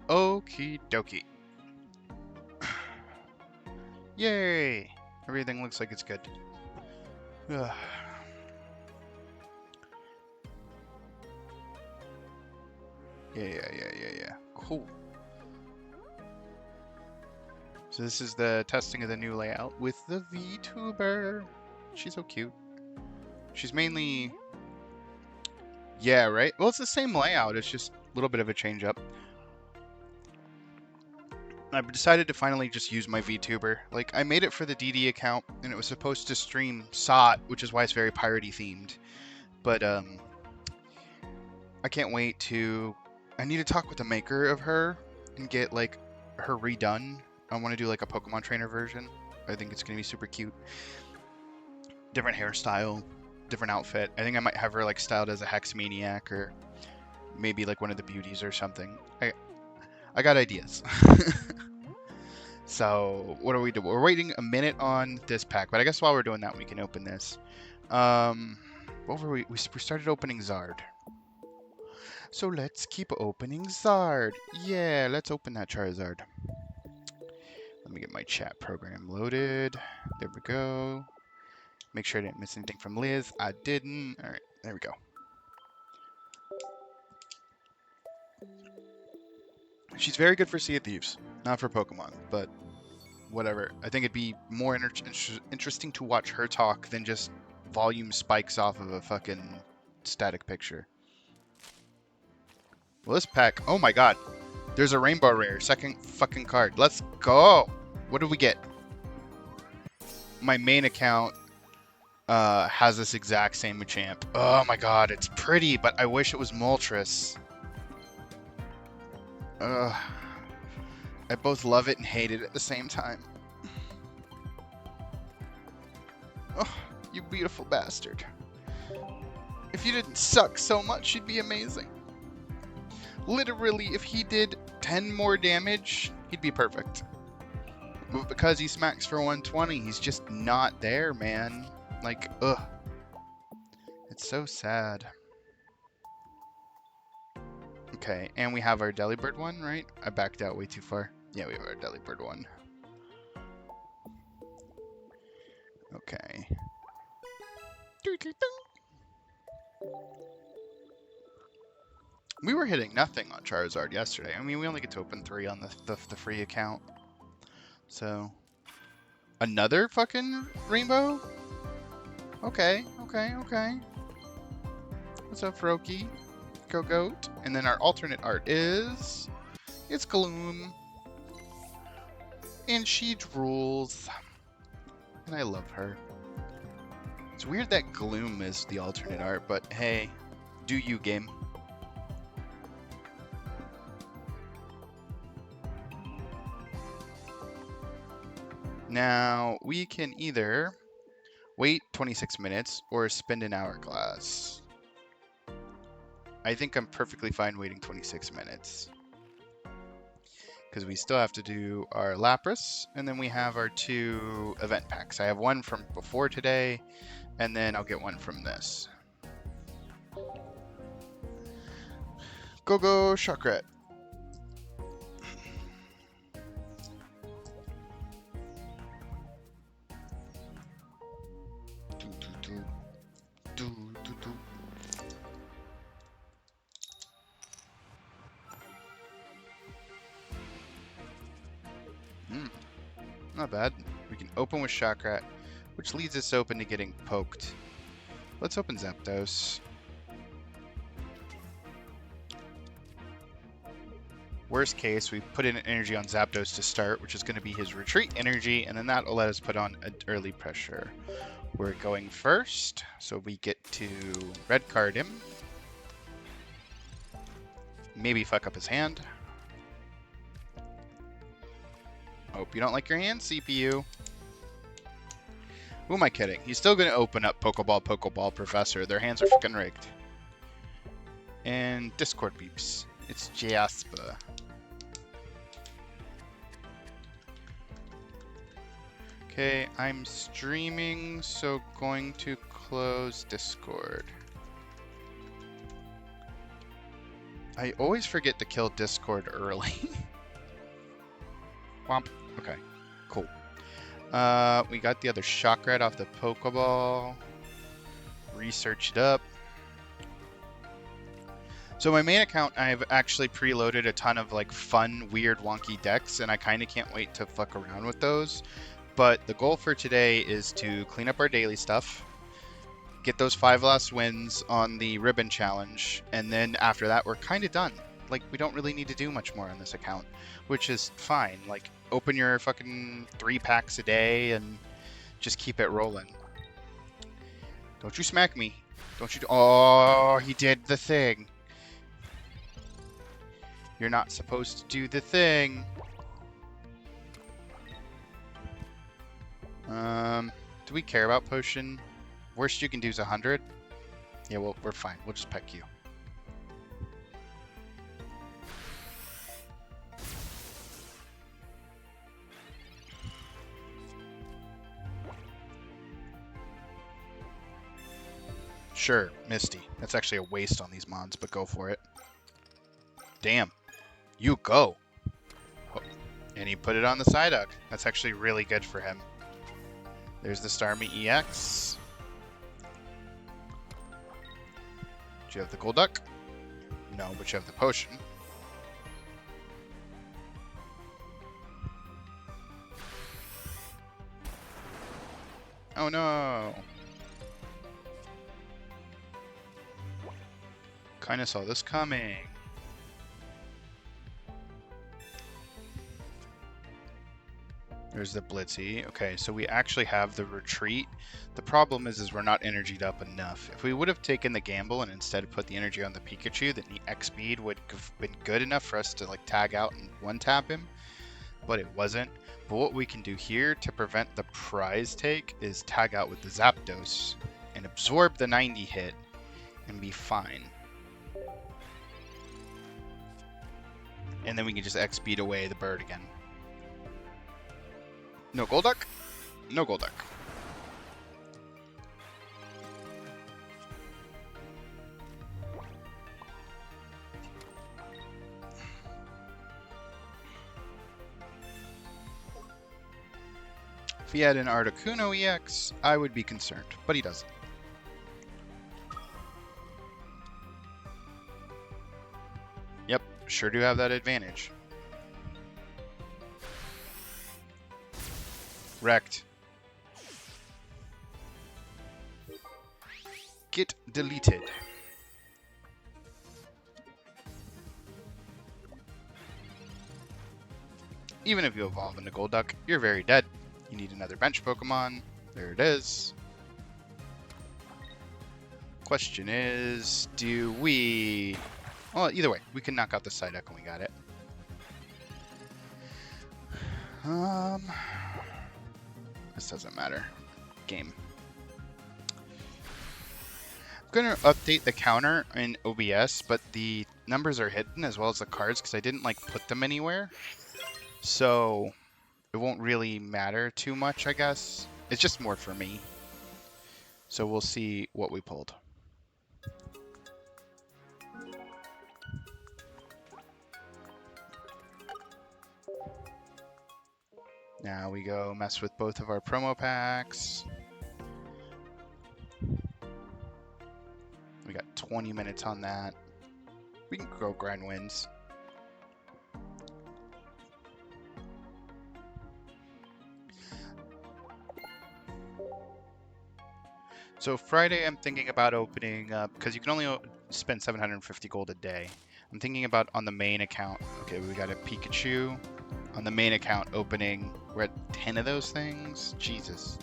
Okie dokie. Yay! Everything looks like it's good. Ugh. Yeah. Cool. So this is the testing of the new layout with the VTuber. She's so cute. She's mainly... Yeah, right? Well, it's the same layout. It's just a little bit of a change up. I've decided to finally just use my VTuber. Like, I made it for the DD account, and it was supposed to stream SOT, which is why it's very piratey themed. But, I can't wait to... I need to talk with the maker of her and get, like, her redone. I want to do, like, a Pokemon trainer version. I think it's going to be super cute. Different hairstyle, different outfit. I think I might have her, like, styled as a Hex Maniac or maybe, like, one of the beauties or something. I got ideas. So, what are we doing? We're waiting a minute on this pack, but I guess while we're doing that, we can open this. What were we started opening Zard. So let's keep opening Zard. Yeah, let's open that Charizard. Let me get my chat program loaded. There we go. Make sure I didn't miss anything from Liz. I didn't. All right, there we go. She's very good for Sea of Thieves, not for Pokemon, but whatever. I think it'd be more interesting to watch her talk than just volume spikes off of a fucking static picture. Well, this pack, oh my god. There's a Rainbow Rare, second fucking card. Let's go. What do we get? My main account has this exact same Machamp. Oh my god, it's pretty, but I wish it was Moltres. I both love it and hate it at the same time. Oh, you beautiful bastard. If you didn't suck so much, you'd be amazing. Literally, if he did 10 more damage, he'd be perfect. But because he smacks for 120, he's just not there, man. Like, ugh. It's so sad. Okay, and we have our Delibird one, right? I backed out way too far. Yeah, we have our Delibird one. Okay. We were hitting nothing on Charizard yesterday. I mean, we only get to open 3 on the free account. So, another fucking rainbow? Okay. What's up, Froakie? Go Goat. And then our alternate art is... It's Gloom. And she drools. And I love her. It's weird that Gloom is the alternate art, but hey, do you, game. Now, we can either wait 26 minutes or spend an hourglass. I think I'm perfectly fine waiting 26 minutes. Because we still have to do our Lapras, and then we have our 2 event packs. I have one from before today, and then I'll get one from this. Go, Chakrat. Not bad. We can open with Chakrat, which leads us open to getting poked. Let's open Zapdos. Worst case, we put in energy on Zapdos to start, which is going to be his retreat energy, and then that will let us put on an early pressure. We're going first, so we get to red card him. Maybe fuck up his hand. Hope you don't like your hand, CPU. Who am I kidding? He's still going to open up Pokeball, Professor. Their hands are fucking rigged. And Discord beeps. It's Jasper. Okay, I'm streaming, so going to close Discord. I always forget to kill Discord early. Womp. Okay, cool. We got the other shock rat off the Pokeball. Research it up. So my main account, I've actually preloaded a ton of like fun, weird, wonky decks, and I kind of can't wait to fuck around with those. But the goal for today is to clean up our daily stuff, get those 5 last wins on the ribbon challenge, and then after that we're kind of done. Like, we don't really need to do much more on this account, which is fine. Like, open your fucking 3 packs a day and just keep it rolling. Don't you smack me. Don't you... Oh, he did the thing. You're not supposed to do the thing. Do we care about potion? Worst you can do is 100. Yeah, well, we're fine. We'll just peck you. Sure, Misty. That's actually a waste on these mons, but go for it. Damn. You go. Oh, and he put it on the Psyduck. That's actually really good for him. There's the Starmie EX. Do you have the Golduck? No, but you have the potion. Oh no. Kinda saw this coming. There's the Blitzy. Okay, so we actually have the retreat. The problem is we're not energied up enough. If we would have taken the gamble and instead put the energy on the Pikachu, then the X speed would have been good enough for us to like tag out and one tap him, but it wasn't. But what we can do here to prevent the prize take is tag out with the Zapdos and absorb the 90 hit and be fine. And then we can just X speed away the bird again. No Golduck? No Golduck. If he had an Articuno EX, I would be concerned, but he doesn't. Yep, sure do have that advantage. Wrecked. Get deleted. Even if you evolve into Golduck, you're very dead. You need another bench Pokemon. There it is. Question is, do we... Well, either way, we can knock out the Psyduck when we got it. This doesn't matter. Game. I'm going to update the counter in OBS, but the numbers are hidden as well as the cards because I didn't like put them anywhere. So it won't really matter too much, I guess. It's just more for me. So we'll see what we pulled. Now we go mess with both of our promo packs. We got 20 minutes on that. We can go grind wins. So Friday I'm thinking about opening up, because you can only spend 750 gold a day. I'm thinking about on the main account. Okay, we got a Pikachu. On the main account opening, we're at 10 of those things. Jesus.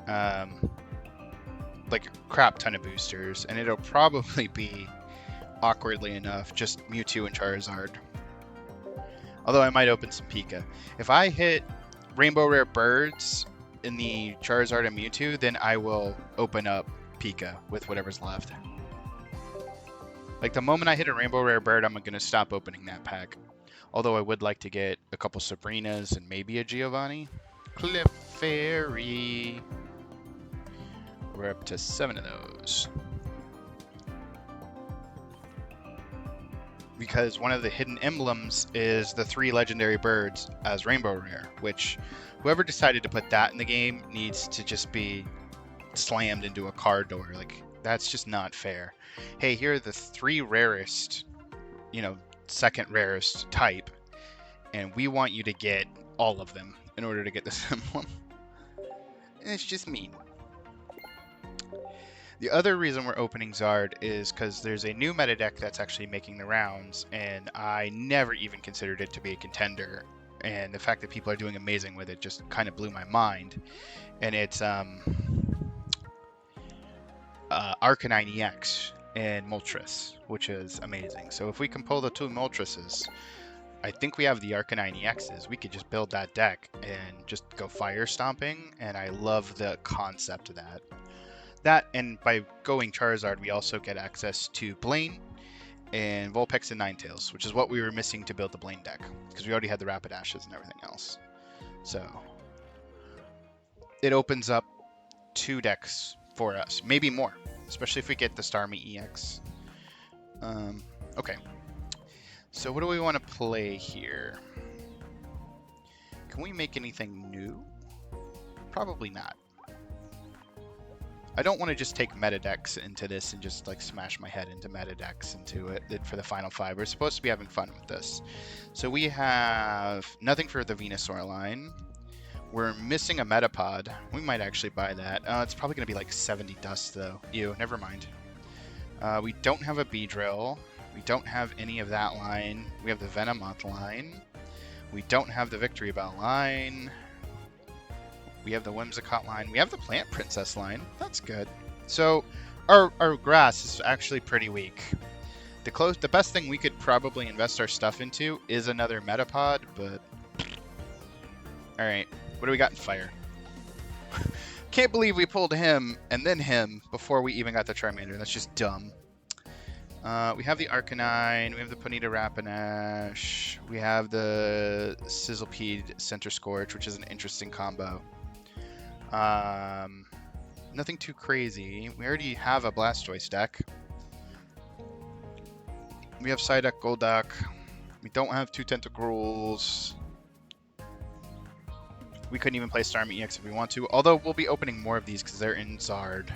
Like a crap ton of boosters, and it'll probably be, awkwardly enough, just Mewtwo and Charizard. Although I might open some Pika. If I hit Rainbow Rare Birds in the Charizard and Mewtwo, then I will open up Pika with whatever's left. Like the moment I hit a Rainbow Rare Bird, I'm going to stop opening that pack. Although I would like to get a couple Sabrinas and maybe a Giovanni. Clefairy. We're up to 7 of those. because one of the hidden emblems is the 3 legendary birds as rainbow rare, which whoever decided to put that in the game needs to just be slammed into a car door. Like, that's just not fair. Hey, here are the 3 rarest, you know, second rarest type, and we want you to get all of them in order to get this emblem. And it's just mean. The other reason we're opening Zard is because there's a new meta deck that's actually making the rounds, and I never even considered it to be a contender. And the fact that people are doing amazing with it just kind of blew my mind. And it's Arcanine EX and Moltres, which is amazing. So if we can pull the 2 Moltreses, I think we have the Arcanine EXs. We could just build that deck and just go fire stomping, and I love the concept of that. That, and by going Charizard, we also get access to Blaine and Vulpix and Ninetales, which is what we were missing to build the Blaine deck, because we already had the Rapidashes and everything else. So it opens up 2 decks for us, maybe more, especially if we get the Starmie EX. Okay, so what do we want to play here? Can we make anything new? Probably not. I don't want to just take meta decks into this and just like smash my head into meta decks into it for the final 5. We're supposed to be having fun with this. So we have nothing for the Venusaur line. We're missing a Metapod. We might actually buy that. It's probably going to be like 70 dust though. Ew, never mind. We don't have a Beedrill. We don't have any of that line. We have the Venomoth line. We don't have the Victory Bell line. We have the Whimsicott line. We have the Plant Princess line. That's good. So our grass is actually pretty weak. The best thing we could probably invest our stuff into is another Metapod, but alright. What do we got in fire? Can't believe we pulled him and then him before we even got the Charmander. That's just dumb. We have the Arcanine, we have the Ponyta Rapinash, we have the Sizzlepede Center Scorch, which is an interesting combo. Nothing too crazy. We already have a Blastoise deck. We have Psyduck, Golduck. We don't have 2 Tentacruels. We couldn't even play Starmie EX if we want to, although we'll be opening more of these because they're in Zard.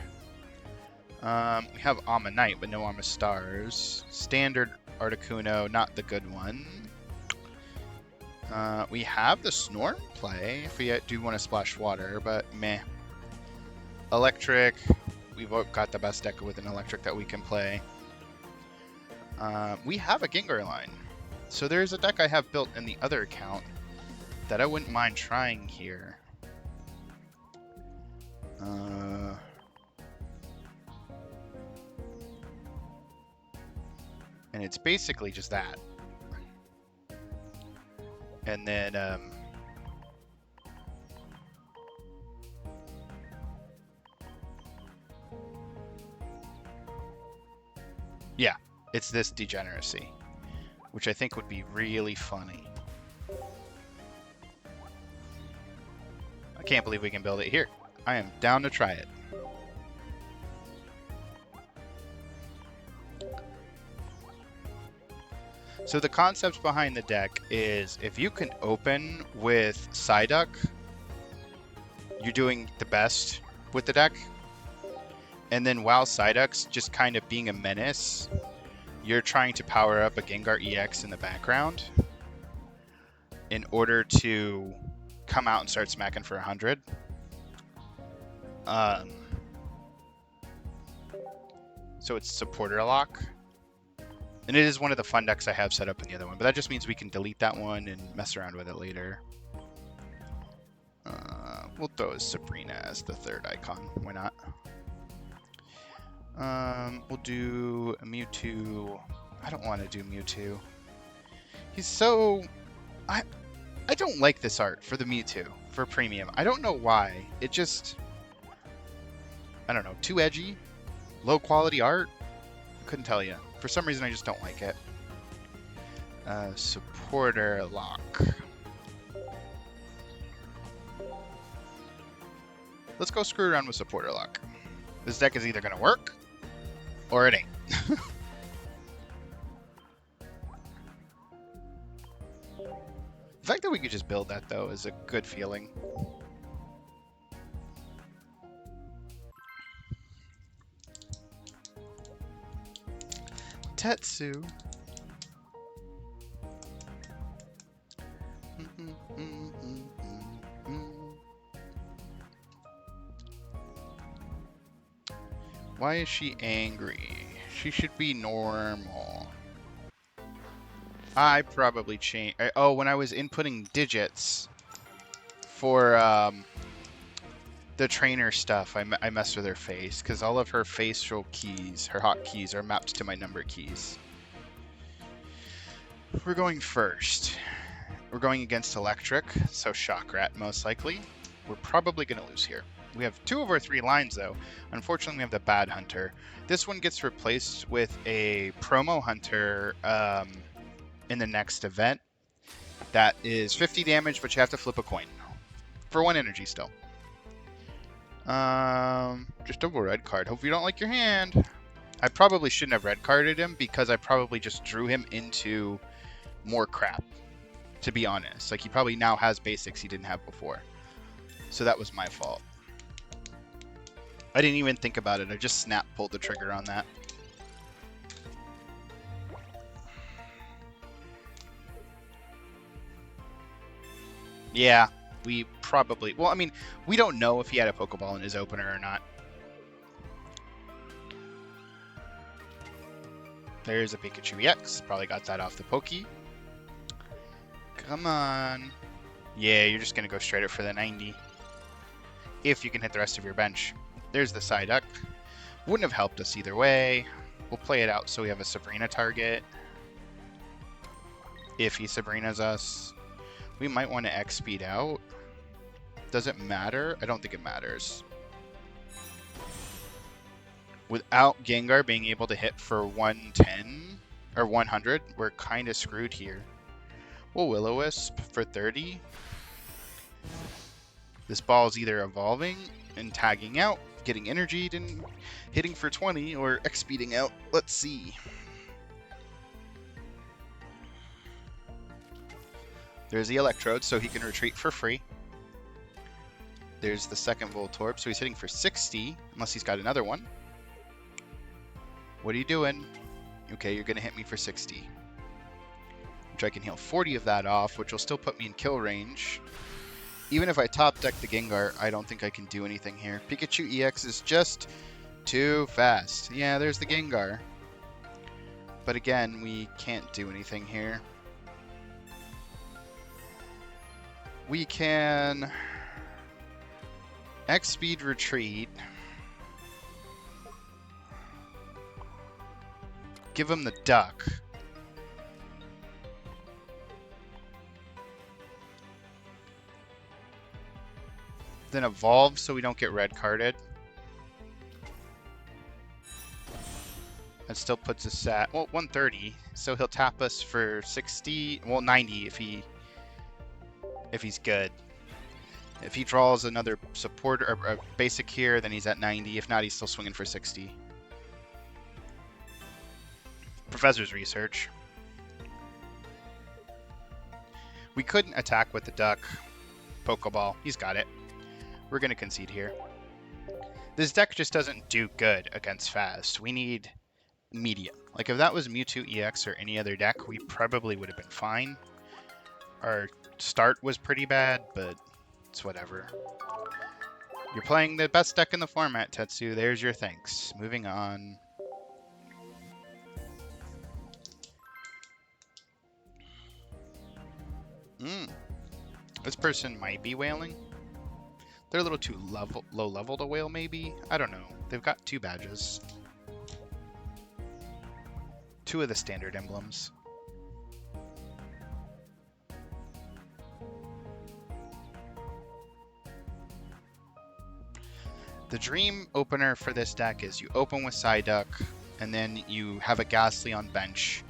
We have Ammonite, but no Amistars. Standard Articuno, not the good one. We have the Snorm play if we do want to splash water, but meh. Electric. We've got the best deck with an electric that we can play. We have a Gengar line. So there's a deck I have built in the other account that I wouldn't mind trying here. And it's basically just that. And then yeah, it's this Degeneracy, which I think would be really funny. I can't believe we can build it here. I am down to try it. So the concept behind the deck is if you can open with Psyduck, you're doing the best with the deck. And then while Psyduck's just kind of being a menace, you're trying to power up a Gengar EX in the background in order to come out and start smacking for 100. So it's supporter lock. And it is one of the fun decks I have set up in the other one, but that just means we can delete that one and mess around with it later. We'll throw Sabrina as the 3rd icon. Why not? We'll do a Mewtwo. I don't want to do Mewtwo. He's so... I don't like this art for the Mewtwo, for premium. I don't know why. It just... I don't know. Too edgy? Low quality art? I couldn't tell you. For some reason, I just don't like it. Supporter lock. Let's go screw around with supporter lock. This deck is either going to work, or it ain't. The fact that we could just build that, though, is a good feeling. Tetsu. Why is she angry? She should be normal. I probably changed. Oh, when I was inputting digits for the trainer stuff, I messed with her face because all of her facial keys, her hotkeys, are mapped to my number keys. We're going first. We're going against Electric, so Shock Rat most likely. We're probably going to lose here. We have 2 of our 3 lines, though. Unfortunately, we have the Bad Hunter. This one gets replaced with a Promo Hunter in the next event. That is 50 damage, but you have to flip a coin. For 1 energy still. Just a red card. Hope you don't like your hand. I probably shouldn't have red carded him because I probably just drew him into more crap, to be honest. Like, he probably now has basics he didn't have before. So that was my fault. I didn't even think about it. I just snap pulled the trigger on that. Yeah, we probably... Well, I mean, we don't know if he had a Pokeball in his opener or not. There's a Pikachu EX. Probably got that off the Pokey. Come on. Yeah, you're just going to go straight up for the 90. If you can hit the rest of your bench. There's the Psyduck. Wouldn't have helped us either way. We'll play it out so we have a Sabrina target. If he Sabrinas us. We might want to X-Speed out. Does it matter? I don't think it matters. Without Gengar being able to hit for 110 or 100, we're kind of screwed here. We'll Will-O-Wisp for 30. This ball is either evolving and tagging out, getting energied and hitting for 20, or X-Speeding out. Let's see. There's the Electrode, so he can retreat for free. There's the second Voltorb, so he's hitting for 60, unless he's got another one. What are you doing? Okay, you're going to hit me for 60. Which I can heal 40 of that off, which will still put me in kill range. Even if I top deck the Gengar, I don't think I can do anything here. Pikachu EX is just too fast. Yeah, there's the Gengar. But again, we can't do anything here. We can X-Speed retreat. Give him the duck. Then evolve so we don't get red carded. That still puts us at, well, 130. So he'll tap us for 60, well, 90 if he's good. If he draws another support or a basic here, then he's at 90. If not, he's still swinging for 60. Professor's research. We couldn't attack with the duck. Pokeball. He's got it. We're going to concede here. This deck just doesn't do good against fast. We need medium. Like, if that was Mewtwo EX or any other deck, we probably would have been fine. Our start was pretty bad, but it's whatever. You're playing the best deck in the format, Tetsu. There's your thanks. Moving on. This person might be wailing. They're a little too low level to wail, maybe? I don't know. They've got 2 badges. 2 of the standard emblems. The dream opener for this deck is you open with Psyduck, and then you have a Ghastly on bench.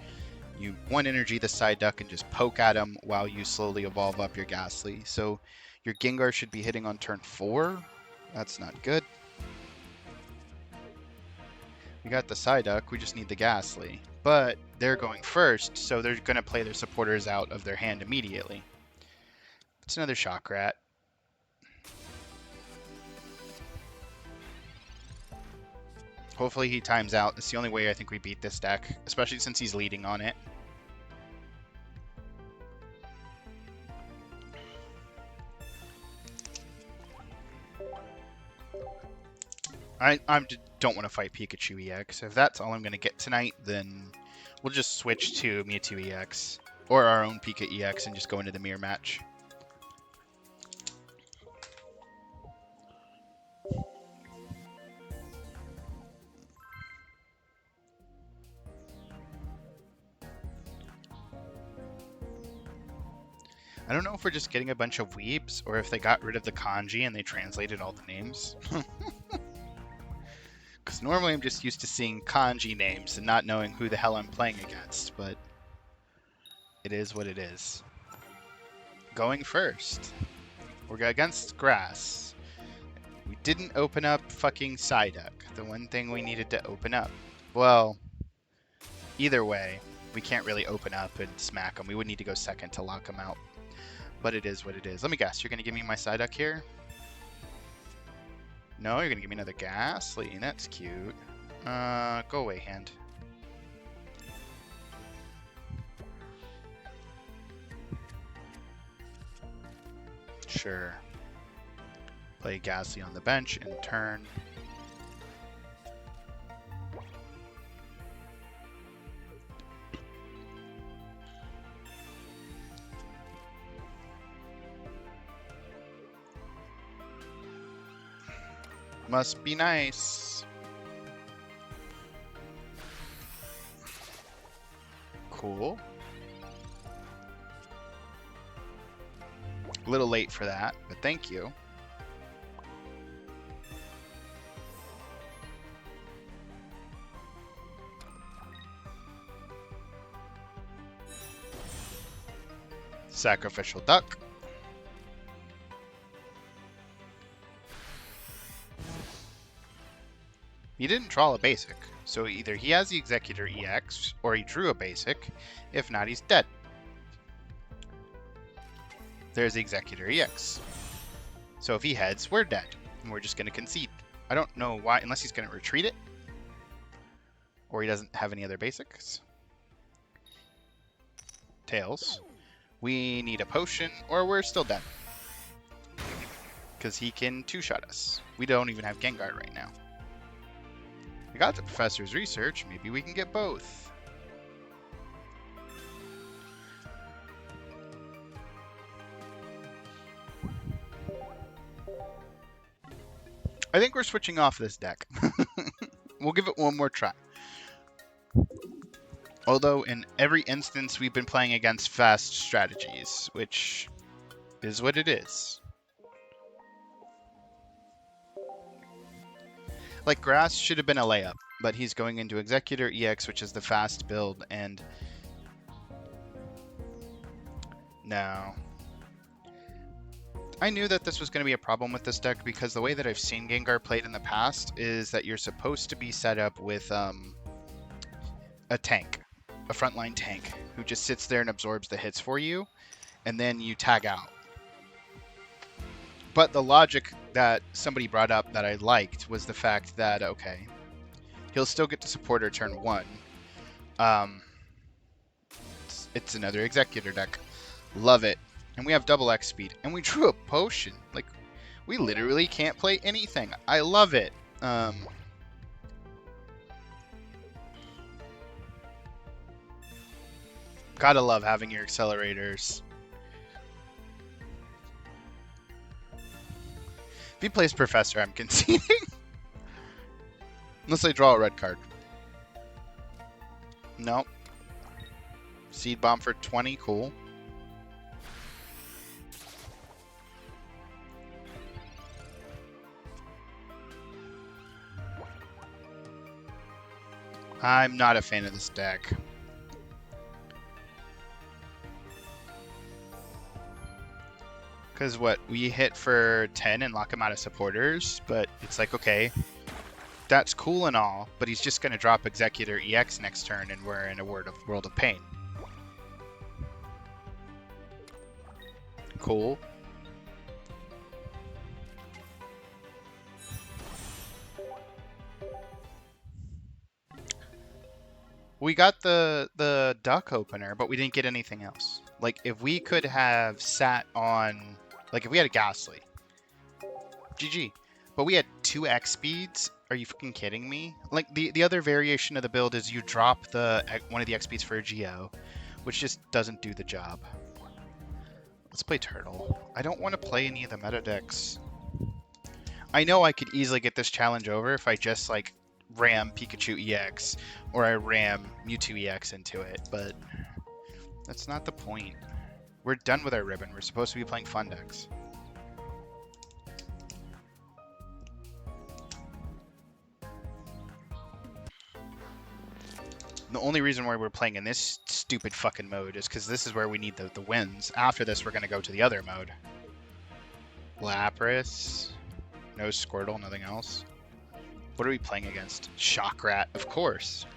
You 1 energy the Psyduck and just poke at him while you slowly evolve up your Ghastly. So your Gengar should be hitting on turn 4. That's not good. We got the Psyduck, we just need the Ghastly. But they're going first, so they're going to play their supporters out of their hand immediately. It's another shock rat. Hopefully he times out. That's the only way I think we beat this deck, especially since he's leading on it. I don't want to fight Pikachu EX. If that's all I'm going to get tonight, then we'll just switch to Mewtwo EX. Or our own Pika EX and just go into the mirror match. I don't know if we're just getting a bunch of weebs, or if they got rid of the kanji and they translated all the names. Because normally I'm just used to seeing kanji names and not knowing who the hell I'm playing against, but it is what it is. Going first. We're against grass. We didn't open up fucking Psyduck, the one thing we needed to open up. Well, either way, we can't really open up and smack him. We would need to go second to lock him out. But it is what it is. Let me guess, you're going to give me my Psyduck here? No, you're going to give me another Ghastly. That's cute. Go away, hand. Sure. Play Ghastly on the bench and turn. Must be nice. Cool. A little late for that, but thank you. Sacrificial duck. He didn't draw a basic, so either he has the Executor EX, or he drew a basic. If not, he's dead. There's the Executor EX. So if he heads, we're dead, and we're just going to concede. I don't know why, unless he's going to retreat it, or he doesn't have any other basics. Tails. We need a potion, or we're still dead. Because he can two-shot us. We don't even have Gengar right now. We got the professor's research. Maybe we can get both. I think we're switching off this deck. We'll give it one more try. Although in every instance we've been playing against fast strategies, which is what it is. Like, Grass should have been a layup, but he's going into Executor EX, which is the fast build, and... No. I knew that this was going to be a problem with this deck, because the way that I've seen Gengar played in the past is that you're supposed to be set up with a tank, a frontline tank, who just sits there and absorbs the hits for you, and then you tag out. But the logic that somebody brought up that I liked was the fact that, okay, he'll still get to support her turn 1. It's another Executor deck. Love it. And we have double X speed. And we drew a potion. Like, we literally can't play anything. I love it. Gotta love having your accelerators. If he plays Professor, I'm conceding. Unless I draw a red card. Nope. Seed Bomb for 20, cool. I'm not a fan of this deck. Because what, we hit for 10 and lock him out of supporters, but it's like, okay, that's cool and all, but he's just going to drop Executor EX next turn and we're in a world of pain. Cool. We got the duck opener, but we didn't get anything else. Like, if we could have sat on... Like, if we had a Ghastly. GG. But we had 2x speeds? Are you fucking kidding me? Like, the other variation of the build is you drop one of the x speeds for a Geo, which just doesn't do the job. Let's play Turtle. I don't want to play any of the meta decks. I know I could easily get this challenge over if I just, like, ram Pikachu EX, or I ram Mewtwo EX into it, but that's not the point. We're done with our ribbon. We're supposed to be playing fun decks. The only reason why we're playing in this stupid fucking mode is because this is where we need the wins. After this, we're going to go to the other mode. Lapras. No Squirtle, nothing else. What are we playing against? Shockrat, of course.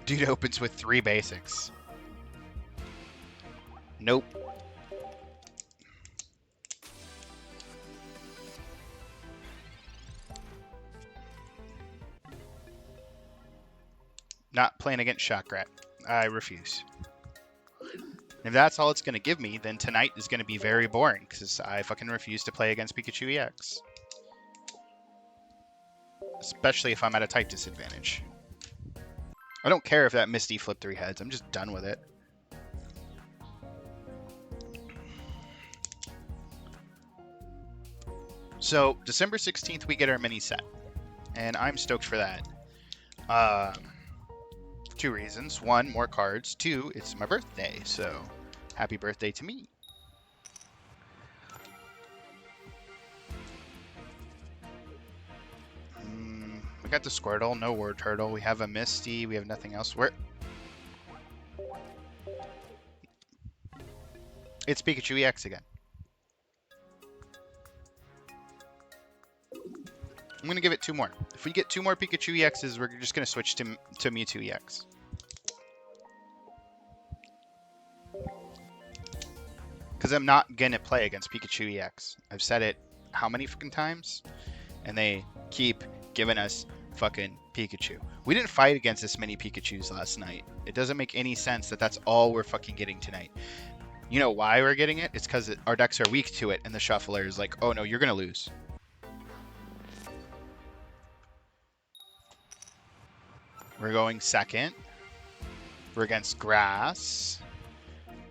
Dude opens with 3 basics. Nope. Not playing against Shockrat. I refuse. If that's all it's going to give me, then tonight is going to be very boring, because I fucking refuse to play against Pikachu EX. Especially if I'm at a type disadvantage. I don't care if that Misty flipped 3 heads, I'm just done with it. So, December 16th we get our mini set, and I'm stoked for that. 2 reasons. 1, more cards. 2, it's my birthday, so happy birthday to me. We got the Squirtle, no War Turtle. We have a Misty, we have nothing else. It's Pikachu EX again. I'm going to give it 2 more. If we get 2 more Pikachu EXs, we're just going to switch to Mewtwo EX. Because I'm not going to play against Pikachu EX. I've said it how many fucking times? And they keep giving us fucking Pikachu. We didn't fight against this many Pikachus last night. It doesn't make any sense that that's all we're fucking getting tonight. You know why we're getting it? It's because our decks are weak to it, and the shuffler is like, oh no, you're going to lose. We're going second. We're against Grass.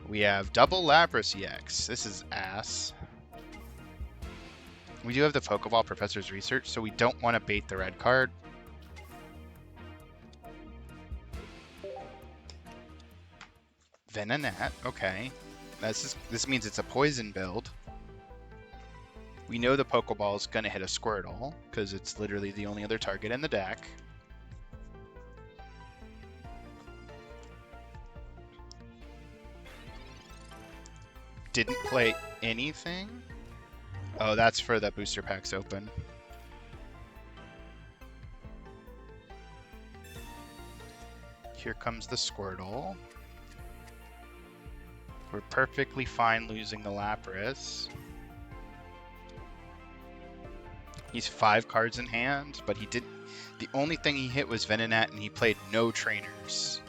We have double Lapras EX. This is ass. We do have the Pokeball Professor's Research, so we don't want to bait the red card. Venonat, okay. This means it's a poison build. We know the Pokeball is going to hit a Squirtle, because it's literally the only other target in the deck. Didn't play anything? Oh, that's for the booster packs open. Here comes the Squirtle. We're perfectly fine losing the Lapras. He's 5 cards in hand, but he did. The only thing he hit was Venonat, and he played no trainers.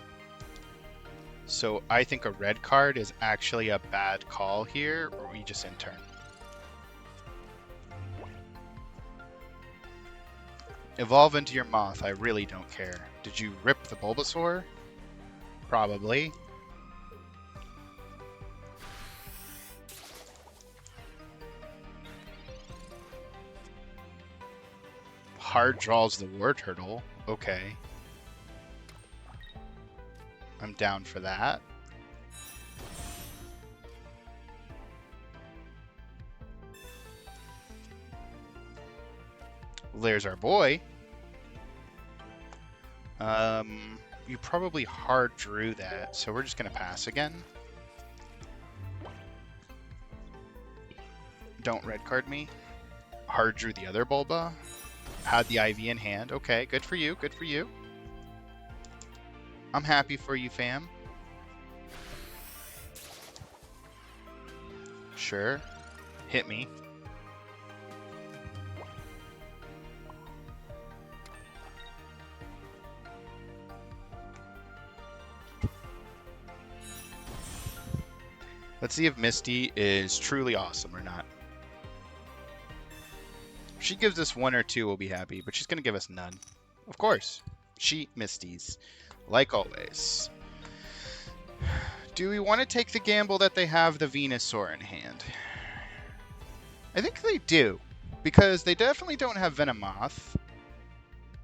So I think a red card is actually a bad call here, or we just in turn. Evolve into your Moth, I really don't care. Did you rip the Bulbasaur? Probably. Hard draws the War Turtle. Okay. I'm down for that. There's our boy. You probably hard drew that, so we're just gonna pass again. Don't red card me. Hard drew the other Bulba. Had the IV in hand. Okay, good for you, good for you. I'm happy for you, fam. Sure. Hit me. Let's see if Misty is truly awesome or not. If she gives us 1 or 2, we'll be happy, but she's going to give us none. Of course. She Misties. Like always. Do we want to take the gamble that they have the Venusaur in hand? I think they do, because they definitely don't have Venomoth.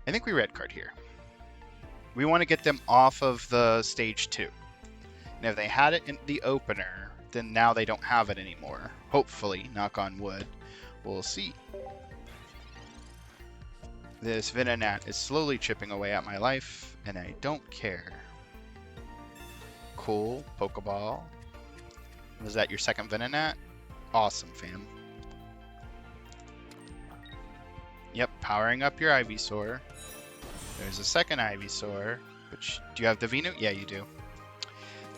I think we red card here. We want to get them off of the stage 2. And if they had it in the opener, then now they don't have it anymore. Hopefully, knock on wood. We'll see. This Venonat is slowly chipping away at my life, and I don't care. Cool, Pokeball. Was that your second Venonat? Awesome, fam. Yep, powering up your Ivysaur. There's a second Ivysaur. Which, do you have the Venu? Yeah, you do.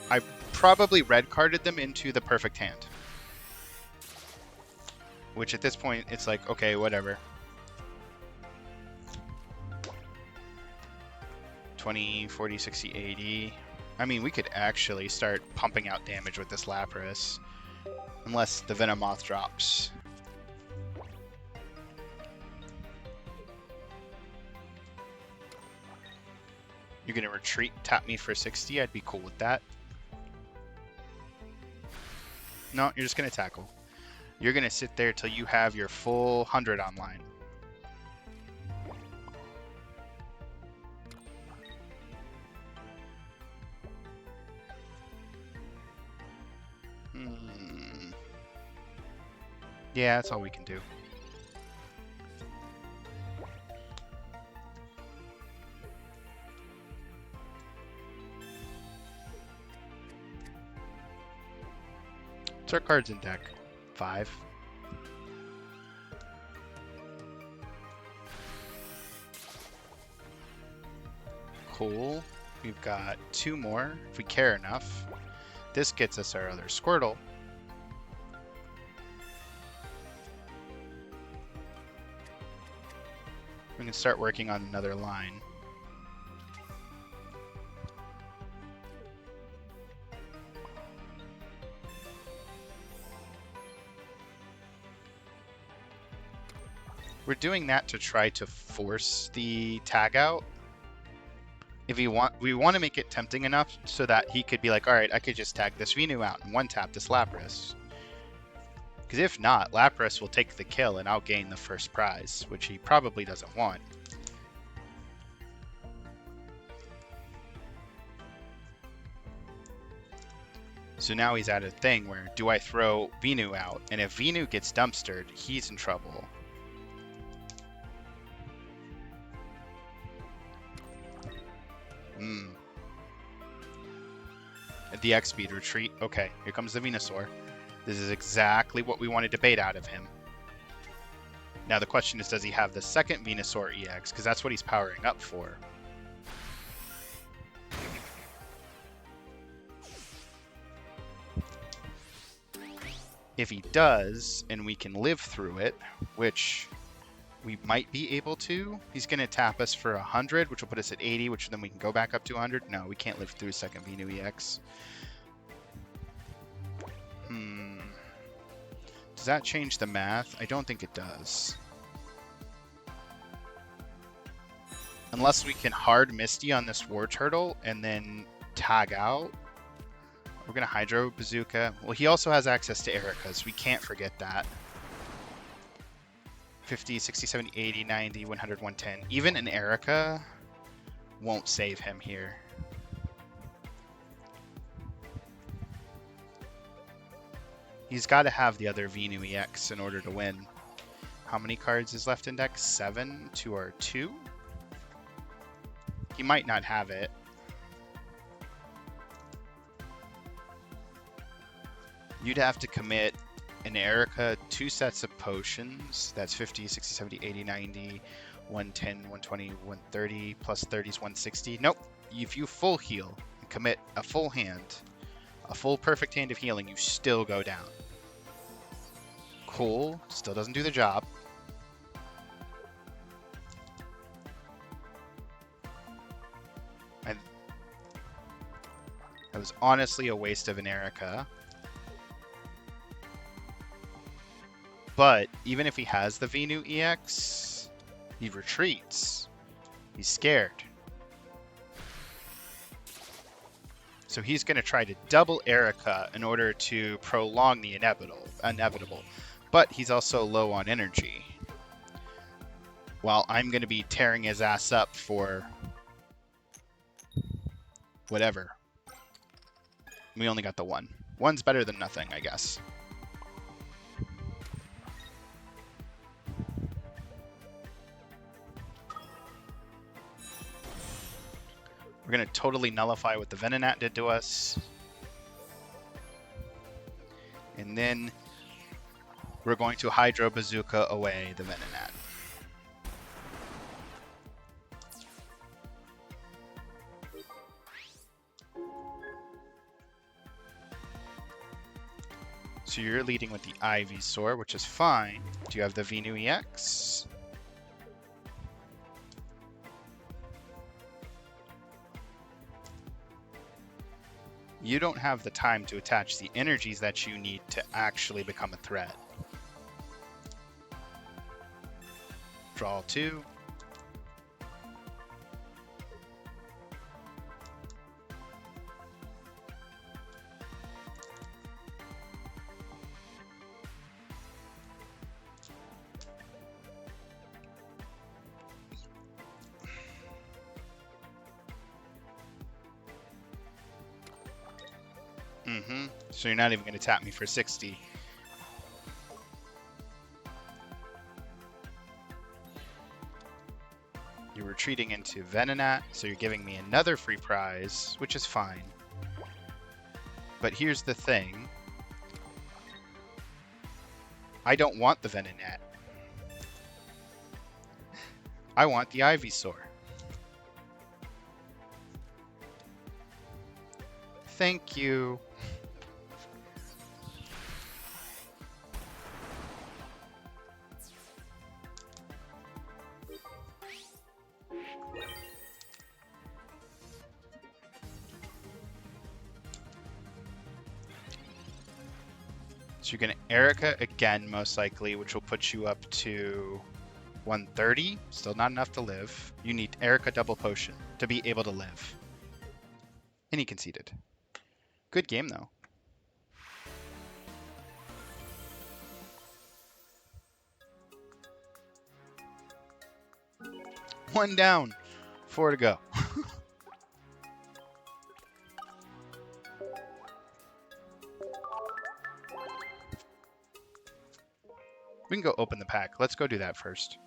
I probably red carded them into the perfect hand. Which at this point, it's like, okay, whatever. 20, 40, 60, 80. I mean, we could actually start pumping out damage with this Lapras. Unless the Venomoth drops. You're going to retreat, tap me for 60. I'd be cool with that. No, you're just going to tackle. You're going to sit there till you have your full 100 online. Yeah, that's all we can do. What's our cards in deck? 5. Cool. We've got 2 more, if we care enough. This gets us our other Squirtle. We can start working on another line. We're doing that to try to force the tag out. If we want to make it tempting enough so that he could be like, all right, I could just tag this Venu out and one tap this Lapras. Because if not, Lapras will take the kill and I'll gain the first prize, which he probably doesn't want. So now he's at a thing where, do I throw Venu out? And if Venu gets dumpstered, he's in trouble. The X-Speed retreat. Okay, here comes the Venusaur. This is exactly what we wanted to bait out of him. Now the question is, does he have the second Venusaur EX? Because that's what he's powering up for. If he does, and we can live through it, which we might be able to, he's going to tap us for 100, which will put us at 80, which then we can go back up to 100. No, we can't live through a second Venu EX. Does that change the math? I don't think it does. Unless we can hard Misty on this War Turtle and then tag out. We're going to Hydro Bazooka. Well, he also has access to Erica's. We can't forget that. 50, 60, 70, 80, 90, 100, 110. Even an Erica won't save him here. He's got to have the other Venu EX in order to win. How many cards is left in deck? 7 to our 2? He might not have it. You'd have to commit an Erica, 2 sets of potions. That's 50, 60, 70, 80, 90, 110, 120, 130, plus 30 is 160. Nope. If you full heal and commit a full hand, a full perfect hand of healing, you still go down. Cool. Still doesn't do the job. And that was honestly a waste of an Erica. But even if he has the Venu EX, he retreats. He's scared. So he's going to try to double Erica in order to prolong the inevitable. But he's also low on energy. While I'm going to be tearing his ass up for whatever. We only got the one. One's better than nothing, I guess. We're going to totally nullify what the Venonat did to us. And then we're going to Hydro Bazooka away the Venonat. So you're leading with the Ivysaur, which is fine. Do you have the Venu EX? You don't have the time to attach the energies that you need to actually become a threat. Draw 2. So you're not even going to tap me for 60. You're retreating into Venonat, so you're giving me another free prize, which is fine. But here's the thing. I don't want the Venonat. I want the Ivysaur. Thank you. So you're going to Erica again, most likely, which will put you up to 130. Still not enough to live. You need Erica double potion to be able to live. And he conceded. Good game, though. One down. 4 to go. We can go open the pack. Let's go do that first.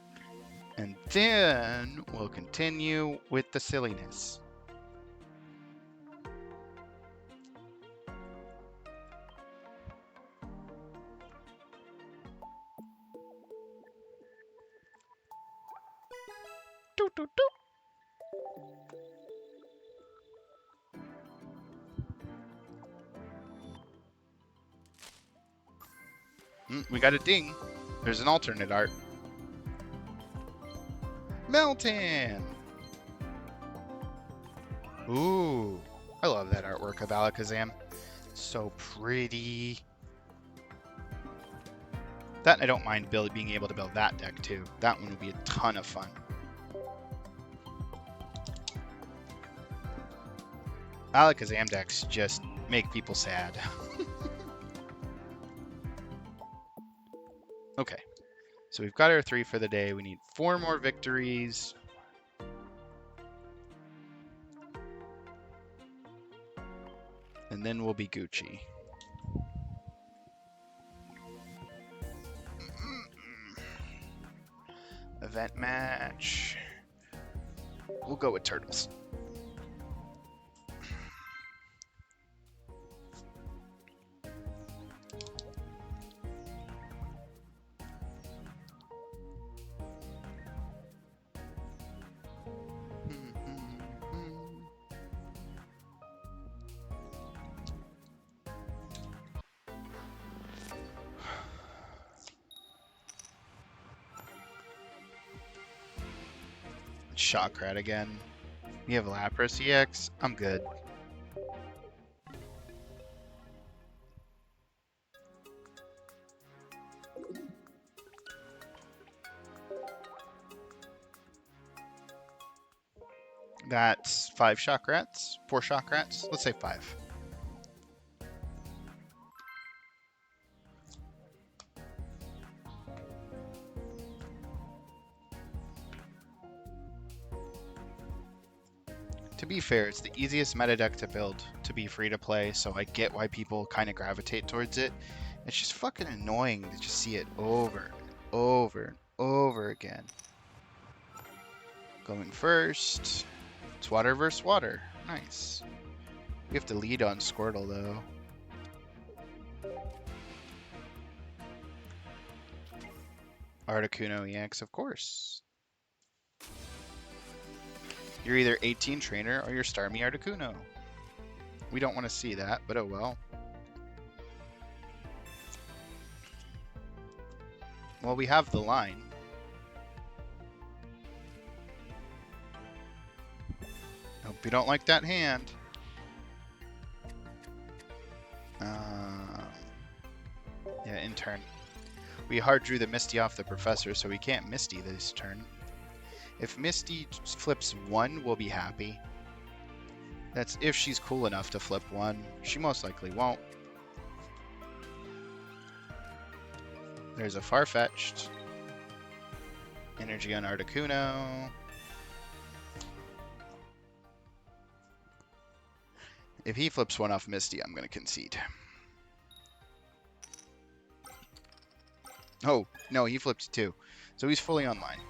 And then we'll continue with the silliness. Doo, doo, doo. We got a ding. There's an alternate art. Melton! Ooh, I love that artwork of Alakazam. So pretty. That I don't mind being able to build that deck too. That one would be a ton of fun. Alakazam decks just make people sad. Okay, so we've got our 3 for the day. We need 4 more victories. And then we'll be Gucci. Event match. We'll go with turtles. Shockrat again. We have Lapras EX. I'm good. That's 5 shock rats, 4 shock rats. Let's say 5. To be fair, it's the easiest meta deck to build to be free to play, so I get why people kind of gravitate towards it. It's just fucking annoying to just see it over and over and over again. Going first. It's water versus water. Nice. We have to lead on Squirtle, though. Articuno EX, of course. You're either 18 trainer or you're Starmie Articuno. We don't want to see that, but oh well. Well, we have the line. Hope you don't like that hand. Yeah, in turn. We hard drew the Misty off the Professor, so we can't Misty this turn. If Misty flips 1, we'll be happy. That's if she's cool enough to flip 1. She most likely won't. There's a Farfetch'd. Energy on Articuno. If he flips 1 off Misty, I'm going to concede. Oh, no, he flipped 2. So he's fully online.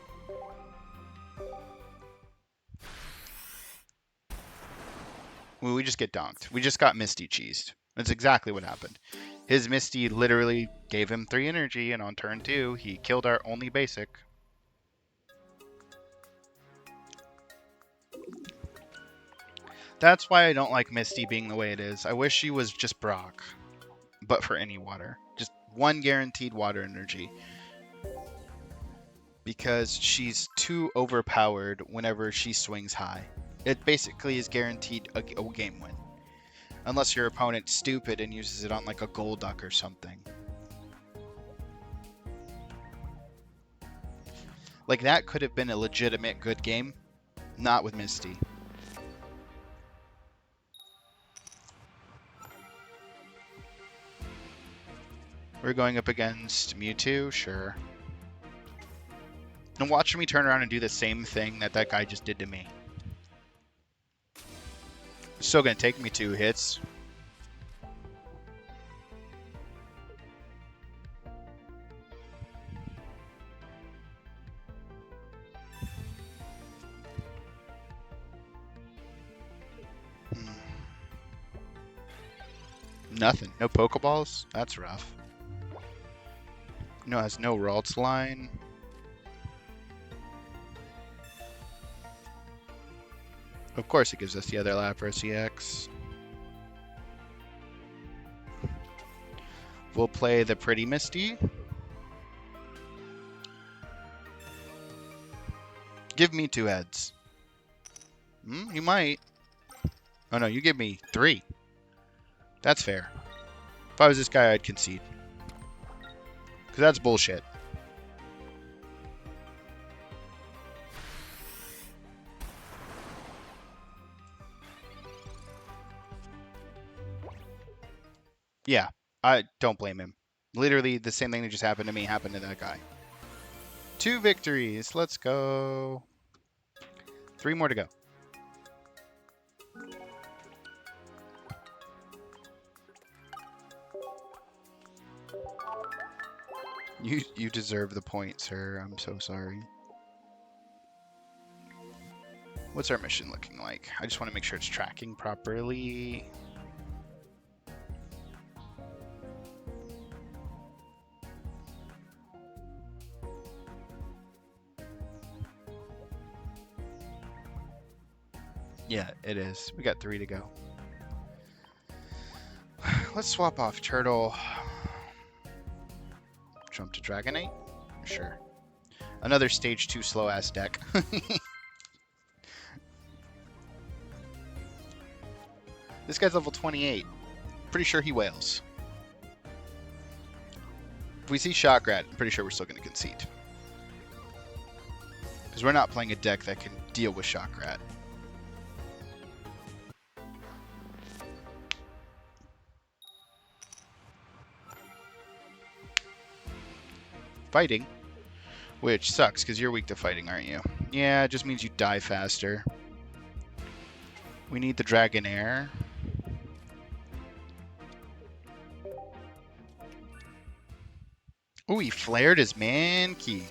Well, we just get donked. We just got Misty cheesed. That's exactly what happened. His Misty literally gave him 3 energy, and on turn 2, he killed our only basic. That's why I don't like Misty being the way it is. I wish she was just Brock, but for any water. Just 1 guaranteed water energy. Because she's too overpowered whenever she swings high. It basically is guaranteed a game win. Unless your opponent's stupid and uses it on like a Golduck or something. Like that could have been a legitimate good game. Not with Misty. We're going up against Mewtwo, sure. And watch me turn around and do the same thing that guy just did to me. It's still going to take me 2 hits. Nothing. No Pokeballs? That's rough. No, it has no Ralts line. Of course it gives us the other Lapras EX. We'll play the pretty Misty. Give me 2 heads. You might. Oh no, you give me 3. That's fair. If I was this guy, I'd concede. Because that's bullshit. Yeah, I don't blame him. Literally, the same thing that just happened to me happened to that guy. 2 victories. Let's go. 3 more to go. You deserve the point, sir. I'm so sorry. What's our mission looking like? I just want to make sure it's tracking properly. Yeah, it is. We got 3 to go. Let's swap off Turtle. Jump to Dragonite? Sure. Another stage 2 slow ass deck. This guy's level 28. Pretty sure he wails. If we see Shockrat, I'm pretty sure we're still going to concede. Because we're not playing a deck that can deal with Shockrat. fighting, which sucks because you're weak to fighting, aren't you? Yeah, it just means you die faster. We need the Dragonair. Oh, he flared his Mankey.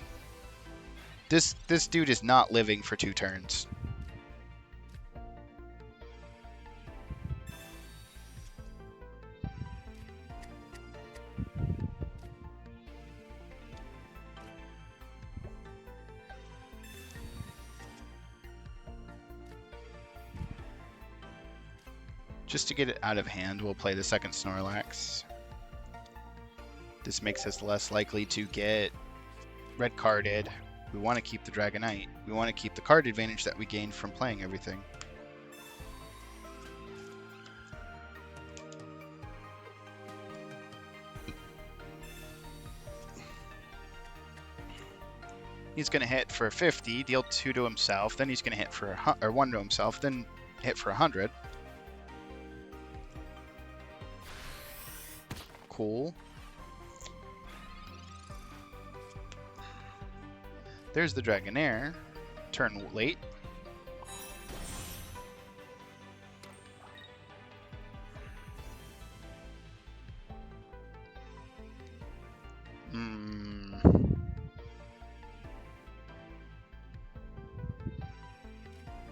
This dude is not living for 2 turns. Just to get it out of hand, we'll play the second Snorlax. This makes us less likely to get red carded. We want to keep the Dragonite. We want to keep the card advantage that we gained from playing everything. He's going to hit for 50, deal 2 to himself. Then he's going to hit for 1 to himself, then hit for 100. Cool. There's the Dragonair. Turn late.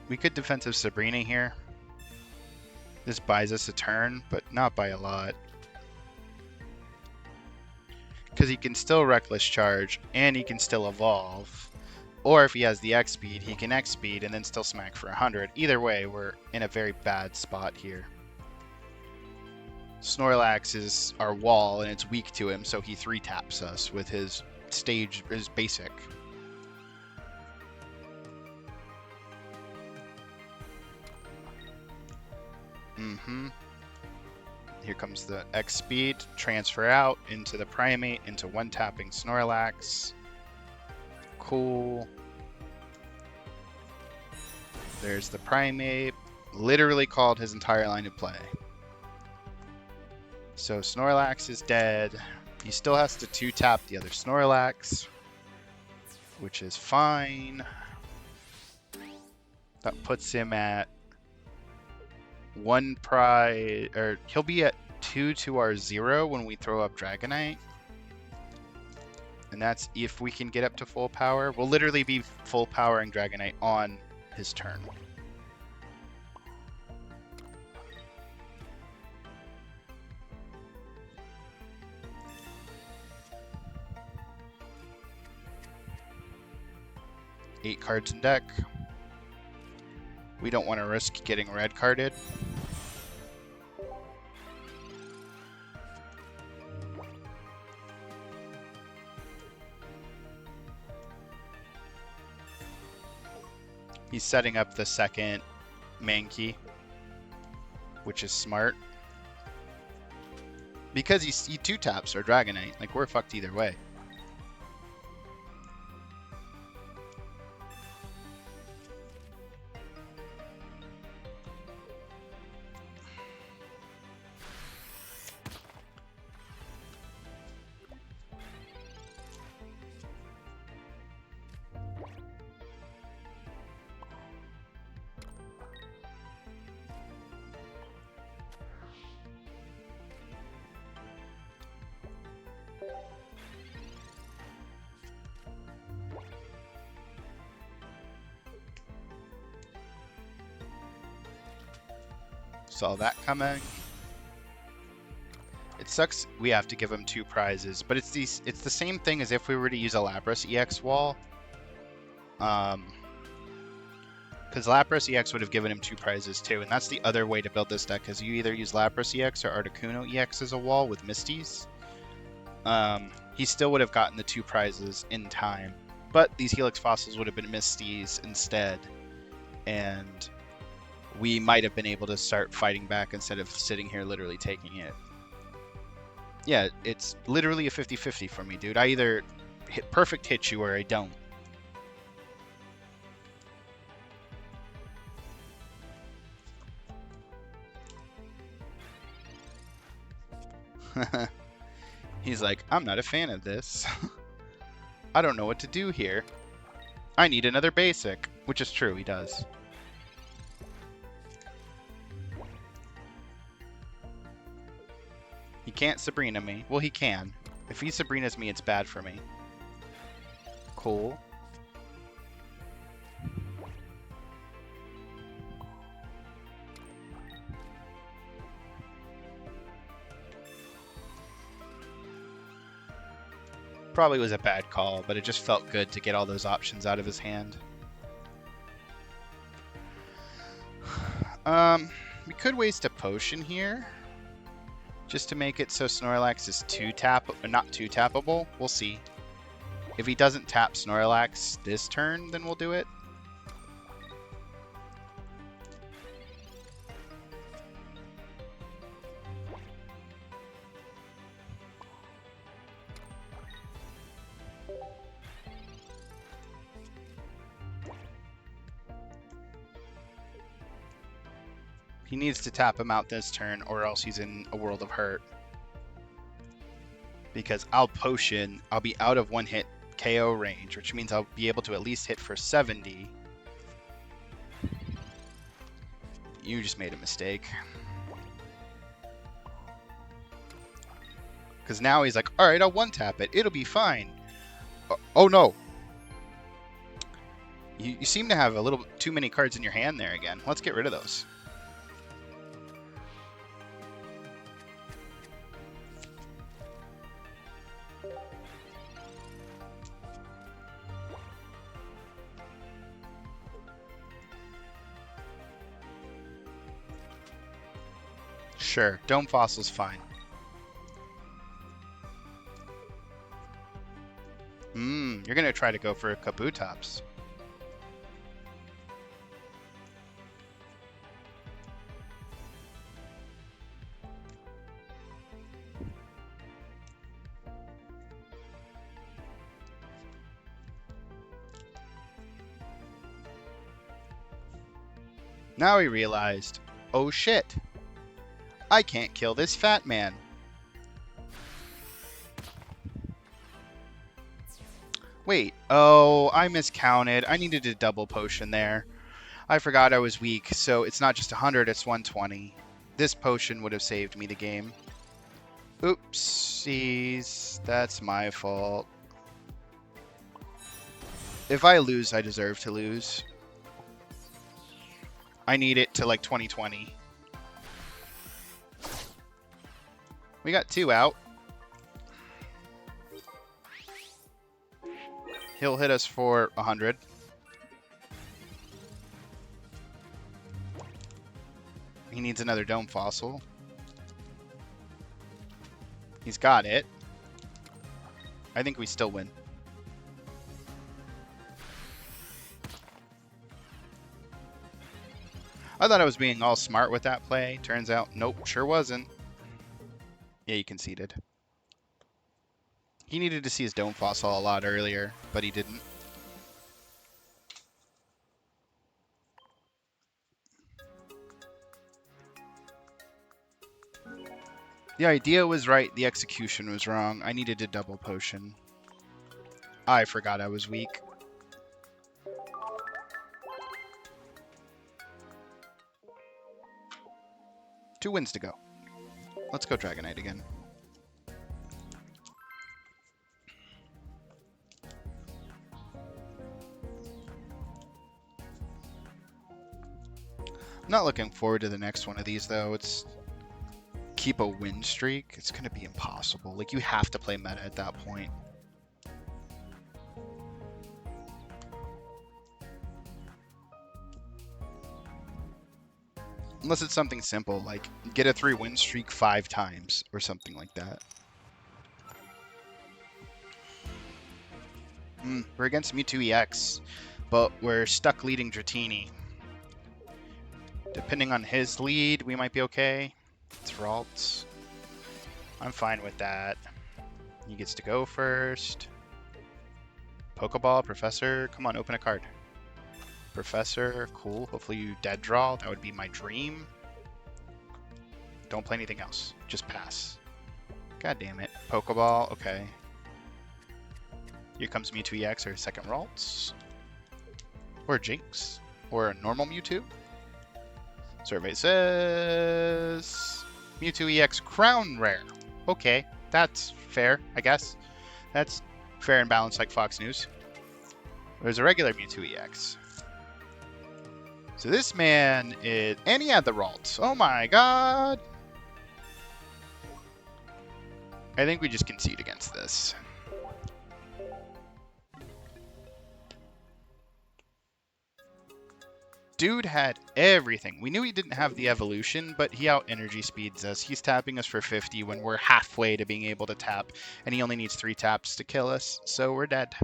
We could defensive Sabrina here. This buys us a turn, but not by a lot. Because he can still Reckless Charge, and he can still Evolve. Or if he has the X-Speed, he can X-Speed and then still smack for 100. Either way, we're in a very bad spot here. Snorlax is our wall, and it's weak to him, so he 3-taps us with his basic. Here comes the X speed, transfer out into the Primate, into 1-tapping Snorlax. Cool. There's the Primate. Literally called his entire line of play. So Snorlax is dead. He still has to 2-tap the other Snorlax, which is fine. That puts him at 1 prize, or he'll be at 2 to our 0 when we throw up Dragonite. And that's if we can get up to full power. We'll literally be full powering Dragonite on his turn. Eight cards in deck. We don't want to risk getting red carded. He's setting up the second Mankey, which is smart. Because he 2-taps our Dragonite. Like, we're fucked either way. Saw that coming. It sucks we have to give him 2 prizes, but it's the same thing as if we were to use a Lapras EX wall. Because Lapras EX would have given him 2 prizes too, and that's the other way to build this deck, because you either use Lapras EX or Articuno EX as a wall with Misties. He still would have gotten the 2 prizes in time, but these Helix Fossils would have been Misties instead, and we might have been able to start fighting back instead of sitting here literally taking it. Yeah, it's literally a 50-50 for me, dude. I either perfect hit you or I don't. He's like, I'm not a fan of this. I don't know what to do here. I need another basic, which is true, he does. He can't Sabrina me. Well, he can. If he Sabrinas me, it's bad for me. Cool. Probably was a bad call, but it just felt good to get all those options out of his hand. We could waste a potion here, just to make it so Snorlax is not too tappable. We'll see. If he doesn't tap Snorlax this turn, then we'll do it. He needs to tap him out this turn, or else he's in a world of hurt. Because I'll potion, I'll be out of one-hit KO range, which means I'll be able to at least hit for 70. You just made a mistake. Because now he's like, alright, I'll one-tap it. It'll be fine. Oh no. You seem to have a little too many cards in your hand there again. Let's get rid of those. Sure, Dome Fossil's fine. You're gonna try to go for a Kabutops. Now he realized, oh shit, I can't kill this fat man. Wait, oh, I miscounted. I needed a double potion there. I forgot I was weak, so it's not just 100, it's 120. This potion would have saved me the game. Oopsies, that's my fault. If I lose, I deserve to lose. I need it to like 2020. We got 2 out. He'll hit us for 100. He needs another Dome Fossil. He's got it. I think we still win. I thought I was being all smart with that play. Turns out, nope, sure wasn't. Yeah, he conceded. He needed to see his Dome Fossil a lot earlier, but he didn't. The idea was right, the execution was wrong. I needed a double potion. I forgot I was weak. Two wins to go. Let's go Dragonite again. I'm not looking forward to the next one of these, though. It's keep a win streak. It's going to be impossible. Like, you have to play meta at that point. Unless it's something simple, like get a 3-win streak 5 times or something like that. We're against Mewtwo EX, but we're stuck leading Dratini. Depending on his lead, we might be okay. It's Ralts. I'm fine with that. He gets to go first. Pokeball, Professor. Come on, open a card. Professor, cool. Hopefully you dead draw. That would be my dream. Don't play anything else. Just pass. God damn it. Pokeball, okay. Here comes Mewtwo EX or second Ralts. Or Jinx. Or a normal Mewtwo. Survey says Mewtwo EX Crown Rare. Okay, that's fair, I guess. That's fair and balanced like Fox News. There's a regular Mewtwo EX. So this man is... And he had the Ralts. Oh my god! I think we just concede against this. Dude had everything. We knew he didn't have the evolution, but he out energy speeds us. He's tapping us for 50 when we're halfway to being able to tap, and he only needs 3 taps to kill us, so we're dead.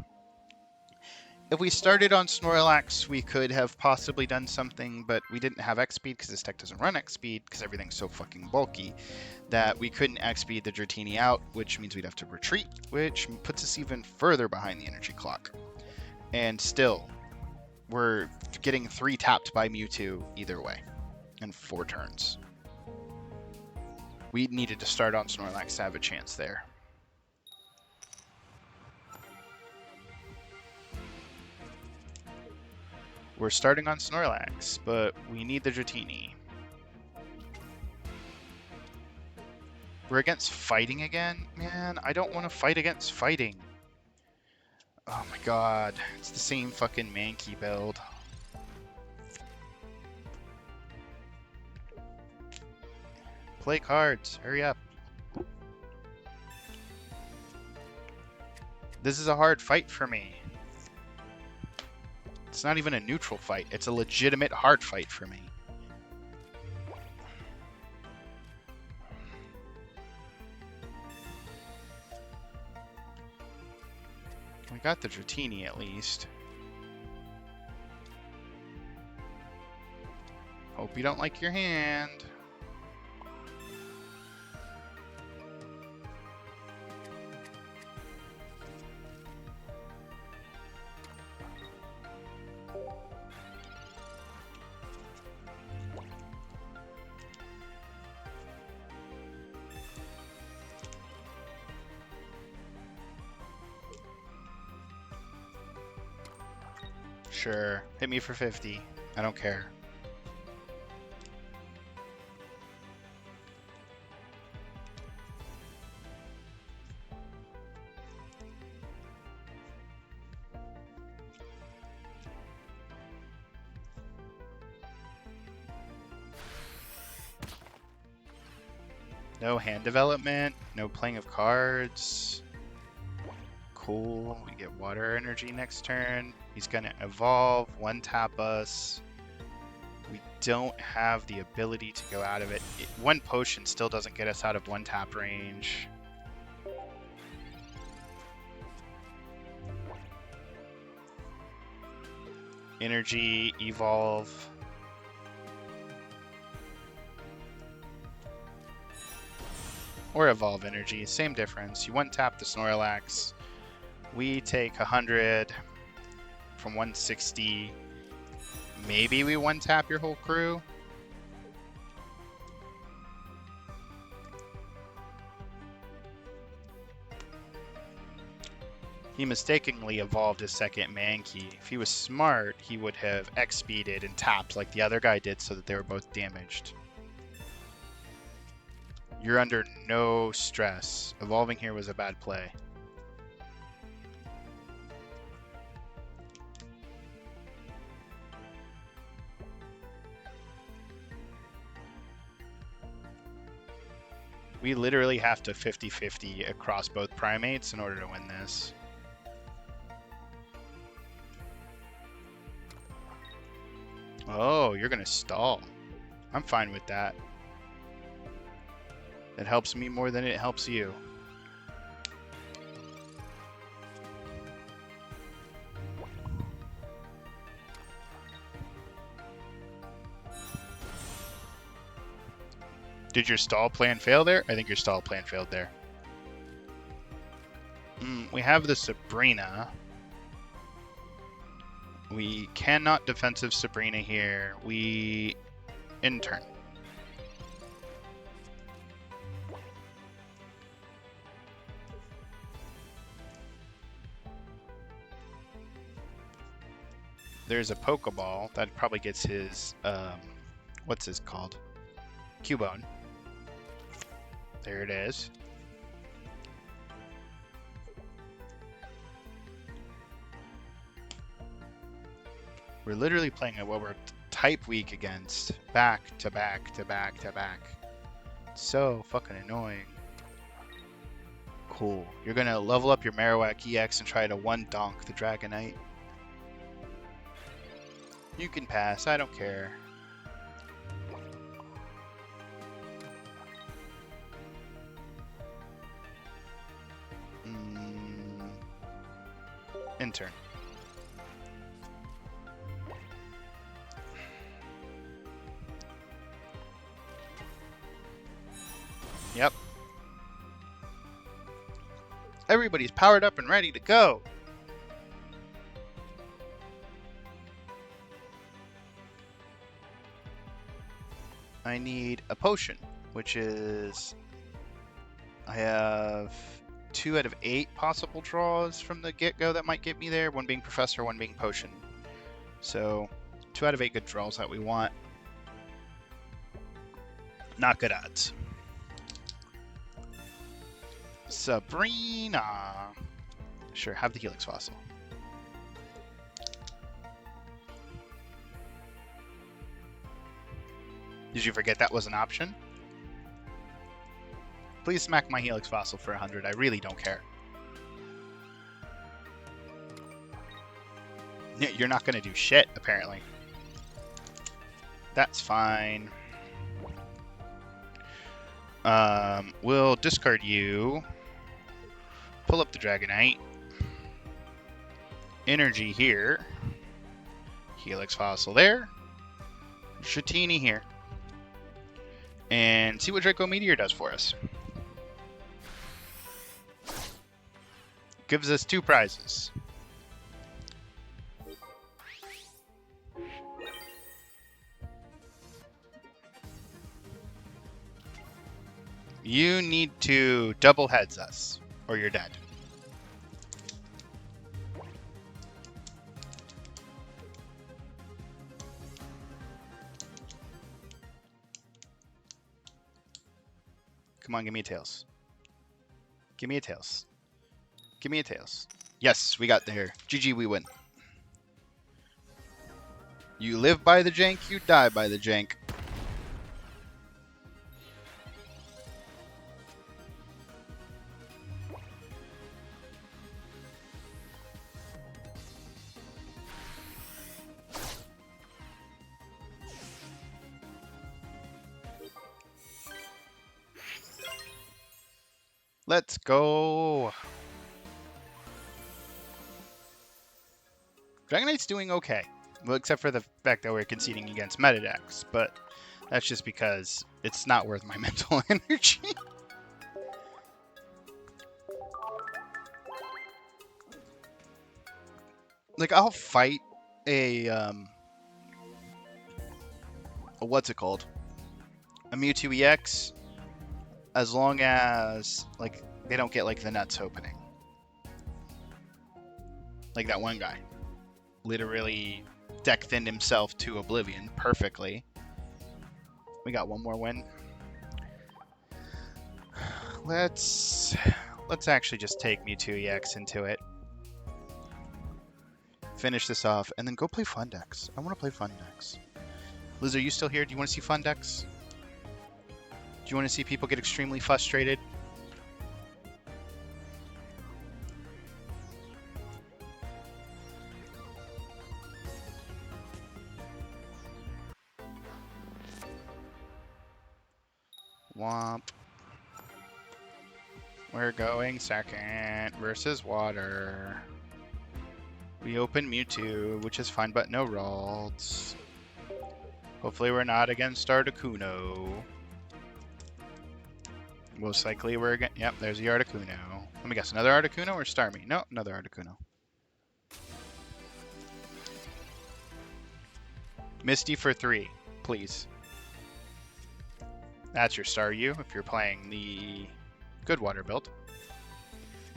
If we started on Snorlax, we could have possibly done something, but we didn't have X-Speed because this deck doesn't run X-Speed because everything's so fucking bulky that we couldn't X-Speed the Dratini out, which means we'd have to retreat, which puts us even further behind the energy clock. And still, we're getting 3 tapped by Mewtwo either way in 4 turns. We needed to start on Snorlax to have a chance there. We're starting on Snorlax, but we need the Dratini. We're against fighting again? Man, I don't want to fight against fighting. Oh my god, it's the same fucking Mankey build. Play cards, hurry up. This is a hard fight for me. It's not even a neutral fight, it's a legitimate hard fight for me. We got the Dratini at least. Hope you don't like your hand. Sure, hit me for 50. I don't care. No hand development, no playing of cards. Cool, we get water energy next turn. He's gonna evolve, 1-tap us. We don't have the ability to go out of it. 1 potion still doesn't get us out of 1-tap range. Energy, evolve. Or evolve energy, same difference. You 1-tap the Snorlax. We take 100 from 160. Maybe we 1-tap your whole crew. He mistakenly evolved his second Mankey. If he was smart, he would have X-speeded and tapped like the other guy did so that they were both damaged. You're under no stress. Evolving here was a bad play. We literally have to 50-50 across both primates in order to win this. Oh, you're gonna stall. I'm fine with that. It helps me more than it helps you. Did your stall plan fail there? I think your stall plan failed there. We have the Sabrina. We cannot defensive Sabrina here. We intern. there's a Pokeball that probably gets his, what's his called? Cubone. There it is. We're literally playing what we're type weak against. Back to back to back to back. So fucking annoying. Cool. You're gonna level up your Marowak EX and try to one-donk the Dragonite. You can pass, I don't care. Intern. Yep. Everybody's powered up and ready to go. I need a potion, which is... I have 2 out of 8 possible draws from the get-go that might get me there. 1 being Professor, 1 being Potion. So, 2 out of 8 good draws that we want. Not good odds. Sabrina! Sure, have the Helix Fossil. Did you forget that was an option? Please smack my Helix Fossil for 100. I really don't care. You're not going to do shit, apparently. That's fine. We'll discard you. Pull up the Dragonite. Energy here. Helix Fossil there. Shatini here. And see what Draco Meteor does for us. Gives us 2 prizes. You need to double heads us, or you're dead. Come on, give me a Tails. Give me a Tails. Give me a Tails. Yes, we got there. GG, we win. You live by the jank, you die by the jank. Let's go. Dragonite's doing okay. Well, except for the fact that we're conceding against meta decks, but that's just because it's not worth my mental energy. Like, I'll fight a what's it called? A Mewtwo EX, as long as, like, they don't get, like, the nuts opening. Like that one guy. Literally deck thinned himself to oblivion perfectly. We got one more win. Let's actually just take Mewtwo EX into it. Finish this off, and then go play fun decks. I want to play fun decks. Liz, are you still here? Do you want to see fun decks? Do you want to see people get extremely frustrated? Womp. We're going second versus water. We open Mewtwo, which is fine, but no Ralts. Hopefully we're not against Articuno. Most likely we're against... Yep, there's the Articuno. Let me guess, another Articuno or Starmie? No, another Articuno. Misty for 3, please. That's your Staryu if you're playing the good water build.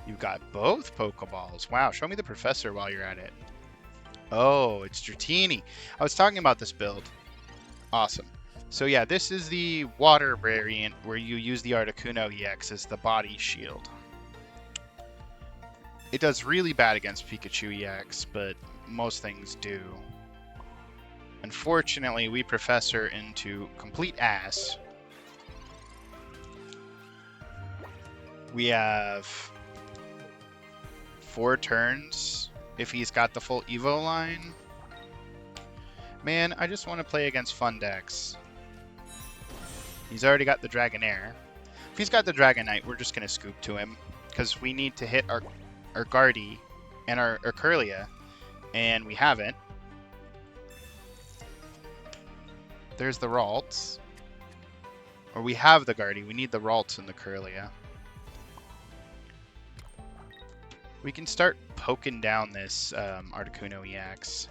You've got both Pokeballs. Wow, show me the Professor while you're at it. Oh, it's Dratini. I was talking about this build. Awesome. So yeah, this is the water variant where you use the Articuno EX as the body shield. It does really bad against Pikachu EX, but most things do. Unfortunately, we Professor into complete ass. We have 4 turns if he's got the full Evo line. Man, I just want to play against fun decks. He's already got the Dragonair. If he's got the Dragonite, we're just going to scoop to him, because we need to hit our Guardy and our Curlia, and we haven't. There's the Ralts. Or we have the Guardy, we need the Ralts and the Curlia. We can start poking down this Articuno EX.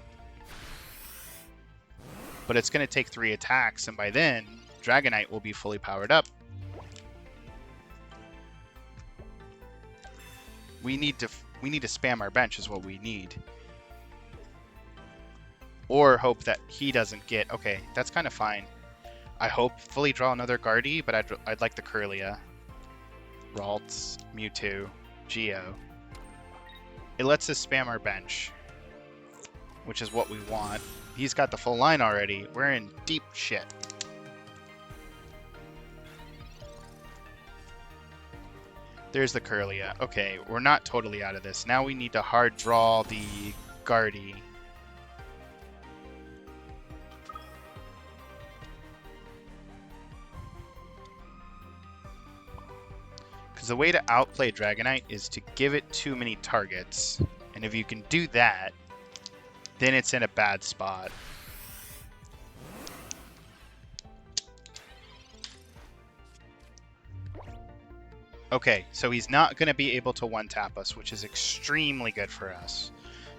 But it's going to take 3 attacks, and by then, Dragonite will be fully powered up. We need to spam our bench is what we need. Or hope that he doesn't get... Okay, that's kind of fine. I hopefully draw another Guardy, but I'd like the Curlia. Ralts, Mewtwo, Geo. It lets us spam our bench, which is what we want. He's got the full line already. We're in deep shit. There's the Curlia. Okay, we're not totally out of this. Now we need to hard draw the Guardy. Because the way to outplay Dragonite is to give it too many targets. And if you can do that, then it's in a bad spot. Okay, so he's not going to be able to one-tap us, which is extremely good for us,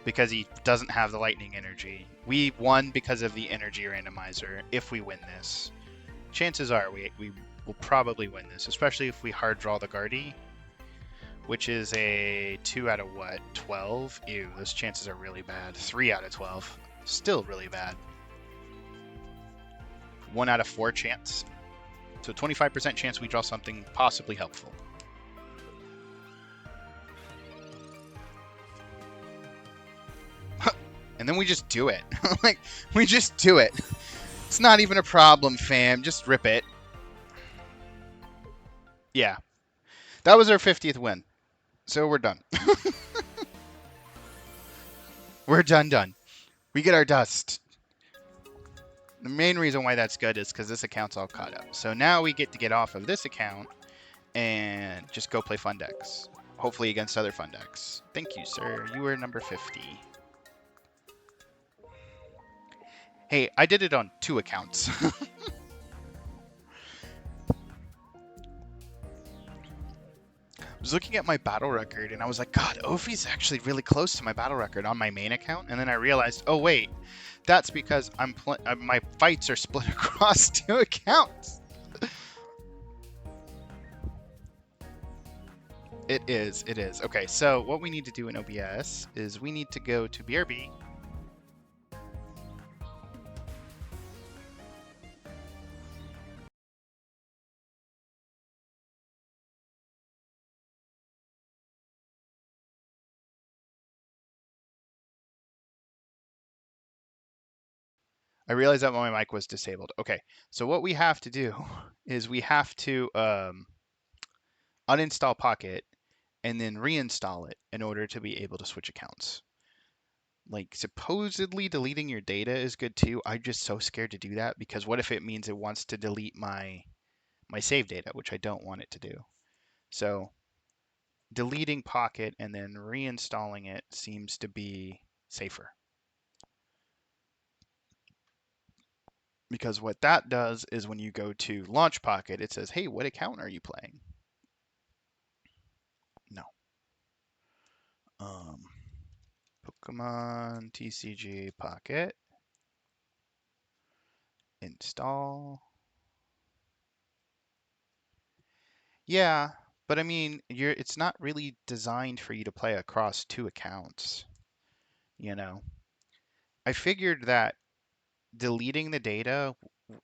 because he doesn't have the lightning energy. We won because of the energy randomizer if we win this. Chances are we will probably win this, especially if we hard draw the Guardy, which is a 2 out of what? 12? Ew, those chances are really bad. 3 out of 12. Still really bad. 1 out of 4 chance. So 25% chance we draw something possibly helpful. And then we just do it. Like, we just do it. It's not even a problem, fam. Just rip it. Yeah. That was our 50th win. So we're done. We're done. We get our dust. The main reason why that's good is because this account's all caught up. So now we get to get off of this account and just go play fun decks. Hopefully against other fun decks. Thank you, sir. You were number 50. Hey, I did it on 2 accounts. I was looking at my battle record and I was like, God, Ophi's actually really close to my battle record on my main account. And then I realized, oh wait, that's because my fights are split across 2 accounts. It is. Okay, so what we need to do in OBS is we need to go to BRB. I realized that my mic was disabled. Okay, so what we have to do is we have to uninstall Pocket and then reinstall it in order to be able to switch accounts. Like, supposedly deleting your data is good too. I'm just so scared to do that because what if it means it wants to delete my save data, which I don't want it to do. So deleting Pocket and then reinstalling it seems to be safer. Because what that does is when you go to launch Pocket, it says, hey, what account are you playing? No. Pokemon TCG Pocket. Install. Yeah, but I mean, it's not really designed for you to play across 2 accounts, you know? I figured that deleting the data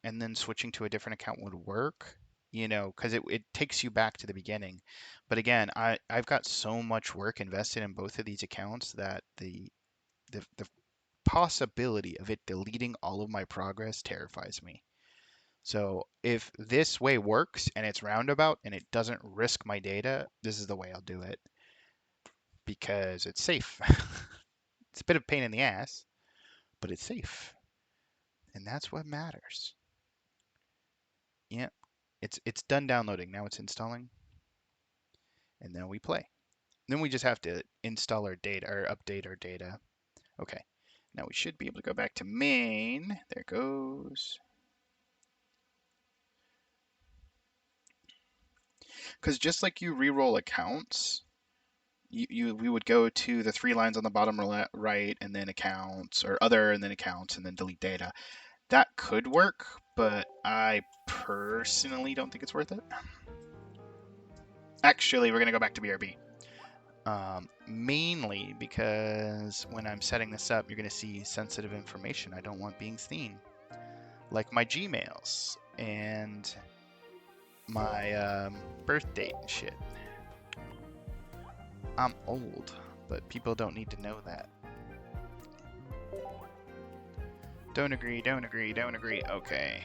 and then switching to a different account would work, you know, because it takes you back to the beginning. But again, I've got so much work invested in both of these accounts that the possibility of it deleting all of my progress terrifies me. So if this way works and it's roundabout and it doesn't risk my data, this is the way I'll do it because it's safe. It's a bit of a pain in the ass, but it's safe. And that's what matters. Yeah, it's done downloading. Now it's installing. And then we play. Then we just have to install our data or update our data. Okay. Now we should be able to go back to main. There it goes. Because just like you re-roll accounts, we would go to the 3 lines on the bottom right and then accounts or other and then accounts and then delete data. That could work, but I personally don't think it's worth it. Actually, we're going to go back to BRB. Mainly because when I'm setting this up, you're going to see sensitive information I don't want being seen. Like my Gmails and my birth date and shit. I'm old, but people don't need to know that. Don't agree, don't agree, don't agree. Okay.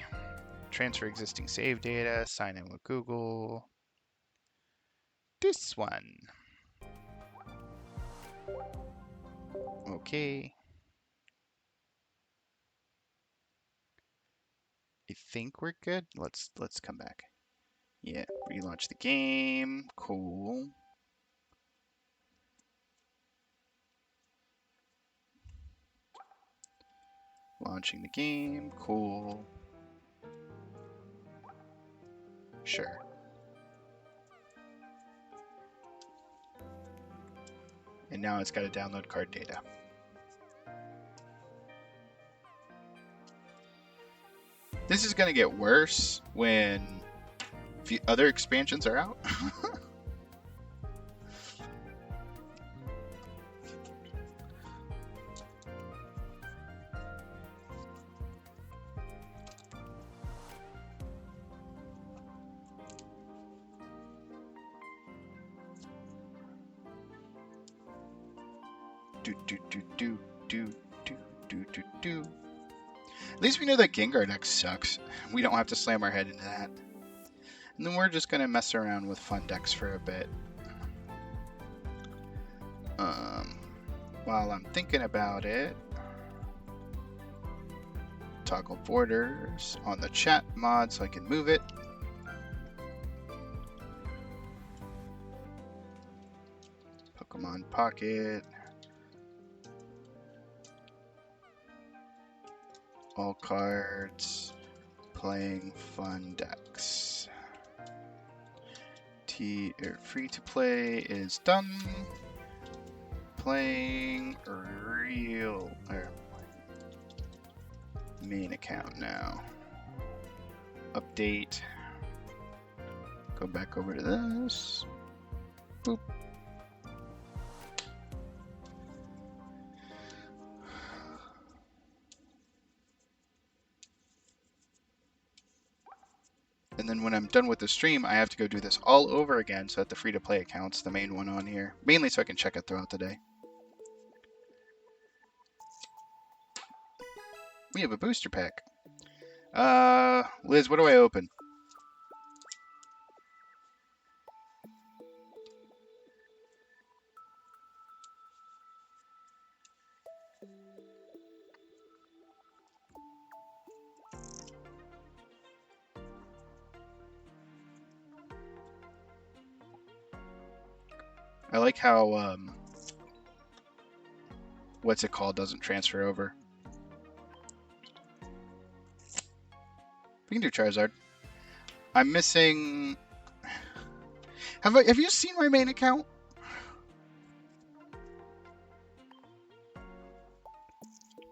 Transfer existing save data, sign in with Google. This one. Okay. I think we're good. Let's come back. Yeah, relaunch the game. Cool. Launching the game. Cool. Sure. And now it's got to download card data. This is going to get worse when other expansions are out. At least we know that Gengar deck sucks. We don't have to slam our head into that. And then we're just gonna mess around with fun decks for a bit. While I'm thinking about it, toggle borders on the chat mod so I can move it. Pokemon Pocket. All cards. Playing fun decks. Free to play is done. Playing real main account now. Update. Go back over to this. Boop. And then when I'm done with the stream, I have to go do this all over again so that the free-to-play account's the main one on here. Mainly so I can check it throughout the day. We have a booster pack. Liz, what do I open? I like how, what's it called doesn't transfer over. We can do Charizard. I'm missing... Have you seen my main account?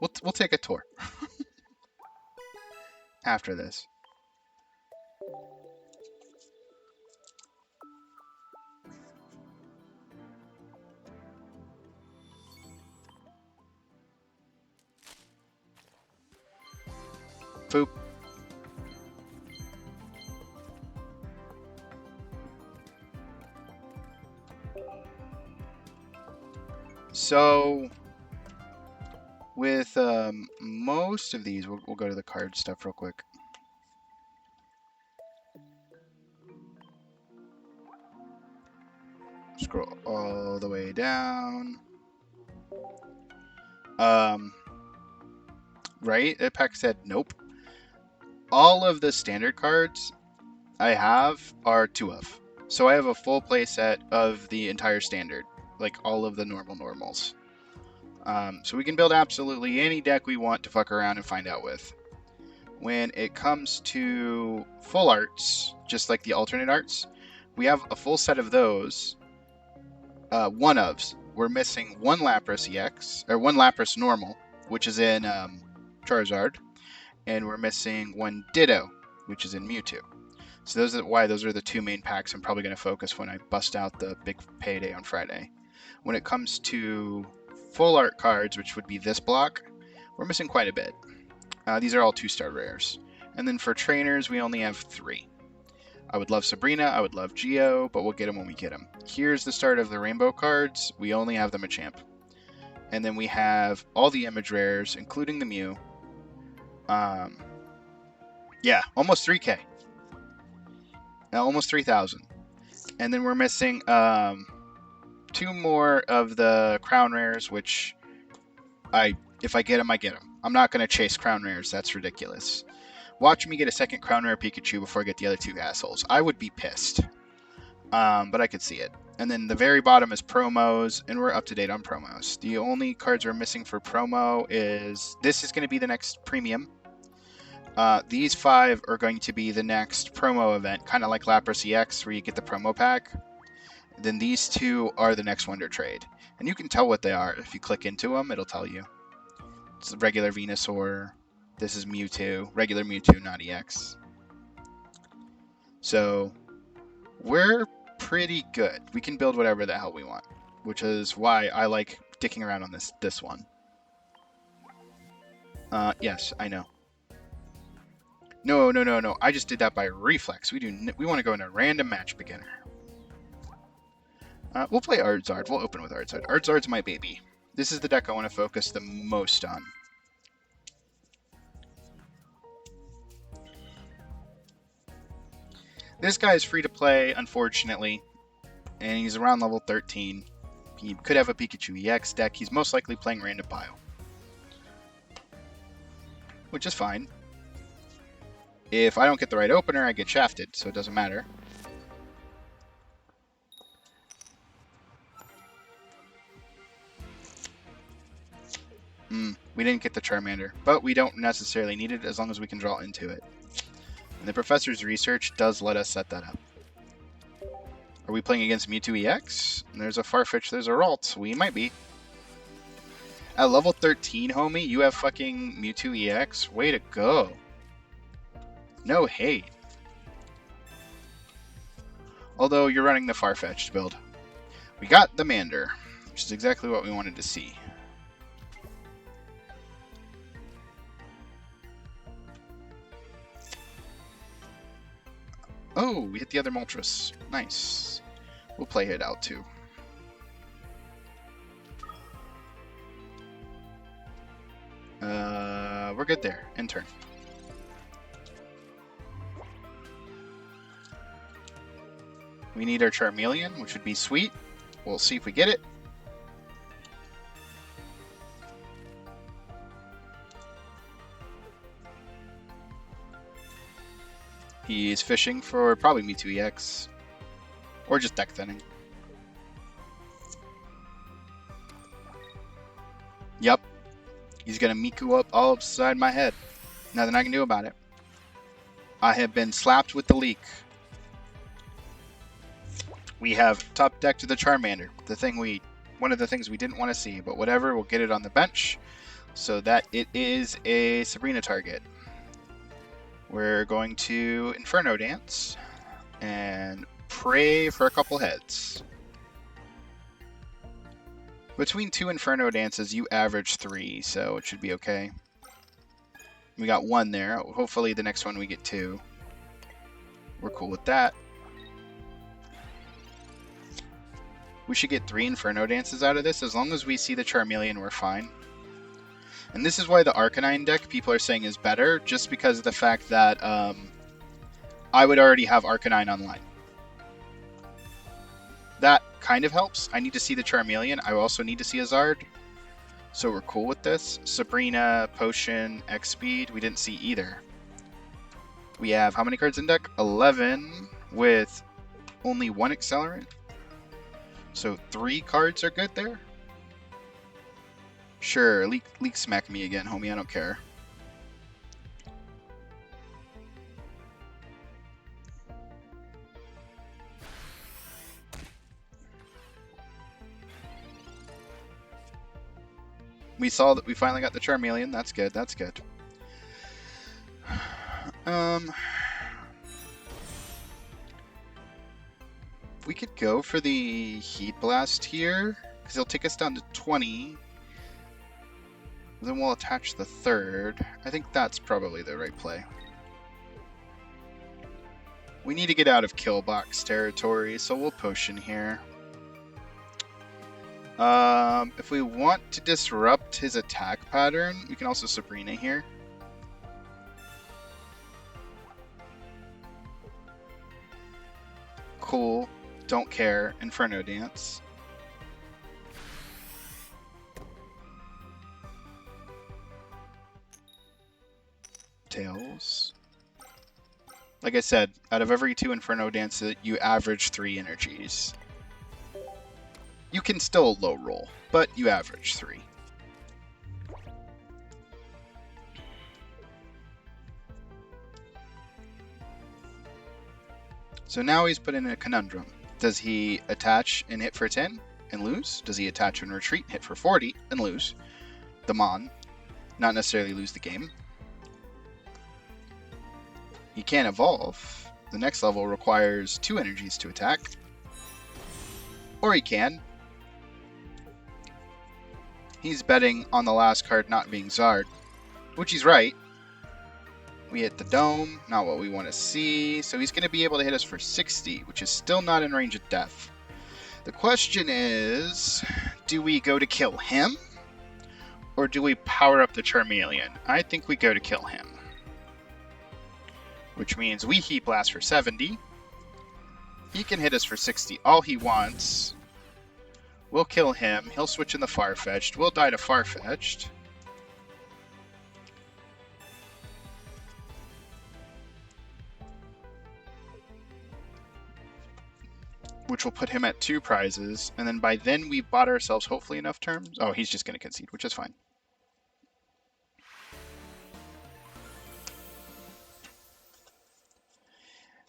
We'll take a tour. After this. Poop. So, with most of these, we'll go to the card stuff real quick. Scroll all the way down. Right? That pack said nope. All of the standard cards I have are 2 of. So I have a full play set of the entire standard, like all of the normals. So we can build absolutely any deck we want to fuck around and find out with. When it comes to full arts, just like the alternate arts, we have a full set of those. One ofs. We're missing one Lapras EX, or one Lapras normal, which is in Charizard, and we're missing one Ditto, which is in Mewtwo. So those are the 2 main packs I'm probably going to focus when I bust out the big payday on Friday. When it comes to full art cards, which would be this block, we're missing quite a bit. These are all 2-star rares. And then for trainers, we only have 3. I would love Sabrina, I would love Geo, but we'll get them when we get them. Here's the start of the rainbow cards. We only have the Machamp. And then we have all the image rares, including the Mew. Yeah, almost 3K. Almost 3,000. And then we're missing 2 more of the crown rares, which if I get them, I get them. I'm not going to chase crown rares. That's ridiculous. Watch me get a second crown rare Pikachu before I get the other 2 assholes. I would be pissed. But I could see it. And then the very bottom is promos, and we're up to date on promos. The only cards we're missing for promo is this is going to be the next premium. These 5 are going to be the next promo event, kind of like Lapras EX, where you get the promo pack. Then these 2 are the next Wonder Trade. And you can tell what they are. If you click into them, it'll tell you. It's a regular Venusaur. This is Mewtwo. Regular Mewtwo, not EX. So, we're pretty good. We can build whatever the hell we want, which is why I like dicking around on this one. Yes, I know. No. I just did that by reflex. We want to go in a random match beginner. We'll play Ardzard. We'll open with Ardzard. Ardzard's my baby. This is the deck I want to focus the most on. This guy is free to play, unfortunately, and he's around level 13. He could have a Pikachu EX deck. He's most likely playing Random Pile, which is fine. If I don't get the right opener, I get shafted, so it doesn't matter. We didn't get the Charmander, but we don't necessarily need it as long as we can draw into it. And the Professor's Research does let us set that up. Are we playing against Mewtwo EX? And there's a Farfetch, there's a Ralt. We might be. At level 13, homie, you have fucking Mewtwo EX? Way to go. No hate. Although you're running the Farfetch'd build. We got the Mander, which is exactly what we wanted to see. Oh, we hit the other Moltres. Nice. We'll play it out too. We're good there. End turn. We need our Charmeleon, which would be sweet. We'll see if we get it. He's fishing for probably Mewtwo EX. Or just deck thinning. Yep. He's gonna Miku up all upside my head. Nothing I can do about it. I have been slapped with the leak. We have top deck to the Charmander. One of the things we didn't want to see, but whatever, we'll get it on the bench so that it is a Sabrina target. We're going to Inferno Dance and pray for a couple heads. Between 2 Inferno Dances, you average 3, so it should be okay. We got 1 there. Hopefully the next one we get 2. We're cool with that. We should get 3 Inferno Dances out of this. As long as we see the Charmeleon, we're fine. And this is why the Arcanine deck people are saying is better, just because of the fact that I would already have Arcanine online. That kind of helps. I need to see the Charmeleon. I also need to see a Zard. So we're cool with this. Sabrina, Potion, X-Speed. We didn't see either. We have how many cards in deck? 11 with only 1 Accelerant. So 3 cards are good there. Sure, leak smack me again, homie. I don't care. We saw that we finally got the Charmeleon. That's good. That's good. We could go for the Heat Blast here, because he'll take us down to 20. Then we'll attach the 3rd. I think that's probably the right play. We need to get out of kill box territory, so we'll Potion here. If we want to disrupt his attack pattern, we can also Sabrina here. Cool. Don't care. Inferno Dance. Tails. Like I said, out of every 2 Inferno Dances, you average 3 energies. You can still low roll, but you average 3. So now he's put in a conundrum. Does he attach and hit for 10 and lose? Does he attach and retreat, hit for 40 and lose? The Mon, not necessarily lose the game. He can't evolve. The next level requires 2 energies to attack. Or he can. He's betting on the last card not being Zard, which he's right. We hit the Dome, not what we want to see. So he's going to be able to hit us for 60, which is still not in range of death. The question is, do we go to kill him? Or do we power up the Charmeleon? I think we go to kill him. Which means we Heat Blast for 70. He can hit us for 60 all he wants. We'll kill him. He'll switch in the Farfetch'd. We'll die to Farfetch'd. Which will put him at 2 prizes. And then by then we bought ourselves hopefully enough terms. Oh, he's just going to concede, which is fine.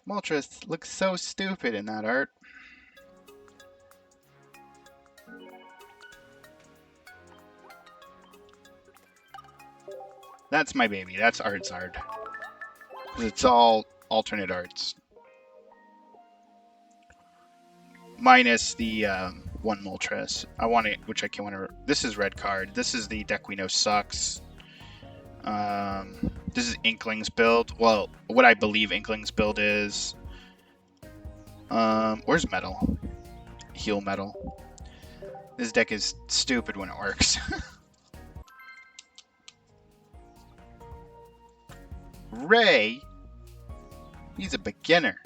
Moltres looks so stupid in that art. That's my baby. That's Artzard. It's all alternate arts. Minus the 1 Moltres. I want it, which I can want to. This is red card. This is the deck we know sucks. This is Inkling's build. Well, what I believe Inkling's build is. Where's Metal? Heal Metal. This deck is stupid when it works. Ray? He's a beginner.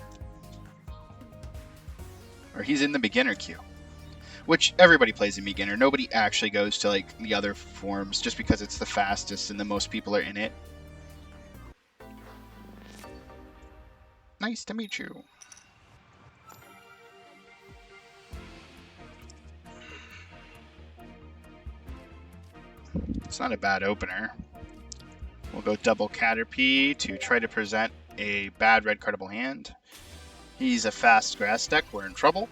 Or he's in the beginner queue. Which everybody plays in beginner. Nobody actually goes to like the other forms just because it's the fastest and the most people are in it. Nice to meet you. It's not a bad opener. We'll go double Caterpie to try to present a bad red cardable hand. He's a fast grass deck. We're in trouble.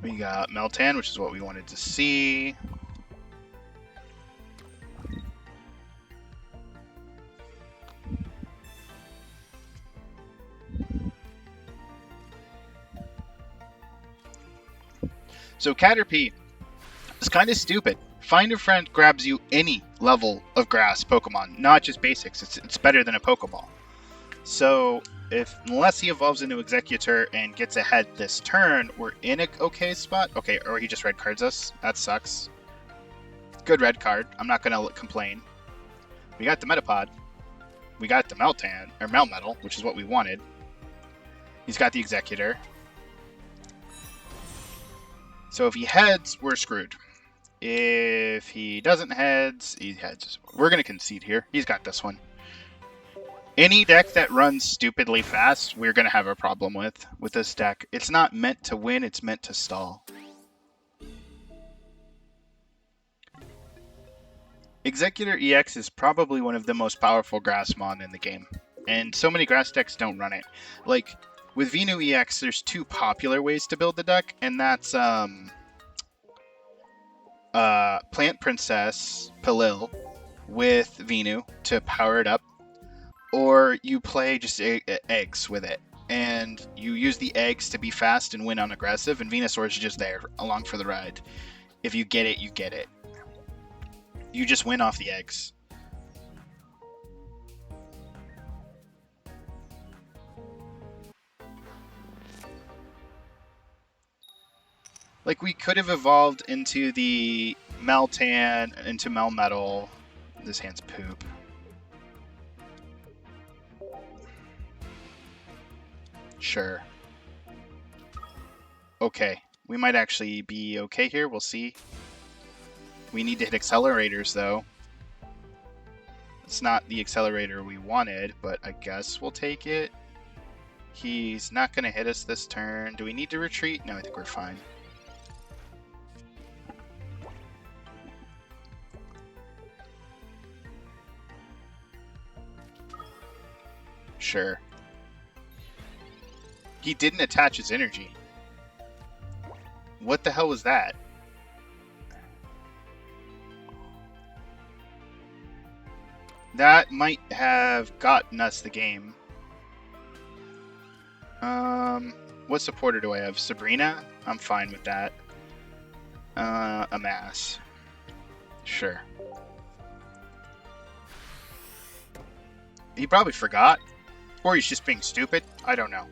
We got Meltan, which is what we wanted to see. So Caterpie is kind of stupid. Find a Friend grabs you any level of grass Pokemon, not just basics. It's better than a Pokeball. So unless he evolves into Executor and gets ahead this turn, we're in a okay spot. Okay, or he just red cards us. That sucks. Good red card. I'm not gonna complain. We got the Metapod. We got the Melmetal, which is what we wanted. He's got the Executor. So if he heads, we're screwed. If he doesn't heads, he heads. We're gonna concede here. He's got this one. Any deck that runs stupidly fast, we're going to have a problem with this deck. It's not meant to win, it's meant to stall. Executor EX is probably one of the most powerful Grassmon in the game. And so many grass decks don't run it. Like, with Venu EX, there's two popular ways to build the deck, and that's Plant Princess Palil with Venu to power it up. Or you play just eggs with it, and you use the eggs to be fast and win on aggressive, and Venusaur is just there, along for the ride. If you get it, you get it. You just win off the eggs. Like, we could have evolved into the Meltan, into Melmetal. This hand's poop. Sure. Okay. We might actually be okay here. We'll see. We need to hit accelerators, though. It's not the accelerator we wanted, but I guess we'll take it. He's not going to hit us this turn. Do we need to retreat? No, I think we're fine. Sure. He didn't attach his energy. What the hell was that? That might have gotten us the game. What supporter do I have? Sabrina? I'm fine with that. Amass. Sure. He probably forgot. Or he's just being stupid. I don't know.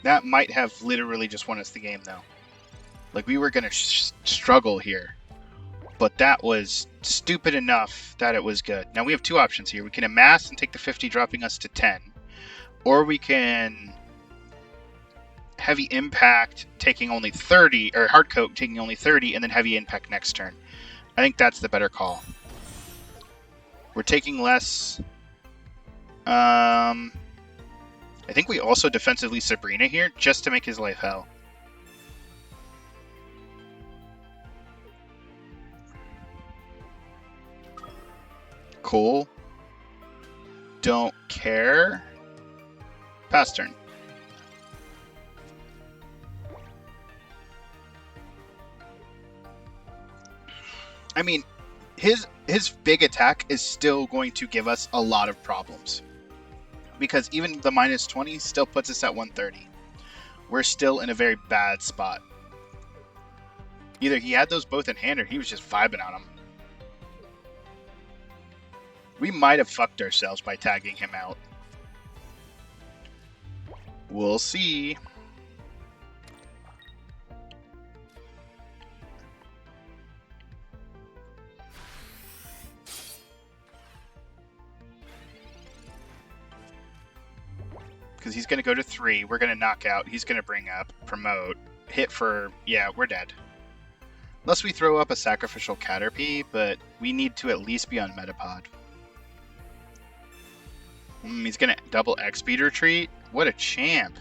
That might have literally just won us the game, though. Like, we were going to struggle here. But that was stupid enough that it was good. Now, we have two options here. We can amass and take the 50, dropping us to 10. Or we can heavy impact, taking only 30, or hard coat, taking only 30, and then heavy impact next turn. I think that's the better call. We're taking less. I think we also defensively Sabrina here, just to make his life hell. Cool. Don't care. Pass turn. I mean, his big attack is still going to give us a lot of problems. Because even the minus 20 still puts us at 130. We're still in a very bad spot. Either he had those both in hand or he was just vibing on them. We might have fucked ourselves by tagging him out. We'll see. Because he's going to go to 3. We're going to knock out. He's going to bring up, promote, hit for... Yeah, we're dead. Unless we throw up a sacrificial Caterpie, but we need to at least be on Metapod. He's going to double X-Speed retreat. What a champ.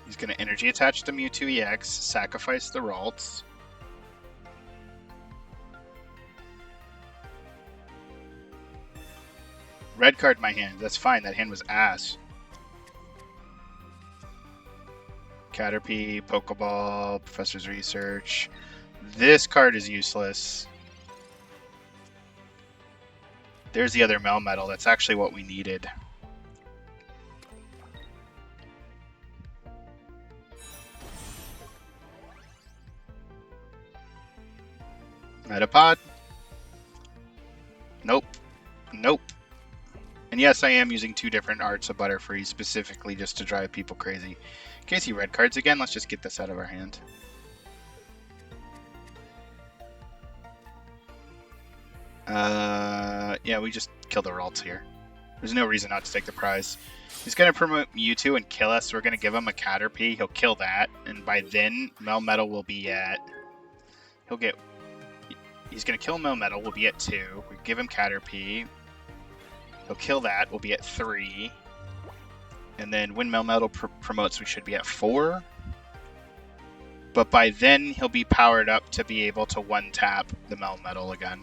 He's going to energy attach to Mewtwo EX, sacrifice the Ralts. Red card in my hand. That's fine. That hand was ass. Caterpie, Pokeball, Professor's Research. This card is useless. There's the other Melmetal. That's actually what we needed. Metapod. Nope. Nope. And yes, I am using 2 different arts of Butterfree specifically just to drive people crazy. In case he red cards again, let's just get this out of our hand. Yeah, we just killed the Ralts here. There's no reason not to take the prize. He's going to promote Mewtwo and kill us. We're going to give him a Caterpie. He'll kill that. And by then, Melmetal will be at... He's going to kill Melmetal. We'll be at 2. We give him Caterpie. He'll kill that. We'll be at 3. And then when Melmetal promotes, we should be at 4. But by then, he'll be powered up to be able to one-tap the Melmetal again.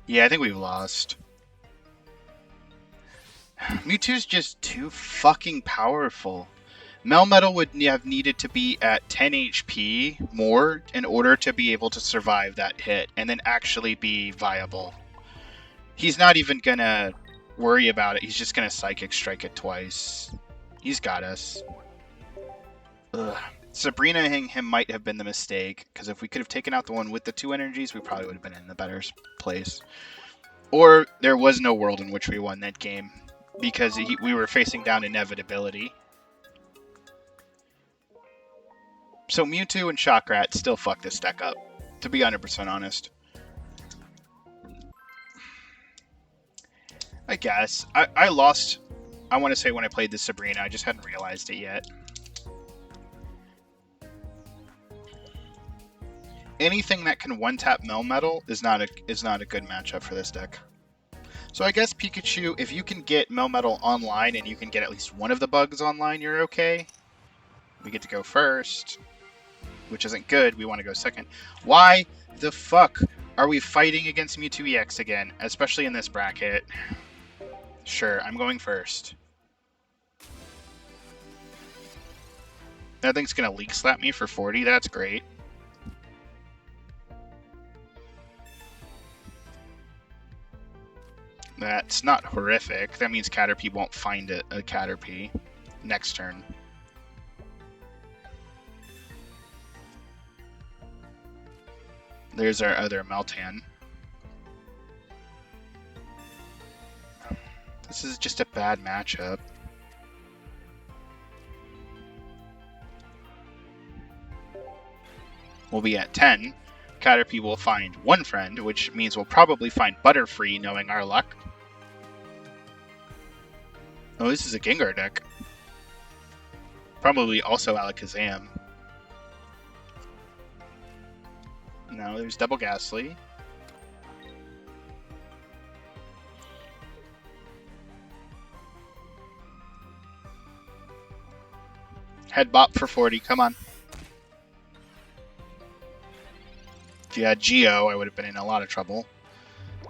Yeah, I think we've lost. Mewtwo's just too fucking powerful. Melmetal would have needed to be at 10 HP more in order to be able to survive that hit and then actually be viable. He's not even gonna worry about it. He's just gonna Psychic Strike it twice. He's got us. Ugh. Sabrina-ing him might have been the mistake, because if we could have taken out the one with the 2 energies, we probably would have been in a better place. Or there was no world in which we won that game, because we were facing down inevitability. So Mewtwo and Shockrat still fuck this deck up, to be 100% honest. I guess. I lost, I want to say when I played the Sabrina, I just hadn't realized it yet. Anything that can one-tap Melmetal is not a good matchup for this deck. So I guess Pikachu, if you can get Melmetal online and you can get at least one of the bugs online, you're okay. We get to go first, which isn't good. We want to go second. Why the fuck are we fighting against Mewtwo EX again, especially in this bracket? Sure, I'm going first. That thing's going to Leak Slap me for 40. That's great. That's not horrific. That means Caterpie won't find a Caterpie next turn. There's our other Meltan. This is just a bad matchup. We'll be at 10. Caterpie will find one friend, which means we'll probably find Butterfree, knowing our luck. Oh, this is a Gengar deck. Probably also Alakazam. No, there's Double Ghastly. Head Bop for 40, come on. If you had Geo, I would have been in a lot of trouble.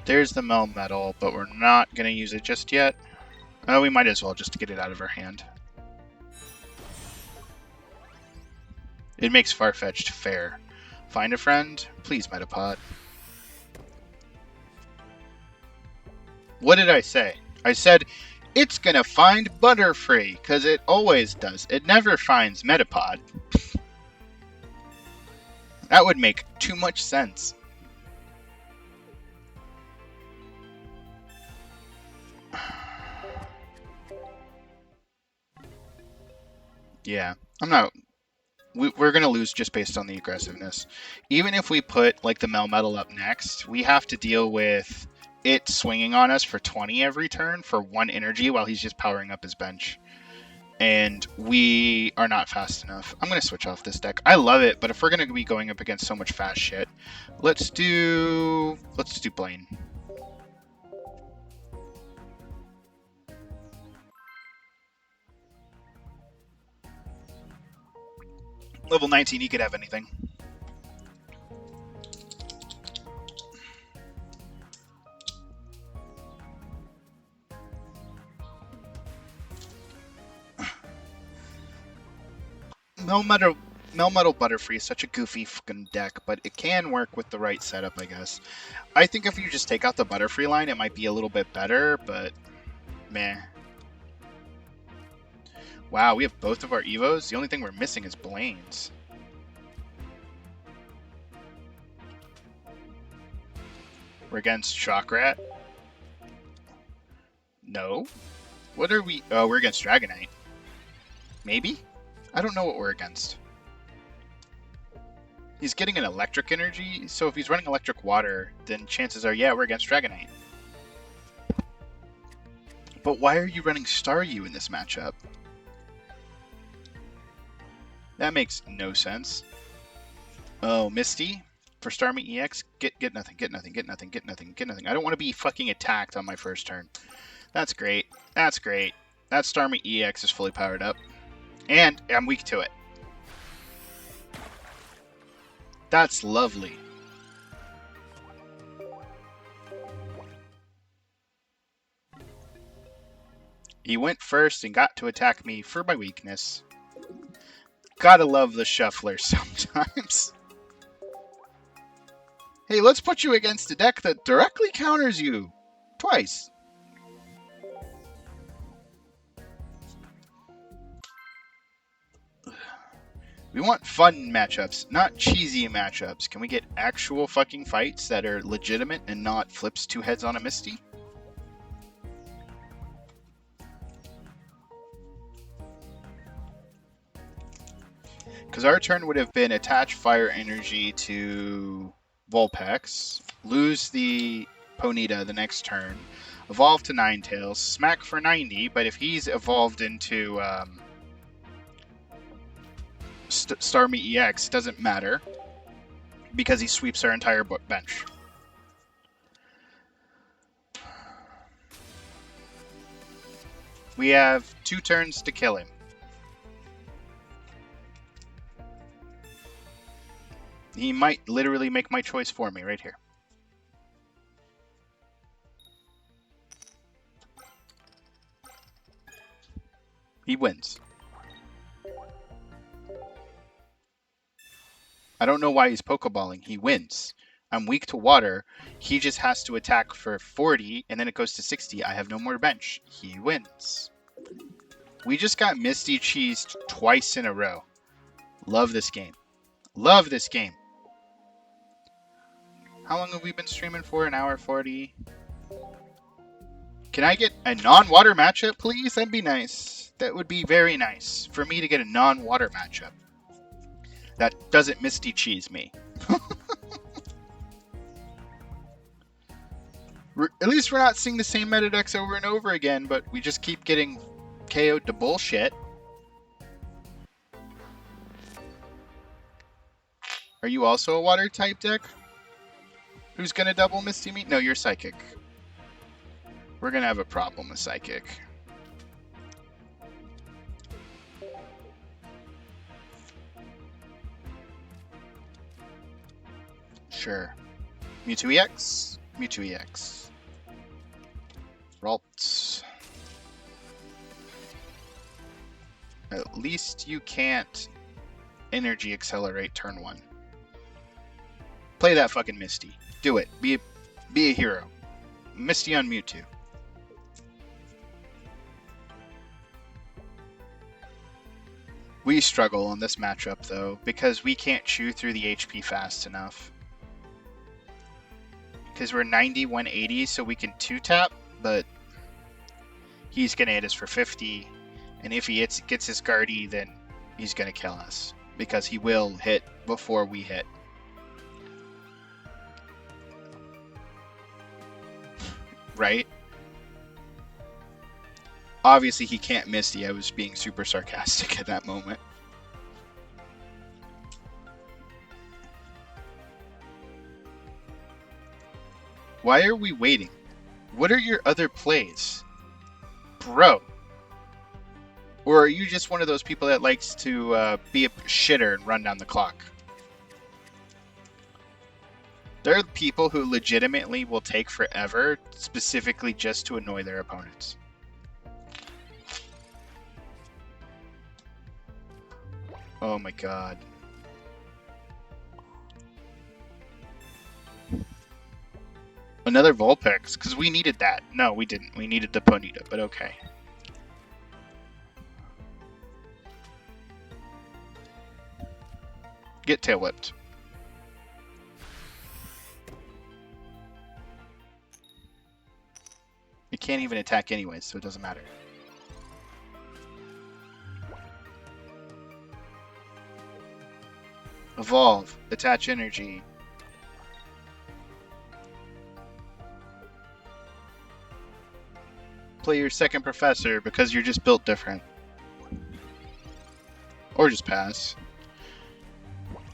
There's the Melmetal, but we're not going to use it just yet. Oh, we might as well just to get it out of our hand. It makes Farfetch'd fair. Find a friend? Please, Metapod. What did I say? I said, it's gonna find Butterfree, because it always does. It never finds Metapod. That would make too much sense. Yeah, I'm not... We're going to lose just based on the aggressiveness. Even if we put like the Melmetal up next, we have to deal with it swinging on us for 20 every turn for 1 energy while he's just powering up his bench. And we are not fast enough. I'm going to switch off this deck. I love it, but if we're going to be going up against so much fast shit, let's do Blaine. Level 19, he could have anything. Melmetal Butterfree is such a goofy fucking deck, but it can work with the right setup, I guess. I think if you just take out the Butterfree line, it might be a little bit better, but meh. Wow, we have both of our Evos. The only thing we're missing is Blaine's. We're against Shockrat. No. What are we? Oh, we're against Dragonite. Maybe? I don't know what we're against. He's getting an electric energy, so if he's running electric water, then chances are, yeah, we're against Dragonite. But why are you running Staryu in this matchup? That makes no sense. Oh, Misty? For Starmie EX? Get nothing, get nothing, get nothing, get nothing, get nothing. I don't want to be fucking attacked on my first turn. That's great. That's great. That Starmie EX is fully powered up. And I'm weak to it. That's lovely. He went first and got to attack me for my weakness. Gotta love the shuffler sometimes. Hey, let's put you against a deck that directly counters you. Twice. We want fun matchups, not cheesy matchups. Can we get actual fucking fights that are legitimate and not flips two heads on a Misty? Because our turn would have been attach fire energy to Vulpix, lose the Ponyta the next turn, evolve to Ninetales, smack for 90, but if he's evolved into Starmie EX, doesn't matter, because he sweeps our entire bench. We have 2 turns to kill him. He might literally make my choice for me right here. He wins. I don't know why he's Pokeballing. He wins. I'm weak to water. He just has to attack for 40, and then it goes to 60. I have no more bench. He wins. We just got Misty cheesed twice in a row. Love this game. Love this game. How long have we been streaming for? An hour 40. Can I get a non-water matchup, please? That'd be nice. That would be very nice for me to get a non-water matchup. That doesn't Misty cheese me. At least we're not seeing the same meta decks over and over again, but we just keep getting KO'd to bullshit. Are you also a water type deck? Who's gonna double Misty me? No, you're Psychic. We're gonna have a problem with Psychic. Sure. Mewtwo EX? Mewtwo EX. Ralts. At least you can't Energy Accelerate turn 1. Play that fucking Misty. Do it. Be a hero. Misty on Mewtwo. We struggle on this matchup, though, because we can't chew through the HP fast enough. Because we're 90, 180, so we can 2-tap, but he's going to hit us for 50, and if he gets his Guardy, then he's going to kill us, because he will hit before we hit. Right? Obviously, he can't Misty. I was being super sarcastic at that moment. Why are we waiting? What are your other plays? Bro. Or are you just one of those people that likes to be a shitter and run down the clock? There are people who legitimately will take forever specifically just to annoy their opponents. Oh my god. Another Vulpix, because we needed that. No, we didn't. We needed the Ponyta, but okay. Get tail whipped. It can't even attack anyways, so it doesn't matter. Evolve. Attach energy. Play your second professor because you're just built different. Or just pass.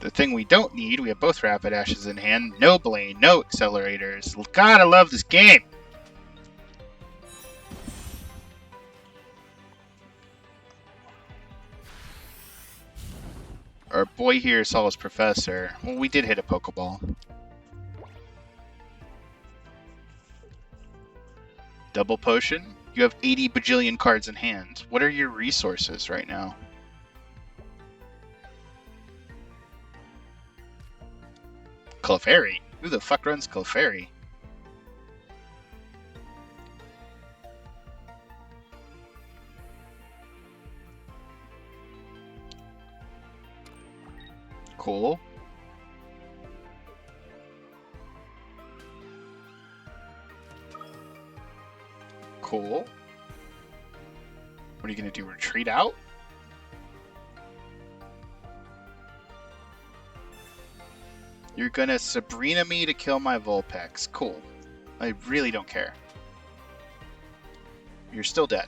The thing we don't need, we have both Rapidashes in hand. No Blaine, no accelerators. God, I love this game! Our boy here saw his professor. Well, we did hit a Pokeball. Double potion? You have 80 bajillion cards in hand. What are your resources right now? Clefairy? Who the fuck runs Clefairy? Cool. Cool. What are you gonna do? Retreat out? You're gonna Sabrina me to kill my Vulpix. Cool. I really don't care. You're still dead.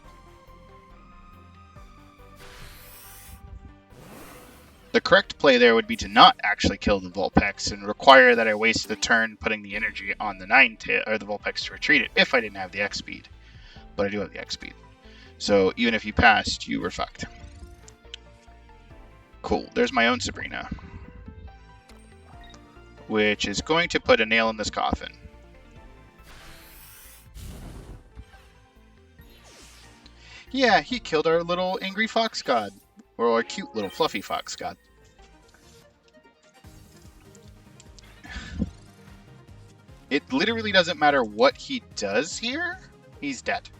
The correct play there would be to not actually kill the Vulpix and require that I waste the turn putting the energy on the the Vulpix to retreat it if I didn't have the X speed. But I do have the X speed. So even if you passed, you were fucked. Cool. There's my own Sabrina, which is going to put a nail in this coffin. Yeah, he killed our little angry fox god. Or our cute little fluffy fox god. It literally doesn't matter what he does here. He's dead.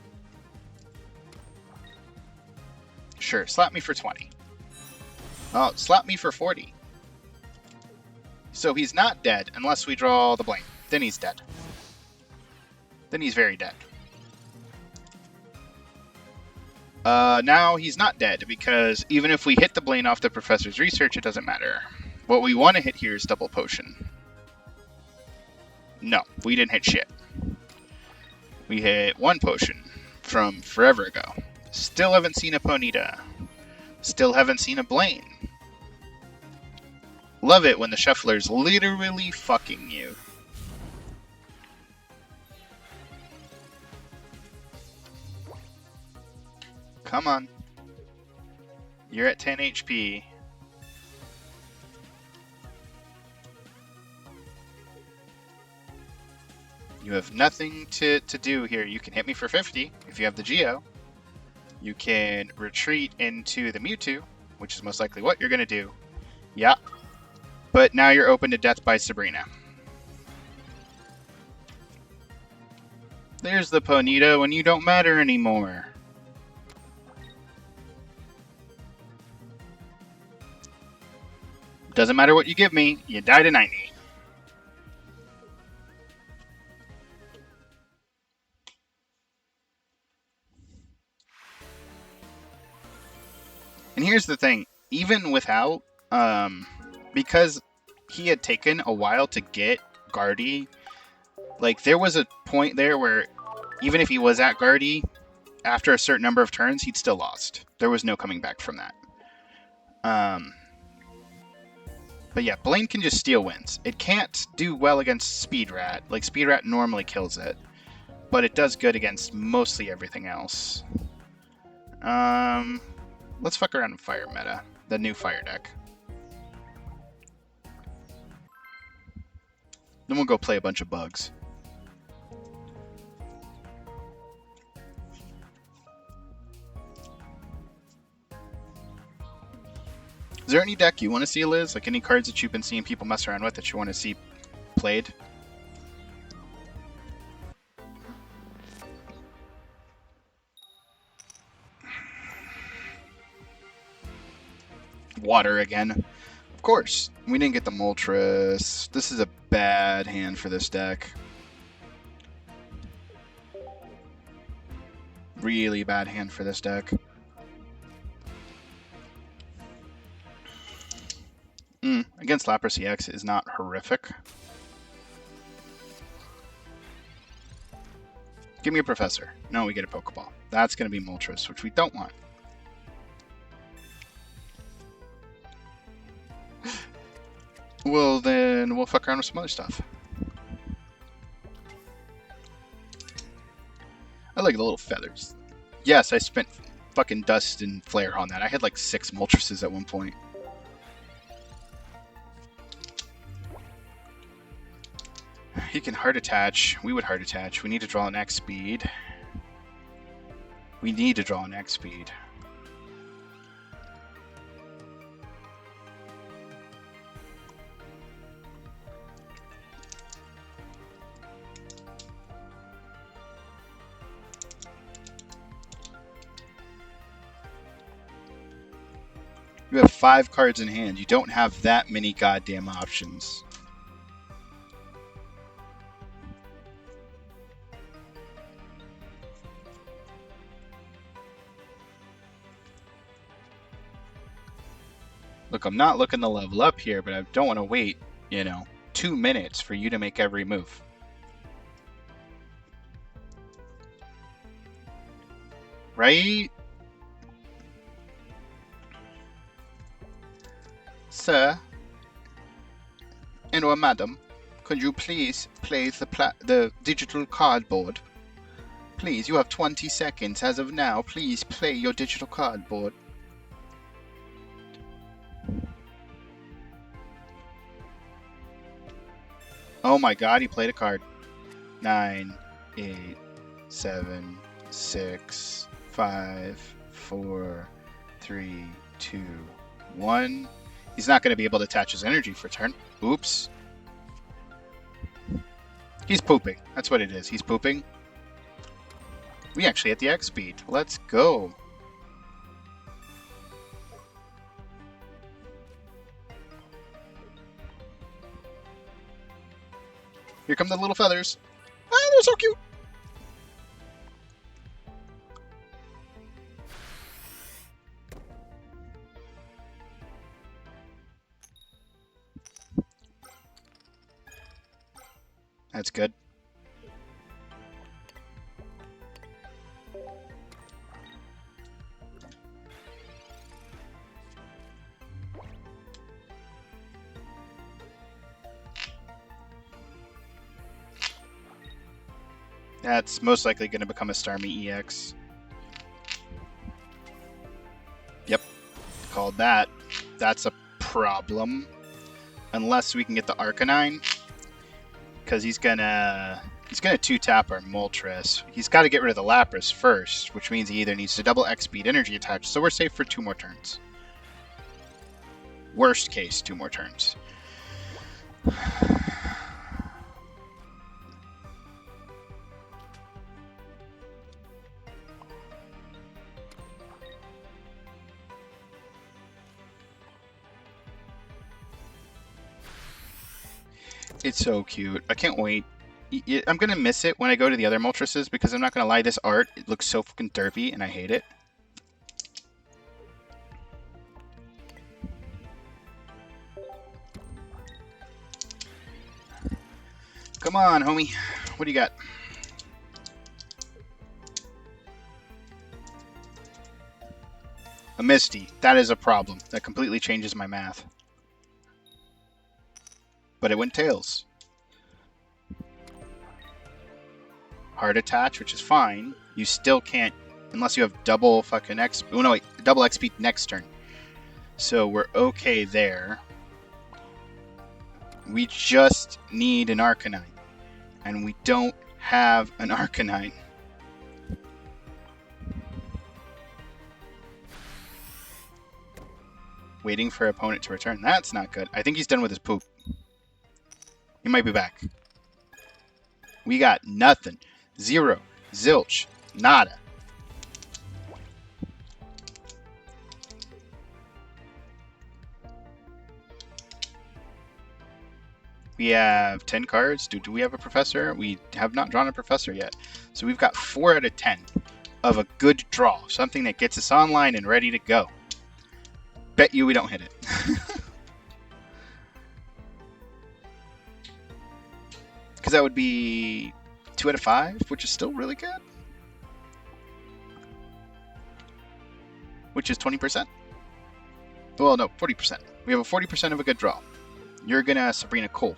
Sure, slap me for 20. Oh, slap me for 40. So he's not dead unless we draw the Blaine. Then he's dead. Then he's very dead. Now he's not dead, because even if we hit the Blaine off the Professor's research, it doesn't matter. What we want to hit here is double potion. No, we didn't hit shit. We hit one potion from forever ago. Still haven't seen a Ponyta. Still haven't seen a Blaine. Love it when the shuffler's literally fucking you. Come on. You're at 10 HP. You have nothing to do here. You can hit me for 50 if you have the Geo. You can retreat into the Mewtwo, which is most likely what you're going to do. Yeah. But now you're open to death by Sabrina. There's the Ponyta when you don't matter anymore. Doesn't matter what you give me, you die to 90. And here's the thing, even without, because he had taken a while to get Guardy, like, there was a point there where even if he was at Guardy, after a certain number of turns, he'd still lost. There was no coming back from that. But yeah, Blaine can just steal wins. It can't do well against Speed Rat. Like, Speed Rat normally kills it. But it does good against mostly everything else. Let's fuck around with Fire Meta. The new Fire deck. Then we'll go play a bunch of bugs. Is there any deck you want to see, Liz? Like any cards that you've been seeing people mess around with that you want to see played? Water again. Of course. We didn't get the Moltres. This is a bad hand for this deck. Really bad hand for this deck. Against Lapras EX is not horrific. Give me a Professor. No, we get a Pokeball. That's going to be Moltres, which we don't want. Well, then we'll fuck around with some other stuff. I like the little feathers. Yes, I spent fucking dust and flare on that. I had like 6 Moltreses at one point. He can hard attach. We would hard attach. We need to draw an X speed. We need to draw an X speed. You have 5 cards in hand. You don't have that many goddamn options. Look, I'm not looking to level up here, but I don't want to wait, 2 minutes for you to make every move. Right? Sir, or madam, could you please play the digital cardboard? Please, you have 20 seconds as of now. Please play your digital cardboard. Oh my god, he played a card. 9, 8, 7, 6, 5, 4, 3, 2, 1. He's not going to be able to attach his energy for turn. Oops. He's pooping. That's what it is. He's pooping. We actually hit the X speed. Let's go. Here come the little feathers. Ah, they're so cute. That's good. That's most likely going to become a Starmie EX. Yep. Called that. That's a problem. Unless we can get the Arcanine. Because he's gonna 2-tap our Moltres. He's got to get rid of the Lapras first, which means he either needs to double X speed energy attach, so we're safe for 2 more turns. Worst case, 2 more turns. It's so cute. I can't wait. I'm going to miss it when I go to the other Moltreses because I'm not going to lie, this art, it looks so fucking derpy and I hate it. Come on, homie. What do you got? A Misty. That is a problem. That completely changes my math. But it went tails. Hard attach, which is fine. You still can't, unless you have double fucking X. Oh no, wait, double XP next turn. So we're okay there. We just need an Arcanine, and we don't have an Arcanine. waiting for opponent to return. That's not good. I think he's done with his poop. He might be back. We got nothing. Zero. Zilch. Nada. We have 10 cards. Do we have a professor? We have not drawn a professor yet. So we've got 4 out of 10 of a good draw. Something that gets us online and ready to go. Bet you we don't hit it. Because that would be 2 out of 5, which is still really good. Which is 20%. Well, no, 40%. We have a 40% of a good draw. You're gonna Sabrina Cole.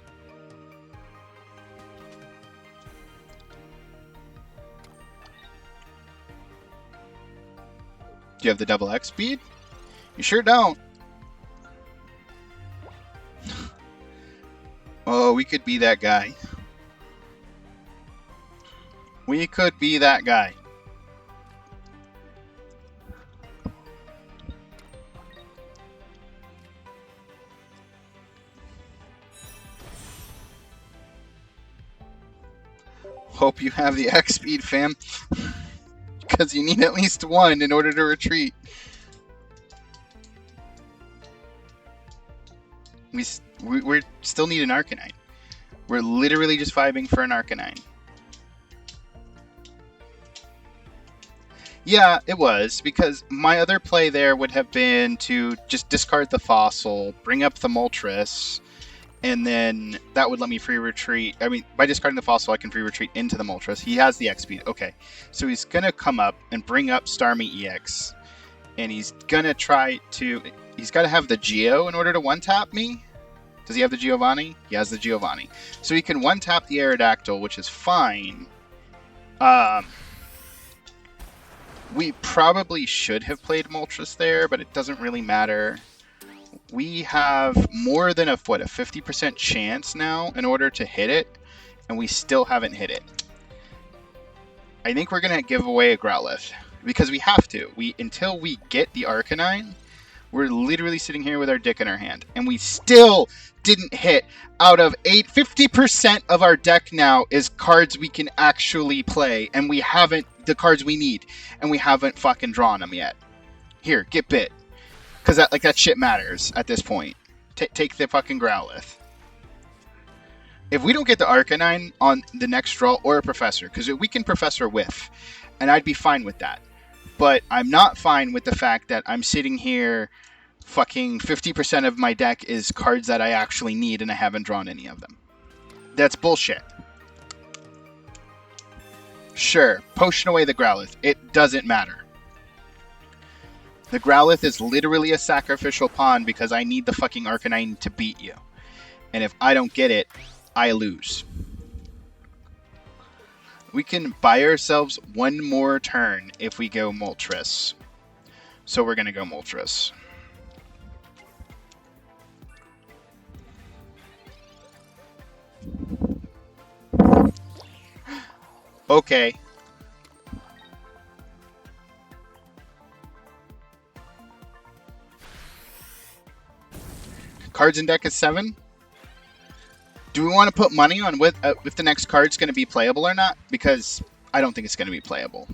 Do you have the double X speed? You sure don't. Oh, we could be that guy. We could be that guy. Hope you have the X speed, fam. Because you need at least 1 in order to retreat. We still need an Arcanine. We're literally just vibing for an Arcanine. Yeah, it was, because my other play there would have been to just discard the Fossil, bring up the Moltres, and then that would let me free retreat. I mean, by discarding the Fossil, I can free retreat into the Moltres. He has the X speed. Okay, so he's going to come up and bring up Starmie EX, and he's going to try to... He's got to have the Geo in order to one-tap me. Does he have the Giovanni? He has the Giovanni. So he can one-tap the Aerodactyl, which is fine. We probably should have played Moltres there, but it doesn't really matter. We have more than a 50% chance now in order to hit it, and we still haven't hit it. I think we're going to give away a Growlithe, because we have to. Until we get the Arcanine, we're literally sitting here with our dick in our hand, and we still didn't hit. Out of 50% of our deck now is cards we can actually play, and we haven't, the cards we need, and we haven't fucking drawn them yet. Here, get bit. Because that shit matters at this point. Take the fucking Growlithe. If we don't get the Arcanine on the next draw, or a Professor, because we can Professor Whiff, and I'd be fine with that. But I'm not fine with the fact that I'm sitting here, fucking 50% of my deck is cards that I actually need, and I haven't drawn any of them. That's bullshit. Sure, potion away the Growlithe. It doesn't matter. The Growlithe is literally a sacrificial pawn because I need the fucking Arcanine to beat you. And if I don't get it, I lose. We can buy ourselves 1 more turn if we go Moltres. So we're going to go Moltres. Okay. Cards in deck is 7. Do we want to put money on if the next card's going to be playable or not? Because I don't think it's going to be playable.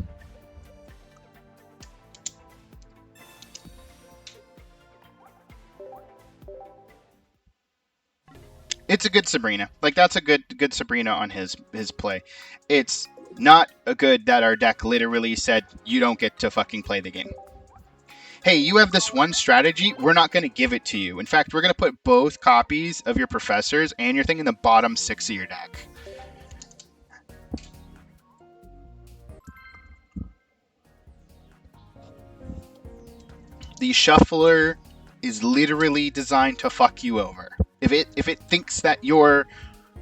It's a good Sabrina. Like, that's a good Sabrina on his play. It's not a good that our deck literally said, you don't get to fucking play the game. Hey, you have this one strategy, we're not going to give it to you. In fact, we're going to put both copies of your Professors and your thing in the bottom 6 of your deck. The Shuffler is literally designed to fuck you over. If it thinks that you're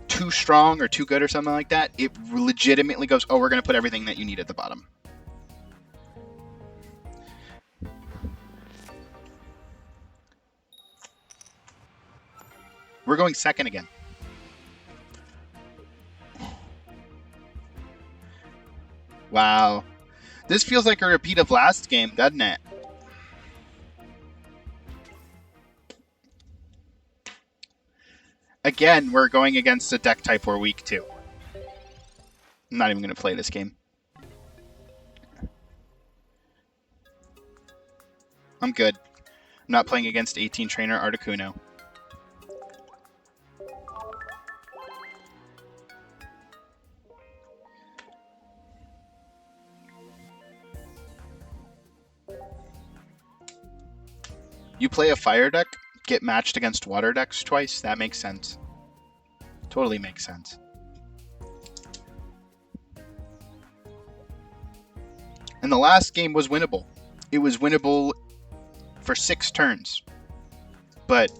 too strong or too good or something like that, it legitimately goes, oh, we're going to put everything that you need at the bottom. We're going second again. Wow. This feels like a repeat of last game, doesn't it? Again, we're going against a deck type we're weak to. I'm not even going to play this game. I'm good. I'm not playing against 18 Trainer Articuno. You play a fire deck, get matched against water decks twice, that makes sense. Totally makes sense. And the last game was winnable. It was winnable for 6 turns, but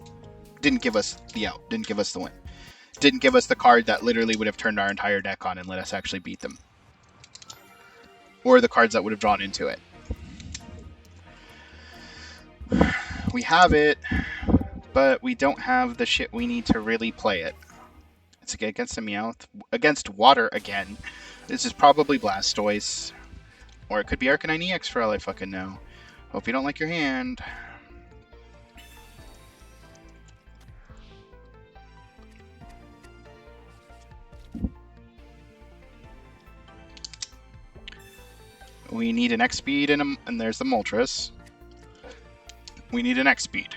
didn't give us the out, didn't give us the win. Didn't give us the card that literally would have turned our entire deck on and let us actually beat them. Or the cards that would have drawn into it. We have it, but we don't have the shit we need to really play it. It's against the Meowth. Against water again. This is probably Blastoise. Or it could be Arcanine EX for all I fucking know. Hope you don't like your hand. We need an X-Speed and there's the Moltres. We need an X-Speed.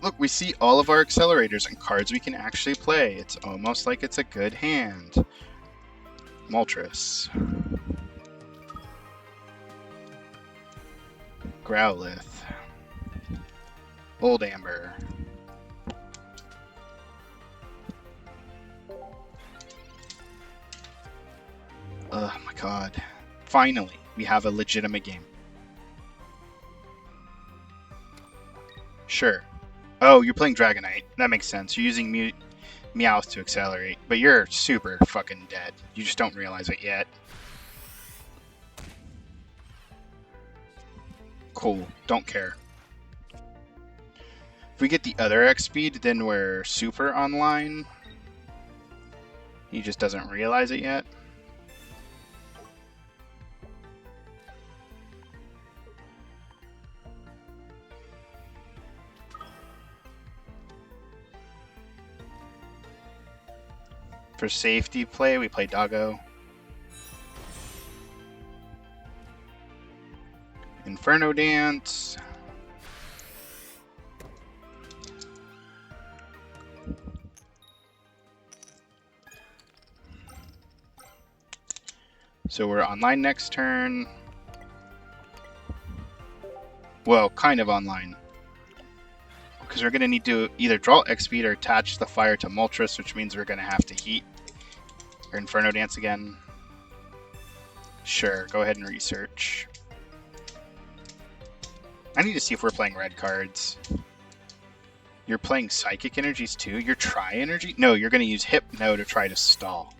Look, we see all of our accelerators and cards we can actually play. It's almost like it's a good hand. Moltres. Growlithe. Old Amber. Oh my god. Finally, we have a legitimate game. Sure. Oh, you're playing Dragonite. That makes sense. You're using Meowth to accelerate, but you're super fucking dead. You just don't realize it yet. Cool. Don't care. If we get the other X-Speed, then we're super online. He just doesn't realize it yet. For safety play, we play Doggo. Inferno Dance. So we're online next turn. Well, kind of online. Because we're going to need to either draw X-Speed or attach the fire to Moltres, which means we're going to have to heat or Inferno Dance again. Sure, go ahead and research. I need to see if we're playing red cards. You're playing Psychic Energies too? You're Tri-Energy? No, you're going to use Hypno to try to stall.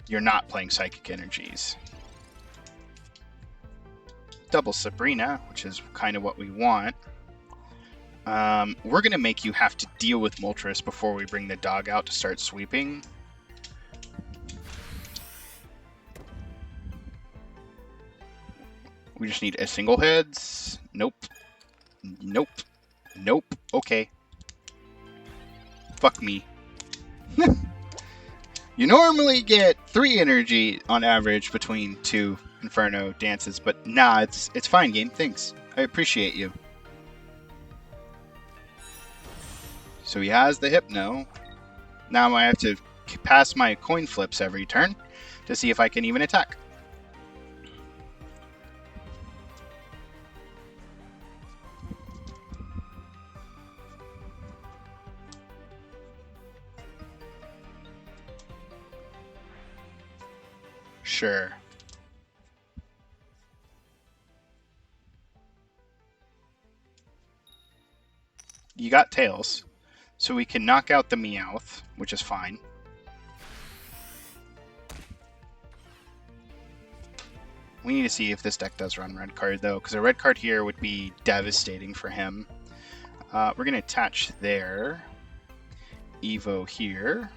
You're not playing Psychic Energies. Double Sabrina, which is kind of what we want. We're going to make you have to deal with Moltres before we bring the dog out to start sweeping. We just need a single heads. Nope. Nope. Nope. Okay. Fuck me. You normally get 3 energy on average between 2 Inferno dances, but nah, it's fine, game. Thanks. I appreciate you. So he has the Hypno. Now I have to pass my coin flips every turn to see if I can even attack. Sure. You got Tails, so we can knock out the Meowth, which is fine. We need to see if this deck does run red card, though, because a red card here would be devastating for him. We're going to attach there. Evo here.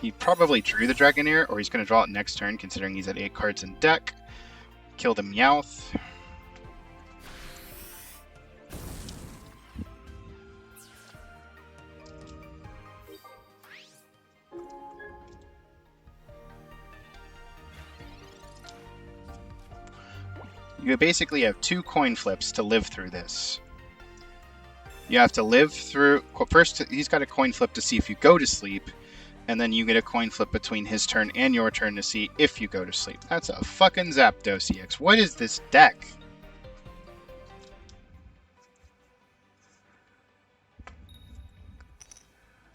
He probably drew the Dragonair, or he's going to draw it next turn, considering he's at 8 cards in deck. Kill the Meowth. You basically have 2 coin flips to live through this. You have to live through... First, he's got a coin flip to see if you go to sleep, and then you get a coin flip between his turn and your turn to see if you go to sleep. That's a fucking Zapdos EX. What is this deck?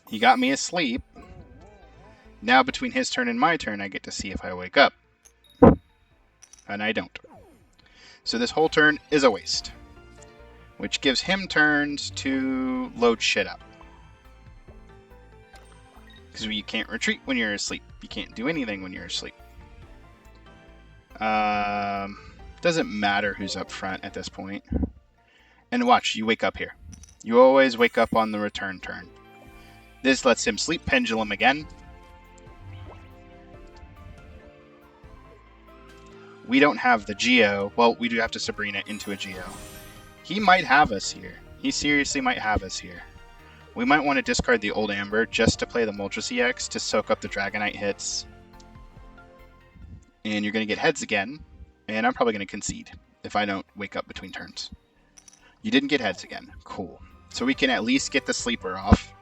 He got me asleep. Now between his turn and my turn, I get to see if I wake up. And I don't. So this whole turn is a waste. Which gives him turns to load shit up. Because you can't retreat when you're asleep. You can't do anything when you're asleep. Doesn't matter who's up front at this point. And watch, you wake up here. You always wake up on the return turn. This lets him sleep Pendulum again. We don't have the Geo. Well, we do have to Sabrina into a Geo. He might have us here. He seriously might have us here. We might want to discard the old Amber just to play the Moltres EX to soak up the Dragonite hits. And you're going to get heads again. And I'm probably going to concede if I don't wake up between turns. You didn't get heads again. Cool. So we can at least get the sleeper off.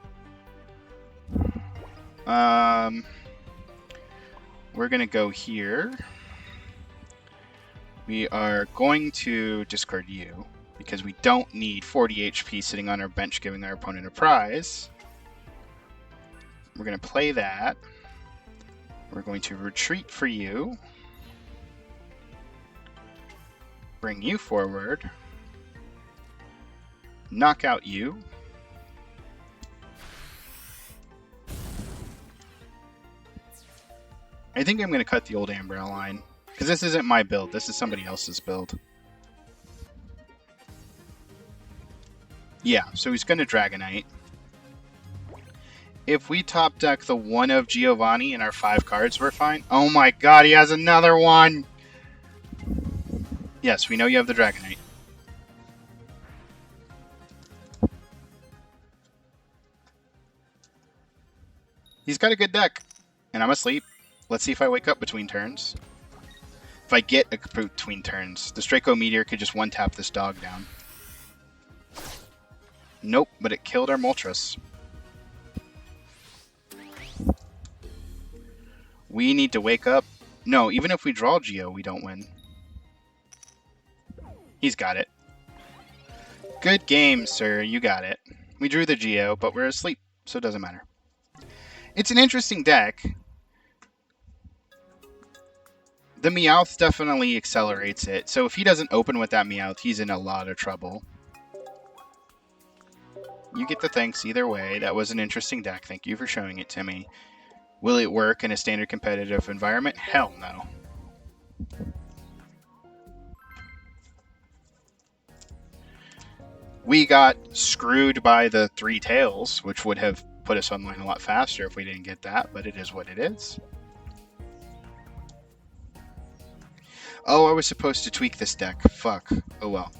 We're going to go here. We are going to discard you, because we don't need 40 HP sitting on our bench giving our opponent a prize. We're going to play that. We're going to retreat for you. Bring you forward. Knock out you. I think I'm going to cut the old Amber line. Because this isn't my build, this is somebody else's build. Yeah, so he's going to Dragonite. If we top deck the one of Giovanni in our 5 cards, we're fine. Oh my god, he has another one! Yes, we know you have the Dragonite. He's got a good deck. And I'm asleep. Let's see if I wake up between turns. If I get a between turns, the Draco Meteor could just one-tap this dog down. Nope, but it killed our Moltres. We need to wake up. No, even if we draw Geo, we don't win. He's got it. Good game, sir. You got it. We drew the Geo, but we're asleep, so it doesn't matter. It's an interesting deck. The Meowth definitely accelerates it, so if he doesn't open with that Meowth, he's in a lot of trouble. You get the thanks either way. That was an interesting deck. Thank you for showing it to me. Will it work in a standard competitive environment? Hell no. We got screwed by the 3 tails, which would have put us online a lot faster if we didn't get that, but it is what it is. Oh, I was supposed to tweak this deck. Fuck. Oh well.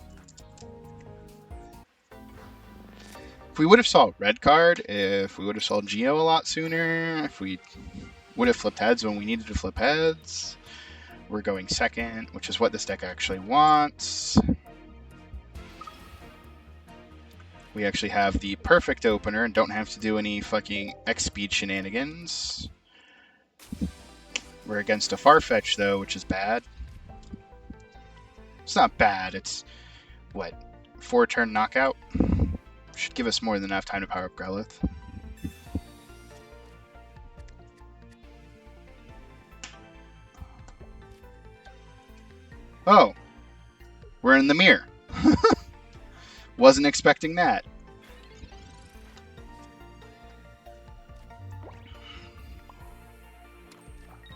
If we would have saw a red card, if we would have saw Geo a lot sooner, if we would have flipped heads when we needed to flip heads, we're going second, which is what this deck actually wants. We actually have the perfect opener and don't have to do any fucking X-Speed shenanigans. We're against a Farfetch, though, which is bad. It's not bad. It's, what, 4-turn knockout? Should give us more than enough time to power up Growlithe. Oh, we're in the mirror. Wasn't expecting that.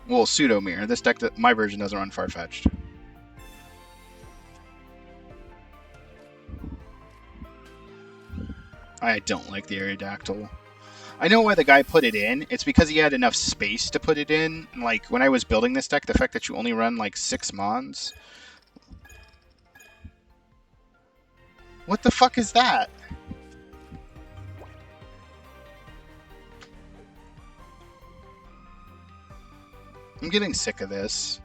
Well, pseudo mirror. This deck, my version doesn't run Farfetch'd. I don't like the Aerodactyl. I know why the guy put it in. It's because he had enough space to put it in. Like, when I was building this deck, the fact that you only run, like, 6 Mons. What the fuck is that? I'm getting sick of this.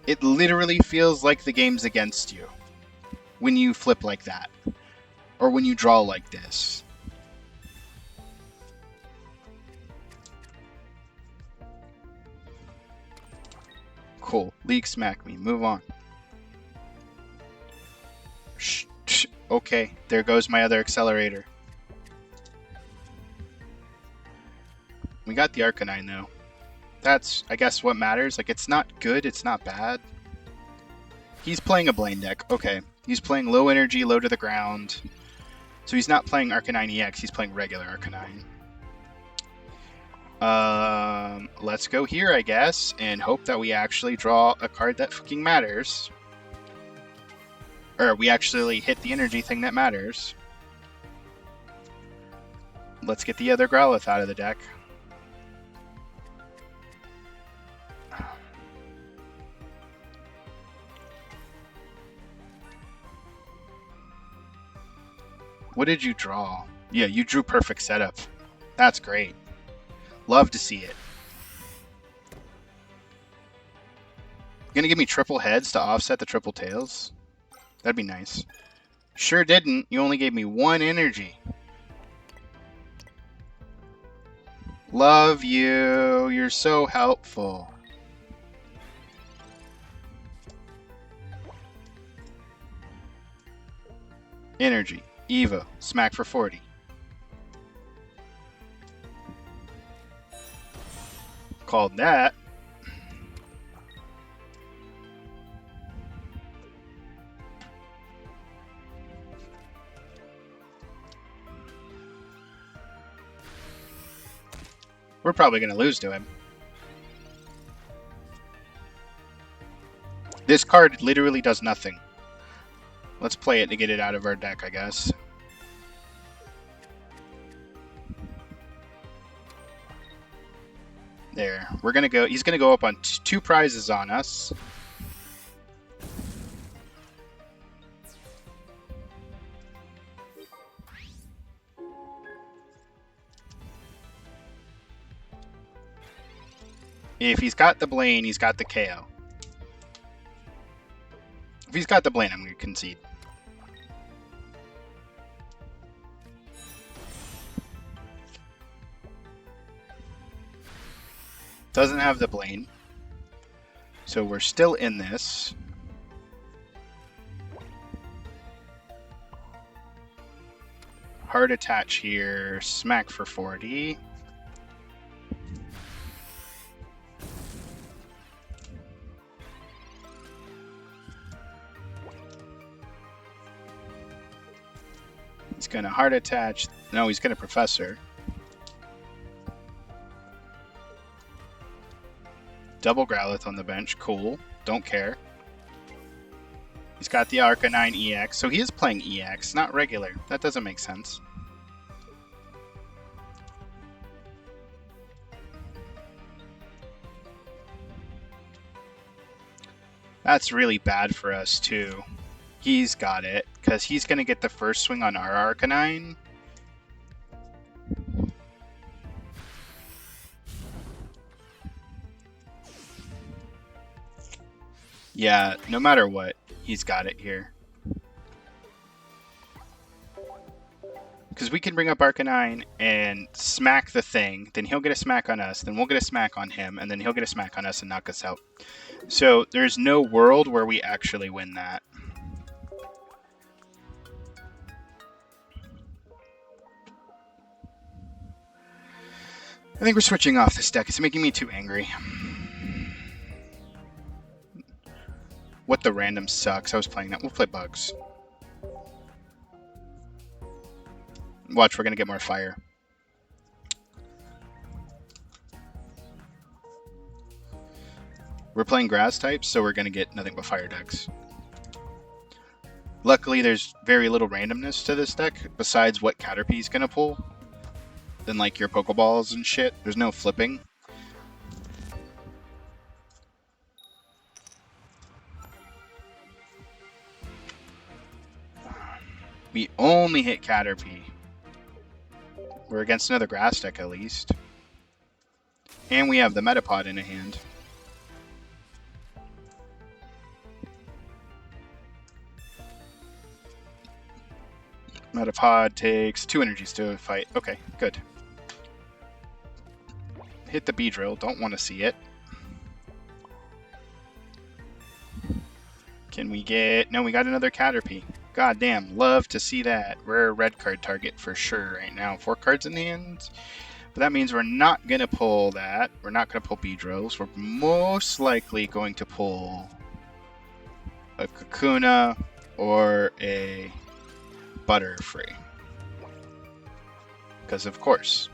It literally feels like the game's against you when you flip like that. Or when you draw like this. Cool. League smack me. Move on. Shh. Okay, there goes my other accelerator. We got the Arcanine, though. That's, I guess, what matters. Like, it's not good, it's not bad. He's playing a Blaine deck. Okay. He's playing low energy, low to the ground. So he's not playing Arcanine EX, he's playing regular Arcanine. Let's go here, I guess, and hope that we actually draw a card that fucking matters. Or we actually hit the energy thing that matters. Let's get the other Growlithe out of the deck. What did you draw? Yeah, you drew perfect setup. That's great. Love to see it. Gonna give me triple heads to offset the triple tails? That'd be nice. Sure didn't. You only gave me 1 energy. Love you. You're so helpful. Energy. Evo. Smack for 40. Called that. We're probably going to lose to him. This card literally does nothing. Let's play it to get it out of our deck, I guess. There. We're going to go... He's going to go up on 2 prizes on us. If he's got the Blaine, he's got the KO. If he's got the Blaine, I'm going to concede. Doesn't have the Blaine. So we're still in this. Hard attach here. Smack for 40. He's going to hard attach. No, he's going to Professor. Double Growlithe on the bench. Cool. Don't care. He's got the Arcanine EX. So he is playing EX, not regular. That doesn't make sense. That's really bad for us, too. He's got it, because he's going to get the first swing on our Arcanine. Yeah, no matter what, he's got it here. Because we can bring up Arcanine and smack the thing, then he'll get a smack on us, then we'll get a smack on him, and then he'll get a smack on us and knock us out. So there's no world where we actually win that. I think we're switching off this deck. It's making me too angry. What the random sucks. I was playing that. We'll play bugs. Watch, we're going to get more fire. We're playing grass types, so we're going to get nothing but fire decks. Luckily, there's very little randomness to this deck, besides what Caterpie's going to pull. than like your Pokeballs and shit. There's no flipping. We only hit Caterpie. We're against another grass deck at least. And we have the Metapod in a hand. Metapod takes 2 energies to fight. Okay, good. Hit the Beedrill. Don't want to see it. Can we get... No, we got another Caterpie. God damn, love to see that. We're a red card target for sure right now. 4 cards in hand. But that means we're not going to pull that. We're not going to pull Beedrills. We're most likely going to pull a Kakuna or a Butterfree. Because of course.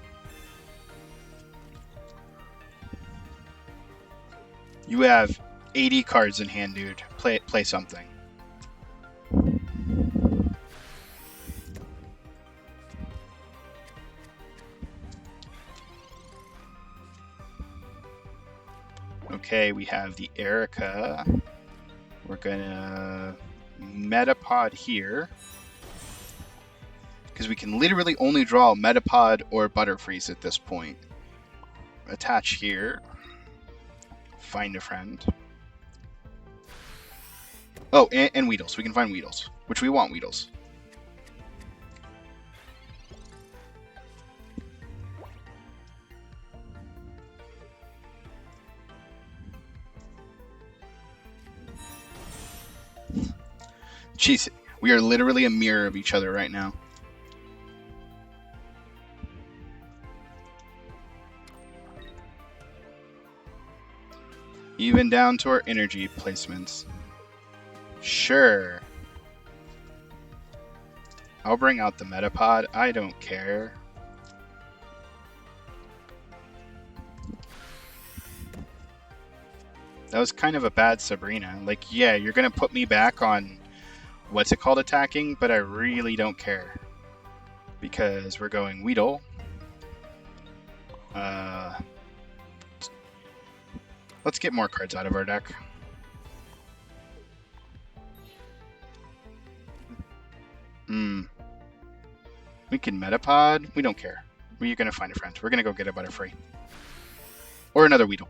You have 80 cards in hand, dude. Play something. Okay, we have the Erica. We're gonna Metapod here. Because we can literally only draw Metapod or Butterfrees at this point. Attach here. Find a friend. Oh, and Weedles. We can find Weedles. Which we want Weedles. Jeez, we are literally a mirror of each other right now. Even down to our energy placements. Sure. I'll bring out the Metapod. I don't care. That was kind of a bad Sabrina. Like, yeah, you're going to put me back on what's it called attacking, but I really don't care. Because we're going Weedle. Let's get more cards out of our deck. We can Metapod. We don't care. We're going to find a friend. We're going to go get a Butterfree. Or another Weedle.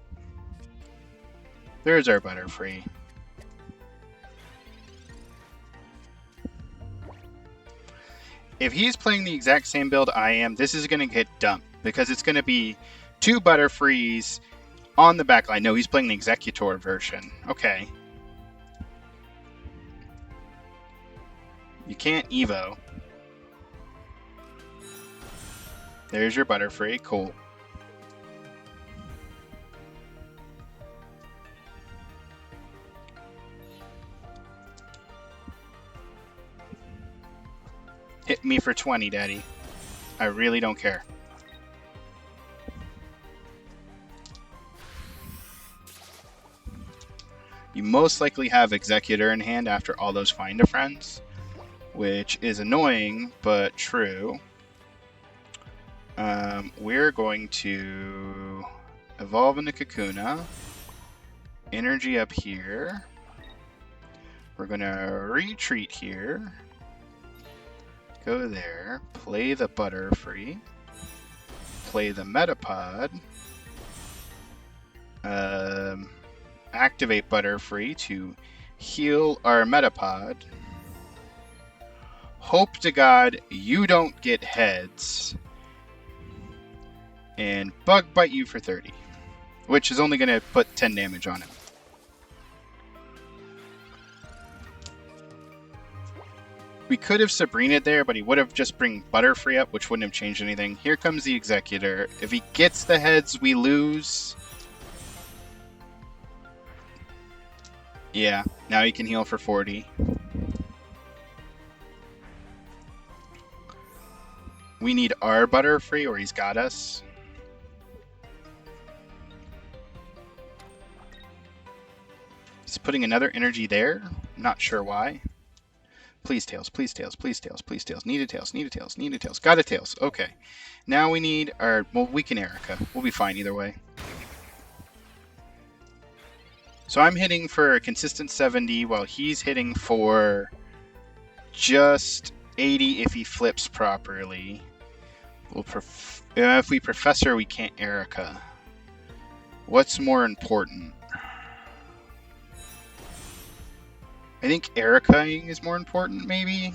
There's our Butterfree. If he's playing the exact same build I am, this is going to get dumped. Because it's going to be 2 Butterfrees on the back line. No, he's playing the Executor version. Okay. You can't Evo. There's your Butterfree. Cool. Hit me for 20, Daddy. I really don't care. You most likely have Executor in hand after all those Find-A-Friends, which is annoying, but true. We're going to evolve into Kakuna. Energy up here. We're going to retreat here. Go there. Play the Butterfree. Play the Metapod. Activate Butterfree to heal our Metapod. Hope to God you don't get heads. And Bug Bite you for 30. Which is only going to put 10 damage on him. We could have Sabrina there, but he would have just bring Butterfree up, which wouldn't have changed anything. Here comes the Executor. If he gets the heads, we lose. Yeah, now he can heal for 40. We need our Butterfree, or he's got us. He's putting another energy there. Not sure why. Please tails, please tails, please tails, please tails. Need a tails, need a tails, need a tails. Got a tails. Okay. Now we need our... Well, we can Erica. We'll be fine either way. So I'm hitting for a consistent 70 while he's hitting for just 80 if he flips properly. We'll if we Professor, we can't Erica. What's more important? I think Erica-ing is more important, maybe?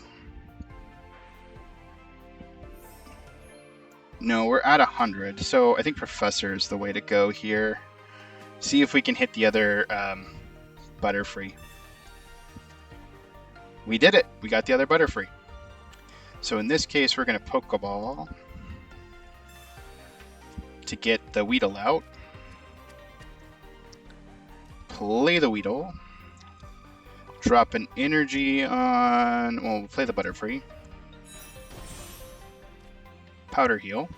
No, we're at 100, so I think Professor is the way to go here. See if we can hit the other Butterfree. We did it! We got the other Butterfree. So in this case, we're going to Pokeball to get the Weedle out. Play the Weedle. Drop an energy on... Well, we'll play the Butterfree. Powder Heal.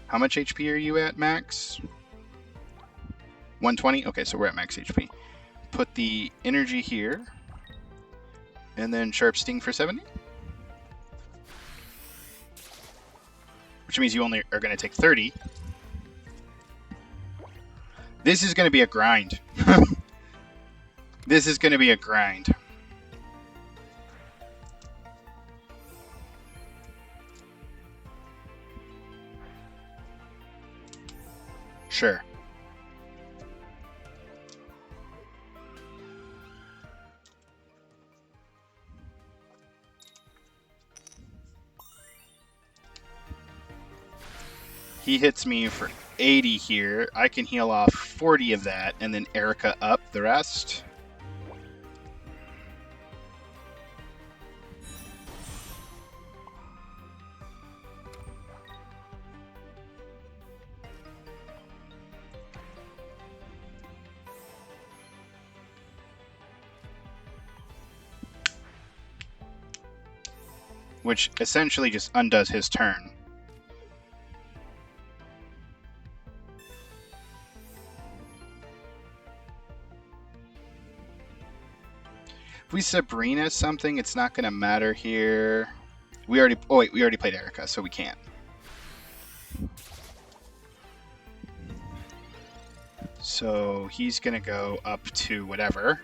How much HP are you at, max? 120? Okay, so we're at max HP. Put the energy here. And then Sharp Sting for 70. Which means you only are going to take 30. This is going to be a grind. This is going to be a grind. Sure. He hits me for 80 here. I can heal off 40 of that and then Erica up the rest. Which essentially just undoes his turn. If we Sabrina something, it's not going to matter here. We already... Oh, wait, we already played Erica, so we can't. So he's going to go up to whatever.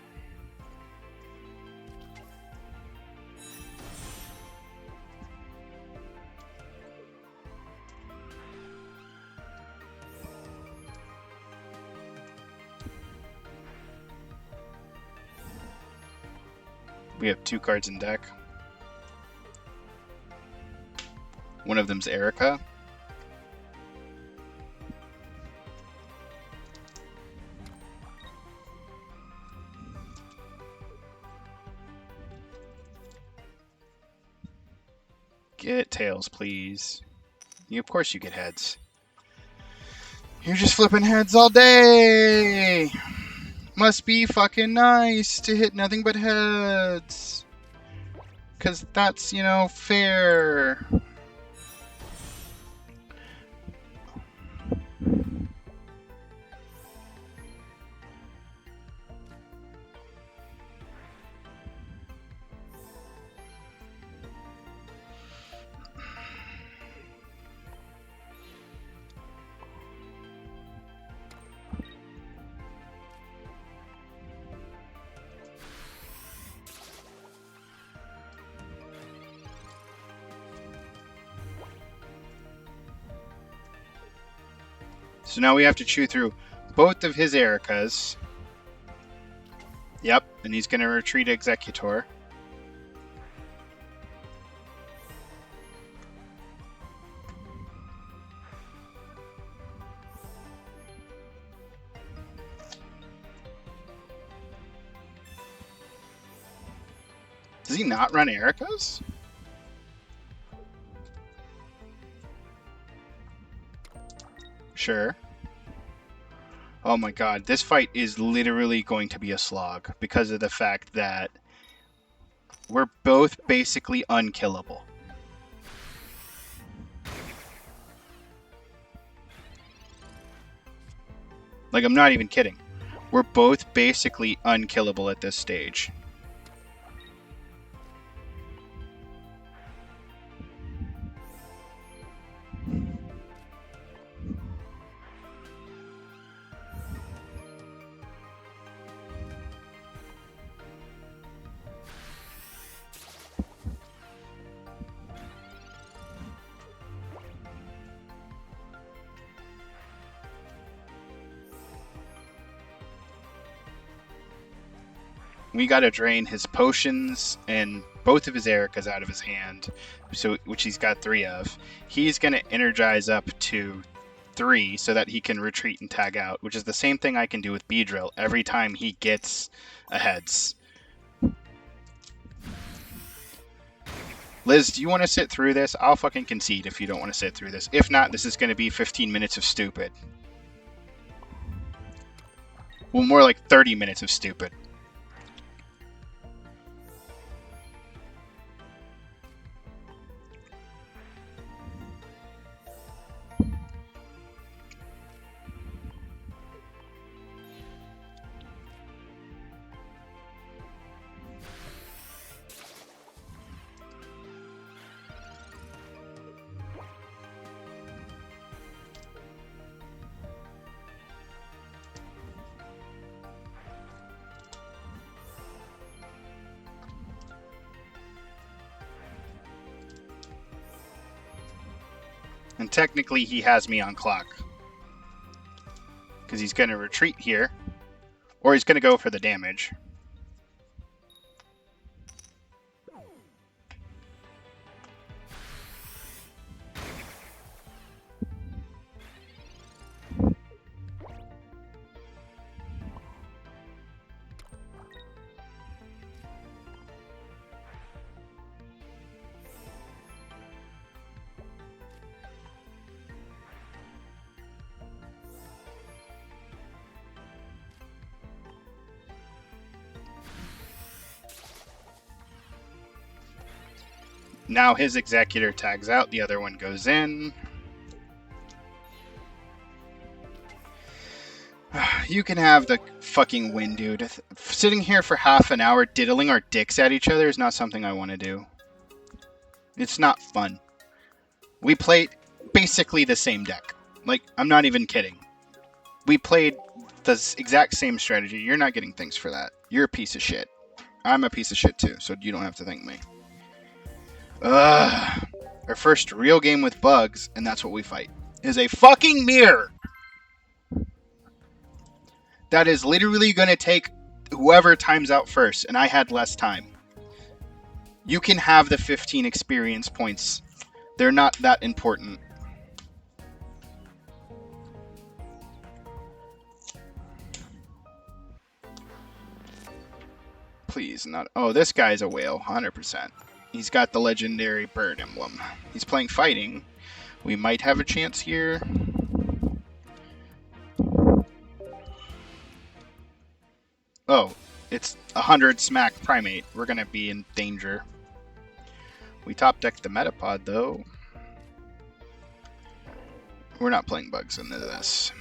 We have 2 cards in deck. One of them's Erica. Get tails, please. Of course you get heads. You're just flipping heads all day! Must be fucking nice to hit nothing but heads. 'Cause that's, you know, fair. So now we have to chew through both of his Ericas. Yep, and he's going to retreat Executor. Does he not run Ericas? Sure. Oh my god, this fight is literally going to be a slog because of the fact that we're both basically unkillable. Like, I'm not even kidding. We're both basically unkillable at this stage. We gotta drain his potions and both of his Ericas out of his hand, so which he's got 3 of. He's gonna energize up to 3 so that he can retreat and tag out, which is the same thing I can do with Beedrill every time he gets a heads. Liz, do you want to sit through this? I'll fucking concede if you don't want to sit through this. If not, this is going to be 15 minutes of stupid. Well, more like 30 minutes of stupid. And technically he has me on clock. Because he's going to retreat here. Or he's going to go for the damage. Now his Executor tags out, the other one goes in. You can have the fucking win, dude. Sitting here for half an hour diddling our dicks at each other is not something I want to do. It's not fun. We played basically the same deck. Like, I'm not even kidding. We played the exact same strategy. You're not getting things for that. You're a piece of shit. I'm a piece of shit too, so you don't have to thank me. Our first real game with bugs, and that's what we fight, is a fucking mirror. That is literally going to take whoever times out first, and I had less time. You can have the 15 experience points. They're not that important. Please, not... Oh, this guy's a whale, 100%. He's got the legendary bird emblem. He's playing fighting. We might have a chance here. Oh, it's 100 smack primate. We're going to be in danger. We top decked the Metapod, though. We're not playing bugs into this.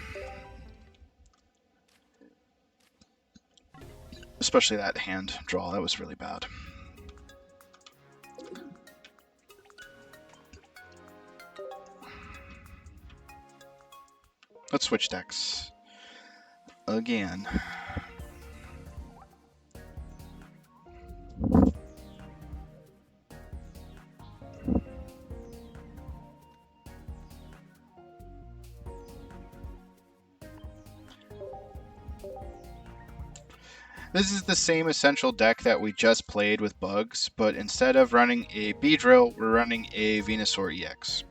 Especially that hand draw. That was really bad. Let's switch decks again. This is the same essential deck that we just played with bugs, but instead of running a Beedrill, we're running a Venusaur EX.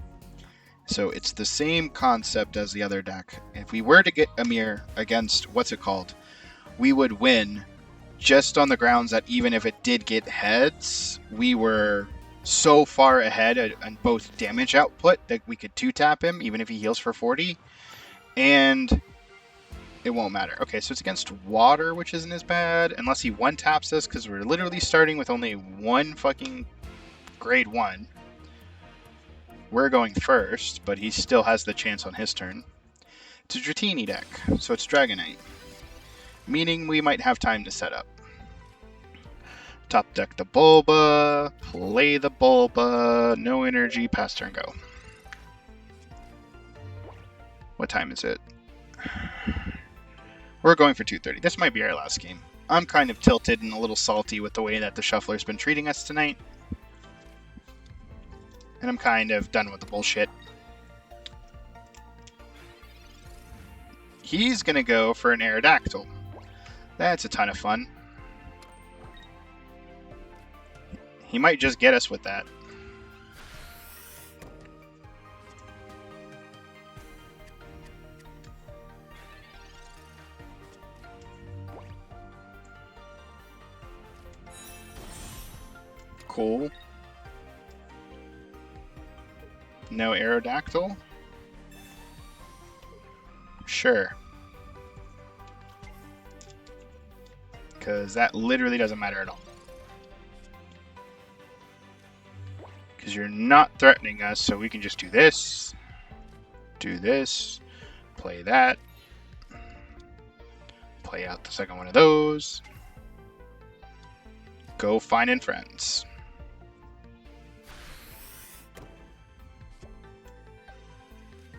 So it's the same concept as the other deck. If we were to get a mirror against, what's it called, we would win just on the grounds that even if it did get heads, we were so far ahead on both damage output that we could 2-tap him, even if he heals for 40, and it won't matter. Okay, so it's against water, which isn't as bad, unless he 1-taps us, because we're literally starting with only one fucking grade 1. We're going first, but he still has the chance on his turn. It's a Dratini deck, so it's Dragonite. meaning we might have time to set up. Top deck the Bulba, play the Bulba, no energy, pass turn, go. What time is it? We're going for 2:30. This might be our last game. I'm kind of tilted and a little salty with the way that the Shuffler's been treating us tonight. And I'm kind of done with the bullshit. He's going to go for an Aerodactyl. That's a ton of fun. He might just get us with that. Cool. No Aerodactyl? Sure. Because that literally doesn't matter at all. Because you're not threatening us, so we can just do this, play that, play out the second one of those, go finding friends.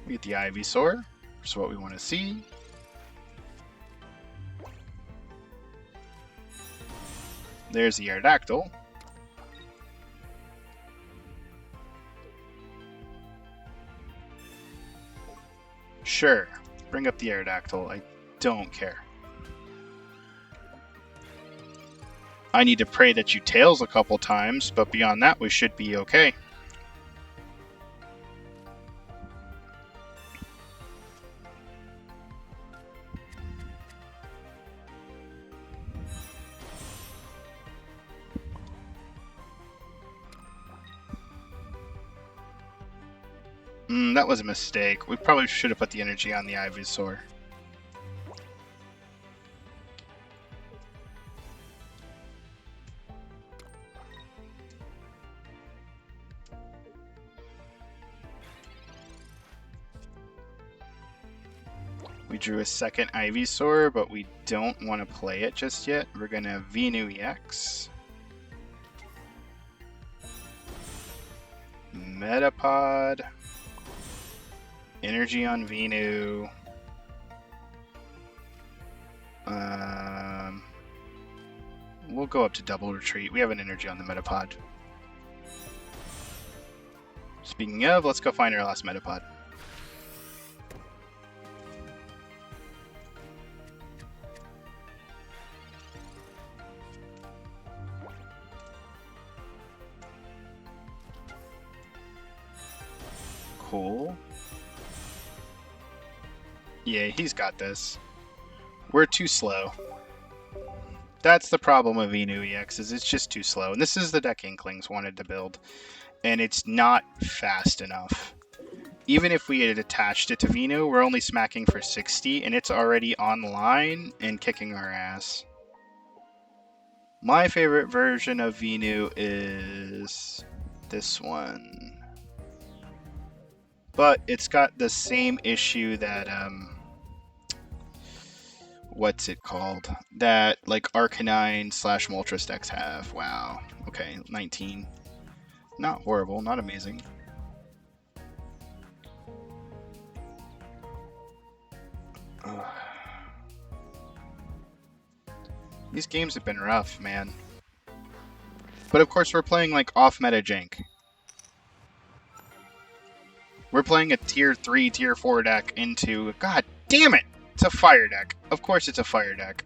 We get the Ivysaur, which is what we want to see. There's the Aerodactyl. Sure, bring up the Aerodactyl. I don't care. I need to pray that you tails a couple times, but beyond that, we should be okay. That was a mistake. We probably should have put the energy on the Ivysaur. We drew a second Ivysaur, but we don't want to play it just yet. We're going to Venu EX. Metapod. Energy on Venu. We'll go up to double retreat. We have an energy on the Metapod. Speaking of, let's go find our last Metapod. Cool. Yeah, he's got this. We're too slow. That's the problem with Venu EX, is it's just too slow. And this is the deck Inklings wanted to build. And it's not fast enough. Even if we had attached it to Venu, we're only smacking for 60, and it's already online and kicking our ass. My favorite version of Venu is this one. But it's got the same issue that, what's it called? That, like, Arcanine / Moltres decks have. Wow. Okay, 19. Not horrible, not amazing. These games have been rough, man. But of course we're playing, like, off-meta jank. We're playing a tier 3, tier 4 deck into... God damn it! It's a fire deck. Of course it's a fire deck.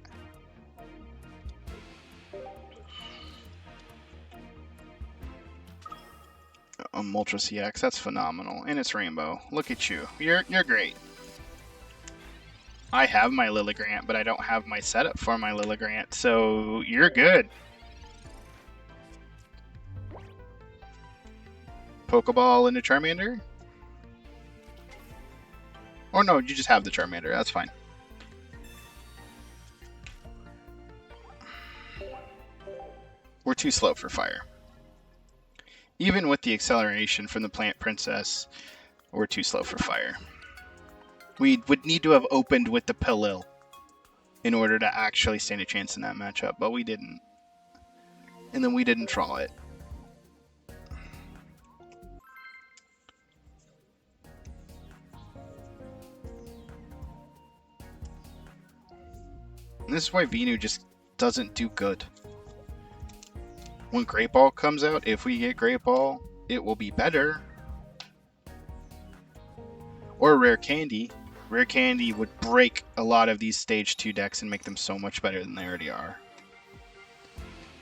A Moltres EX, that's phenomenal. And it's Rainbow. Look at you. You're great. I have my Lilligrant, but I don't have my setup for my Lilligrant, so you're good. Pokeball into Charmander? Or no, you just have the Charmander, that's fine. We're too slow for fire. Even with the acceleration from the Plant Princess, we're too slow for fire. We would need to have opened with the Pelil. in order to actually stand a chance in that matchup, but we didn't. And then we didn't draw it. And this is why Venu just doesn't do good. When Great Ball comes out, if we get Great Ball, it will be better. Or Rare Candy. Rare Candy would break a lot of these Stage 2 decks and make them so much better than they already are.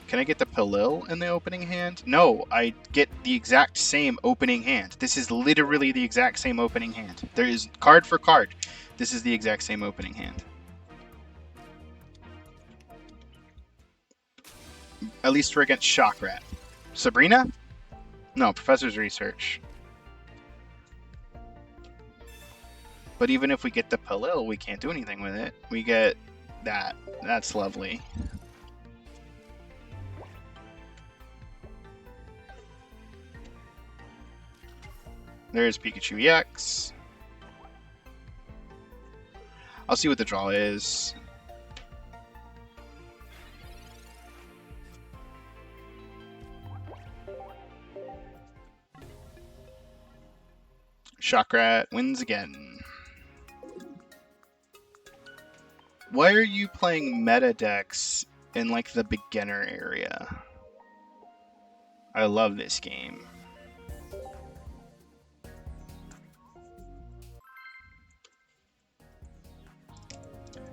Can I get the Pilil in the opening hand? No, I get the exact same opening hand. This is literally the exact same opening hand. There is card for card. This is the exact same opening hand. At least we're against Shockrat. Sabrina? No, Professor's Research. But even if we get the Pilil, we can't do anything with it. We get that. That's lovely. There's Pikachu EX. I'll see what the draw is. Shockrat wins again. Why are you playing meta decks in like the beginner area? I love this game.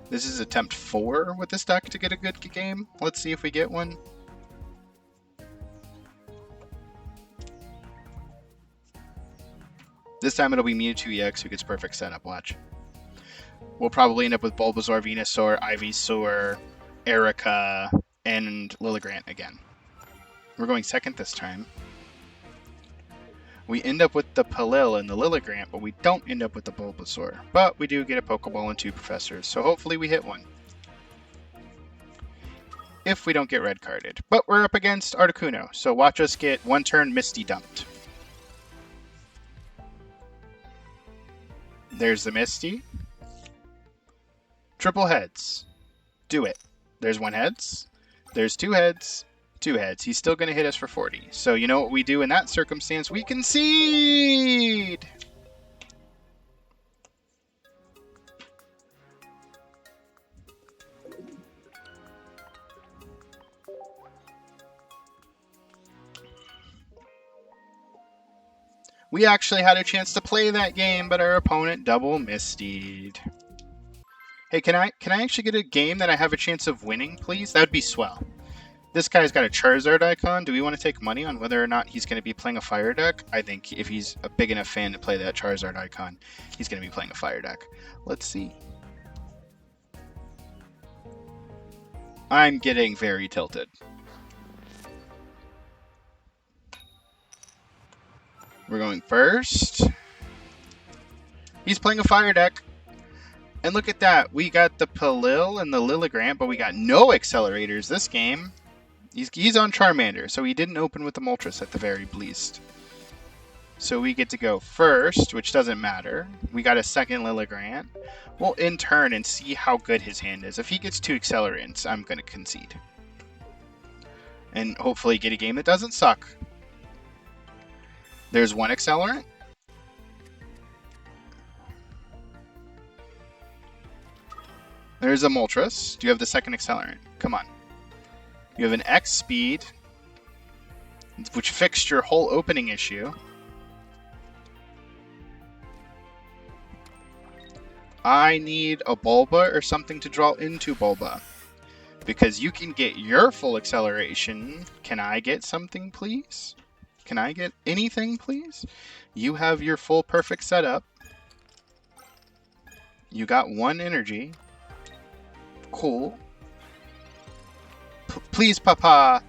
This is attempt 4 with this deck to get a good game. Let's see if we get one. This time it'll be Mewtwo EX who gets perfect setup, watch. We'll probably end up with Bulbasaur, Venusaur, Ivysaur, Erica, and Lilligrant again. We're going second this time. We end up with the Pilil and the Lilligrant, but we don't end up with the Bulbasaur. But we do get a Pokeball and 2 Professors, so hopefully we hit one. If we don't get red carded. But we're up against Articuno, so watch us get one turn Misty dumped. There's the Misty. Triple heads. Do it. There's 1 heads. There's 2 heads. 2 heads. He's still going to hit us for 40. So you know what we do in that circumstance? We concede! We actually had a chance to play that game, but our opponent double mistied. Hey, can I actually get a game that I have a chance of winning, please? That would be swell. This guy's got a Charizard icon. Do we want to take money on whether or not he's going to be playing a fire deck? I think if he's a big enough fan to play that Charizard icon, he's going to be playing a fire deck. Let's see. I'm getting very tilted. We're going first. He's playing a fire deck. And look at that. We got the Pilil and the Lilligrant, but we got no accelerators this game. He's on Charmander, so he didn't open with the Moltres at the very least. So we get to go first, which doesn't matter. We got a second Lilligrant. We'll in turn and see how good his hand is. If he gets 2 accelerants, I'm going to concede. And hopefully get a game that doesn't suck. There's 1 accelerant. There's a Moltres. Do you have the second accelerant? Come on. You have an X speed, which fixed your whole opening issue. I need a Bulba or something to draw into Bulba. Because you can get your full acceleration. Can I get something, please? Can I get anything, please? You have your full perfect setup. You got 1 energy. Cool. Please, Papa.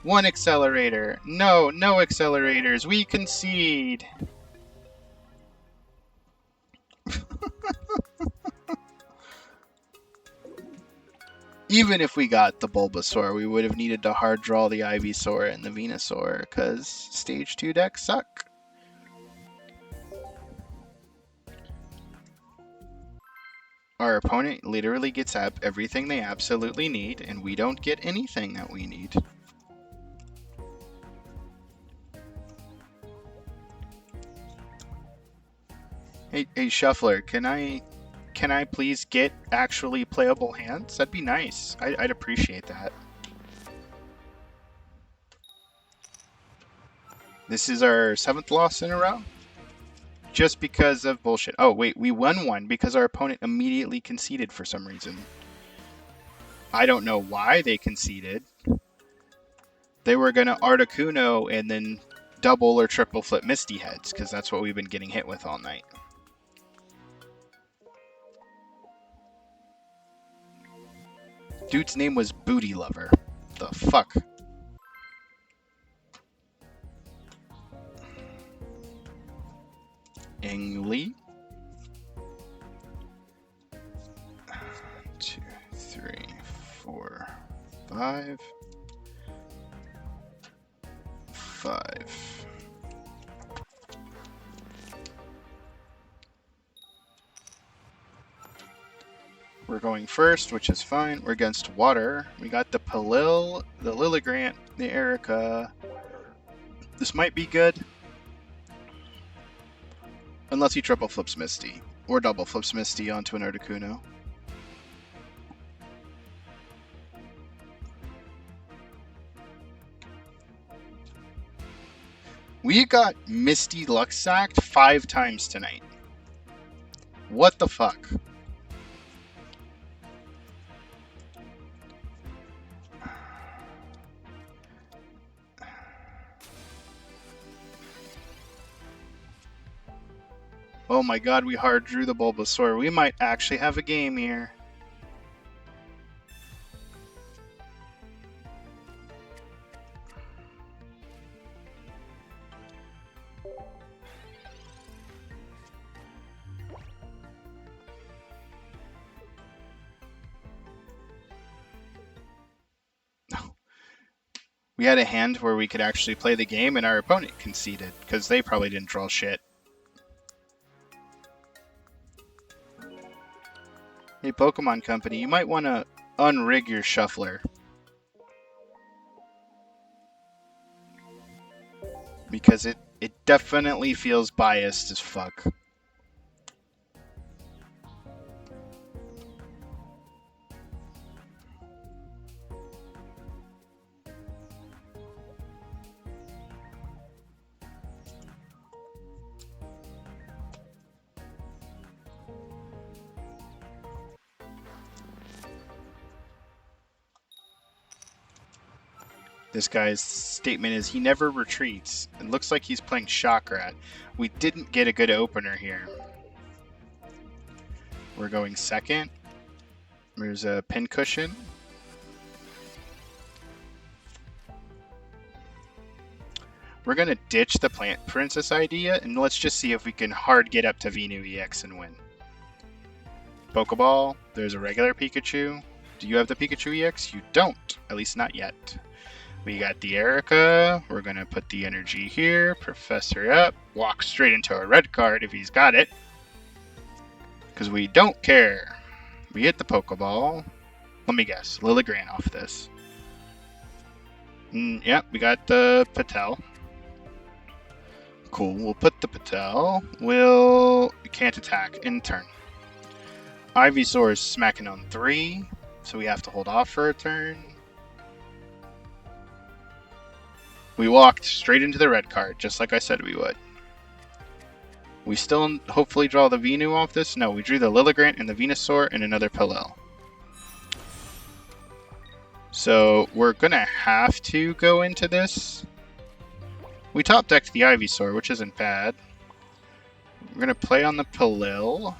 1 accelerator. No accelerators. We concede. Even if we got the Bulbasaur, we would have needed to hard draw the Ivysaur and the Venusaur, because Stage 2 decks suck. Our opponent literally gets everything they absolutely need, and we don't get anything that we need. Hey, Shuffler, can I please get actually playable hands? That'd be nice. I'd appreciate that. This is our 7th loss in a row. Just because of bullshit. Oh, wait, we won one because our opponent immediately conceded for some reason. I don't know why they conceded. They were going to Articuno and then double or triple flip Misty Heads, because that's what we've been getting hit with all night. Dude's name was Booty Lover. The fuck? Ingly. 2, 3, 4, 5. 5. We're going first, which is fine. We're against water. We got the Palil, the Lilligrant, the Erica. This might be good. Unless he triple flips Misty. Or double flips Misty onto an Articuno. We got Misty luck sacked 5 times tonight. What the fuck? Oh my god, we hard drew the Bulbasaur. We might actually have a game here. We had a hand where we could actually play the game and our opponent conceded, because they probably didn't draw shit. Hey, Pokemon Company, you might want to unrig your Shuffler. Because it definitely feels biased as fuck. This guy's statement is he never retreats. It looks like he's playing Shockrat. We didn't get a good opener here. We're going second. There's a pincushion. We're going to ditch the Plant Princess idea, and let's just see if we can hard get up to Venu EX and win. Pokeball. There's a regular Pikachu. Do you have the Pikachu EX? You don't. At least not yet. We got the Erica. We're going to put the energy here. Professor up. Walk straight into a red card if he's got it. Because we don't care. We hit the Pokeball. Let me guess. Lilligrant off this. Yep, we got the Patel. Cool. We'll put the Patel. We can't attack in turn. Ivysaur is smacking on 3. So we have to hold off for a turn. We walked straight into the red card, just like I said we would. We still hopefully draw the Venu off this. No, we drew the Lilligrant and the Venusaur and another Palil. So we're going to have to go into this. We top decked the Ivysaur, which isn't bad. We're going to play on the Palil.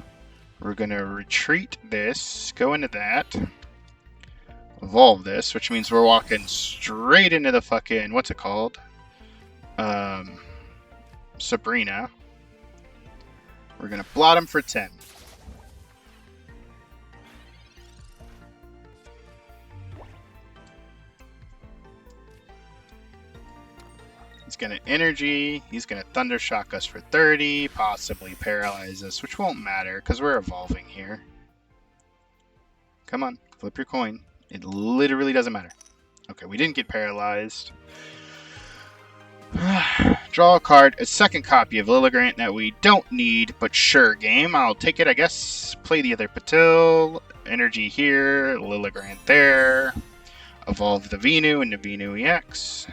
We're going to retreat this, go into that. Evolve this, which means we're walking straight into the fucking, what's it called? Sabrina. We're gonna blot him for 10. He's gonna energy, he's gonna thunder shock us for 30, possibly paralyze us, which won't matter because we're evolving here. Come on, flip your coin. It literally doesn't matter. Okay, we didn't get paralyzed. Draw a card, a second copy of Lilligrant that we don't need, but sure, game. I'll take it, I guess. Play the other Patil. Energy here, Lilligrant there. Evolve the Venu into Venu EX.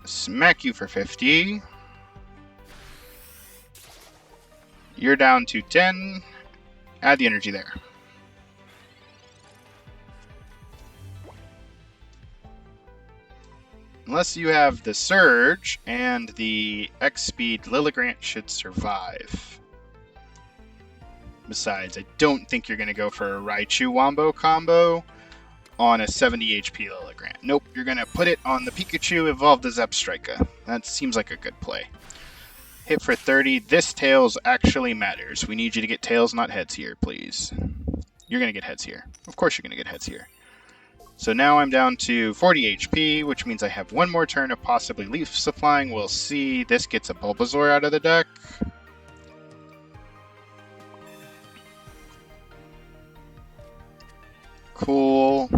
Smack you for 50. You're down to 10. Add the energy there. Unless you have the Surge and the X-Speed, Lilligrant should survive. Besides, I don't think you're going to go for a Raichu Wombo combo on a 70 HP Lilligrant. Nope, you're going to put it on the Pikachu, evolve the Zebstrika. That seems like a good play. Hit for 30. This Tails actually matters. We need you to get Tails, not heads here, please. You're going to get heads here. Of course you're going to get heads here. So now I'm down to 40 HP, which means I have one more turn of possibly Leaf Supplying. We'll see. This gets a Bulbasaur out of the deck. Cool.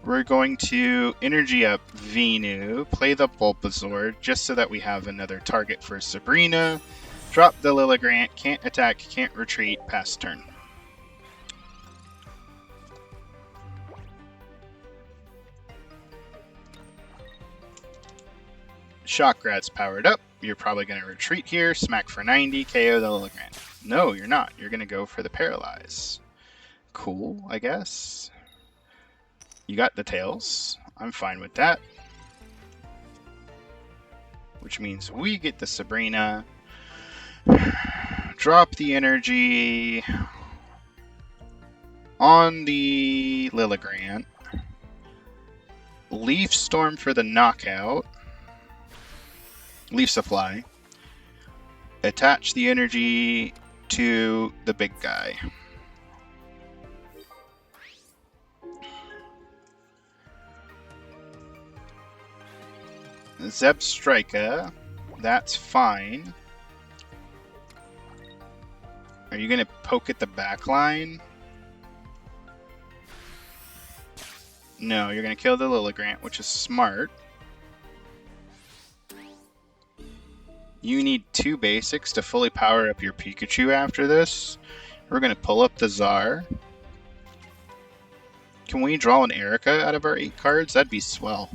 We're going to Energy up Venu, play the Bulbasaur, just so that we have another target for Sabrina. Drop the Lilligrant, can't attack, can't retreat, pass turn. Shockrad's powered up. You're probably going to retreat here, smack for 90, KO the Lilligrant. No, you're not. You're going to go for the Paralyze. Cool, I guess. You got the Tails. I'm fine with that. Which means we get the Sabrina. Drop the energy on the Lilligrant. Leaf Storm for the knockout. Leaf Supply. Attach the energy to the big guy. Zebstrika, that's fine. Are you going to poke at the back line? No, you're going to kill the Lilligrant, which is smart. You need 2 basics to fully power up your Pikachu after this. We're going to pull up the Tsar. Can we draw an Erica out of our 8 cards? That'd be swell.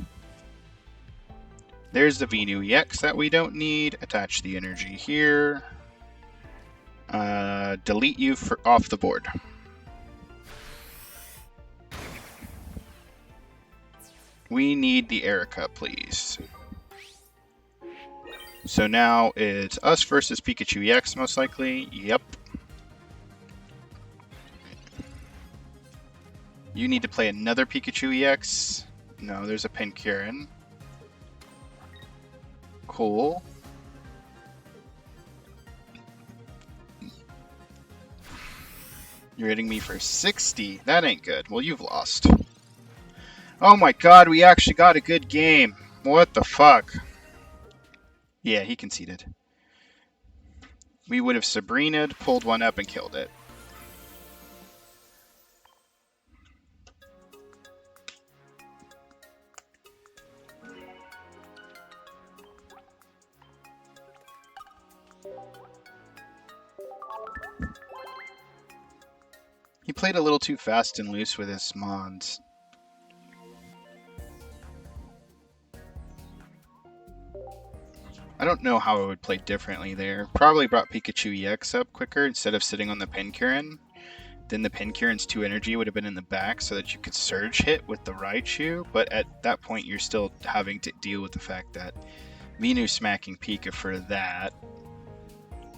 There's the Venu EX that we don't need. Attach the energy here. Delete you off the board. We need the Erica, please. So now it's us versus Pikachu EX, most likely. Yep. You need to play another Pikachu EX. No, there's a Pkmn. Cool. You're hitting me for 60. That ain't good. Well, you've lost. Oh my god, we actually got a good game. What the fuck? Yeah, he conceded. We would have Sabrina'd, pulled one up, and killed it. He played a little too fast and loose with his mons. I don't know how I would play differently there. Probably brought Pikachu EX up quicker instead of sitting on the Pkmn. Then the Pkmn's 2 energy would have been in the back so that you could surge hit with the Raichu, but at that point you're still having to deal with the fact that Venu smacking Pika for that,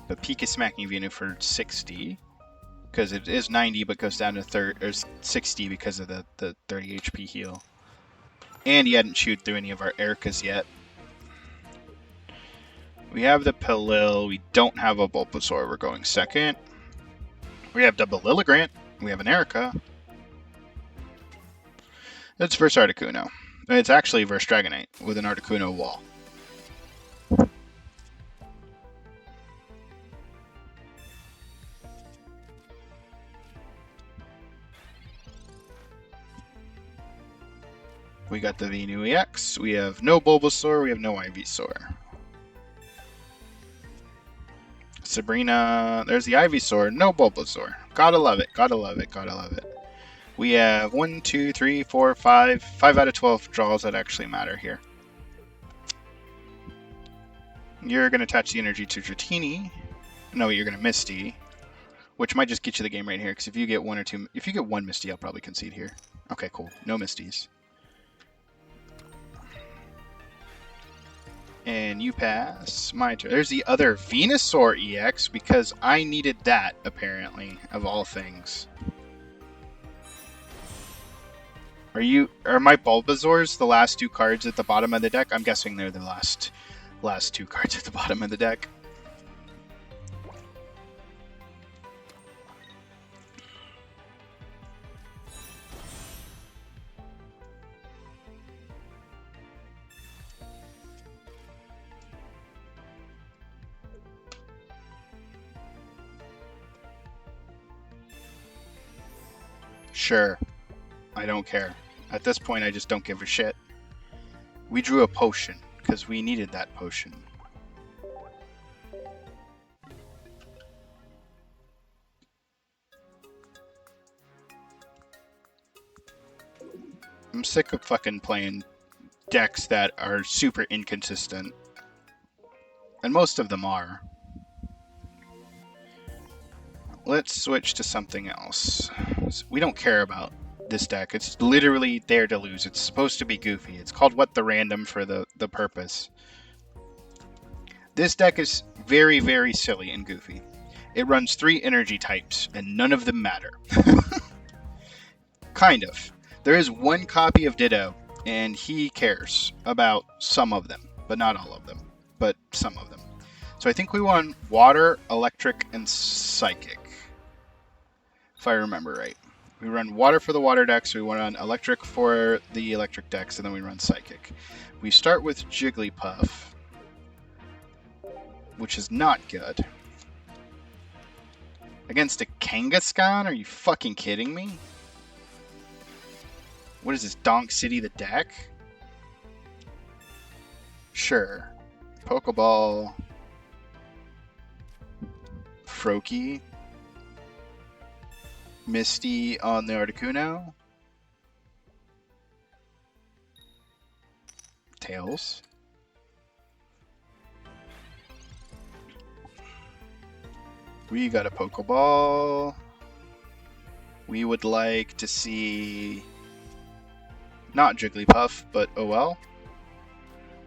but Pika smacking Venu for 60. Because it is 90 but goes down to 60 because of the 30 HP heal. And he hadn't chewed through any of our Ericas yet. We have the Pelil, we don't have a Bulbasaur, we're going second. We have double Lilligrant, we have an Erica. It's versus Articuno. It's actually versus Dragonite with an Articuno wall. We got the V-New EX. We have no Bulbasaur. We have no Ivysaur. Sabrina. There's the Ivysaur. No Bulbasaur. Gotta love it. Gotta love it. Gotta love it. We have 1, 2, 3, 4, 5. 5 out of 12 draws that actually matter here. You're going to attach the energy to Dratini. No, you're going to Misty. Which might just get you the game right here. Because if you get one or two... If you get one Misty, I'll probably concede here. Okay, cool. No Misties. And you pass. My turn. There's the other Venusaur EX. Because I needed that, apparently. Of all things. Are my Bulbasaurs the last two cards at the bottom of the deck? I'm guessing they're the last two cards at the bottom of the deck. Sure. I don't care. At this point, I just don't give a shit. We drew a potion, because we needed that potion. I'm sick of fucking playing decks that are super inconsistent. And most of them are. Let's switch to something else. We don't care about this deck. It's literally there to lose. It's supposed to be goofy. It's called What the Random for the purpose. This deck is very, very silly and goofy. It runs 3 energy types, and none of them matter. Kind of. There is one copy of Ditto, and he cares about some of them, but not all of them, but some of them. So I think we won Water, Electric, and Psychic, if I remember right. We run Water for the Water decks, we run Electric for the Electric decks, and then we run Psychic. We start with Jigglypuff, which is not good. Against a Kangaskhan? Are you fucking kidding me? What is this, Donk City the deck? Sure. Pokeball. Froakie. Misty on the Articuno. Tails. We got a Pokeball. We would like to see... not Jigglypuff, but oh well.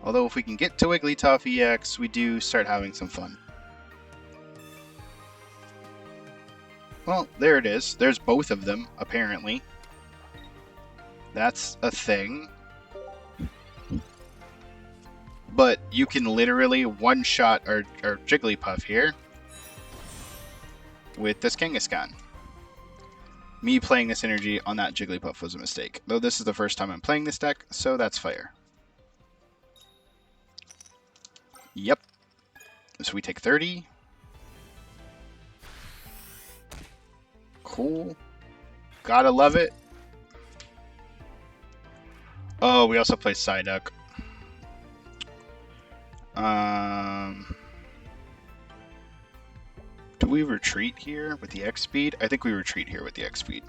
Although if we can get to Wigglytuff EX, we do start having some fun. Well, there it is. There's both of them, apparently. That's a thing. But you can literally one-shot our Jigglypuff here with this Kangaskhan. Me playing this energy on that Jigglypuff was a mistake. Though this is the first time I'm playing this deck, so that's fair. Yep. So we take 30. Cool. Gotta love it. Oh, we also play Psyduck. Do we retreat here with the X speed? I think we retreat here with the X speed.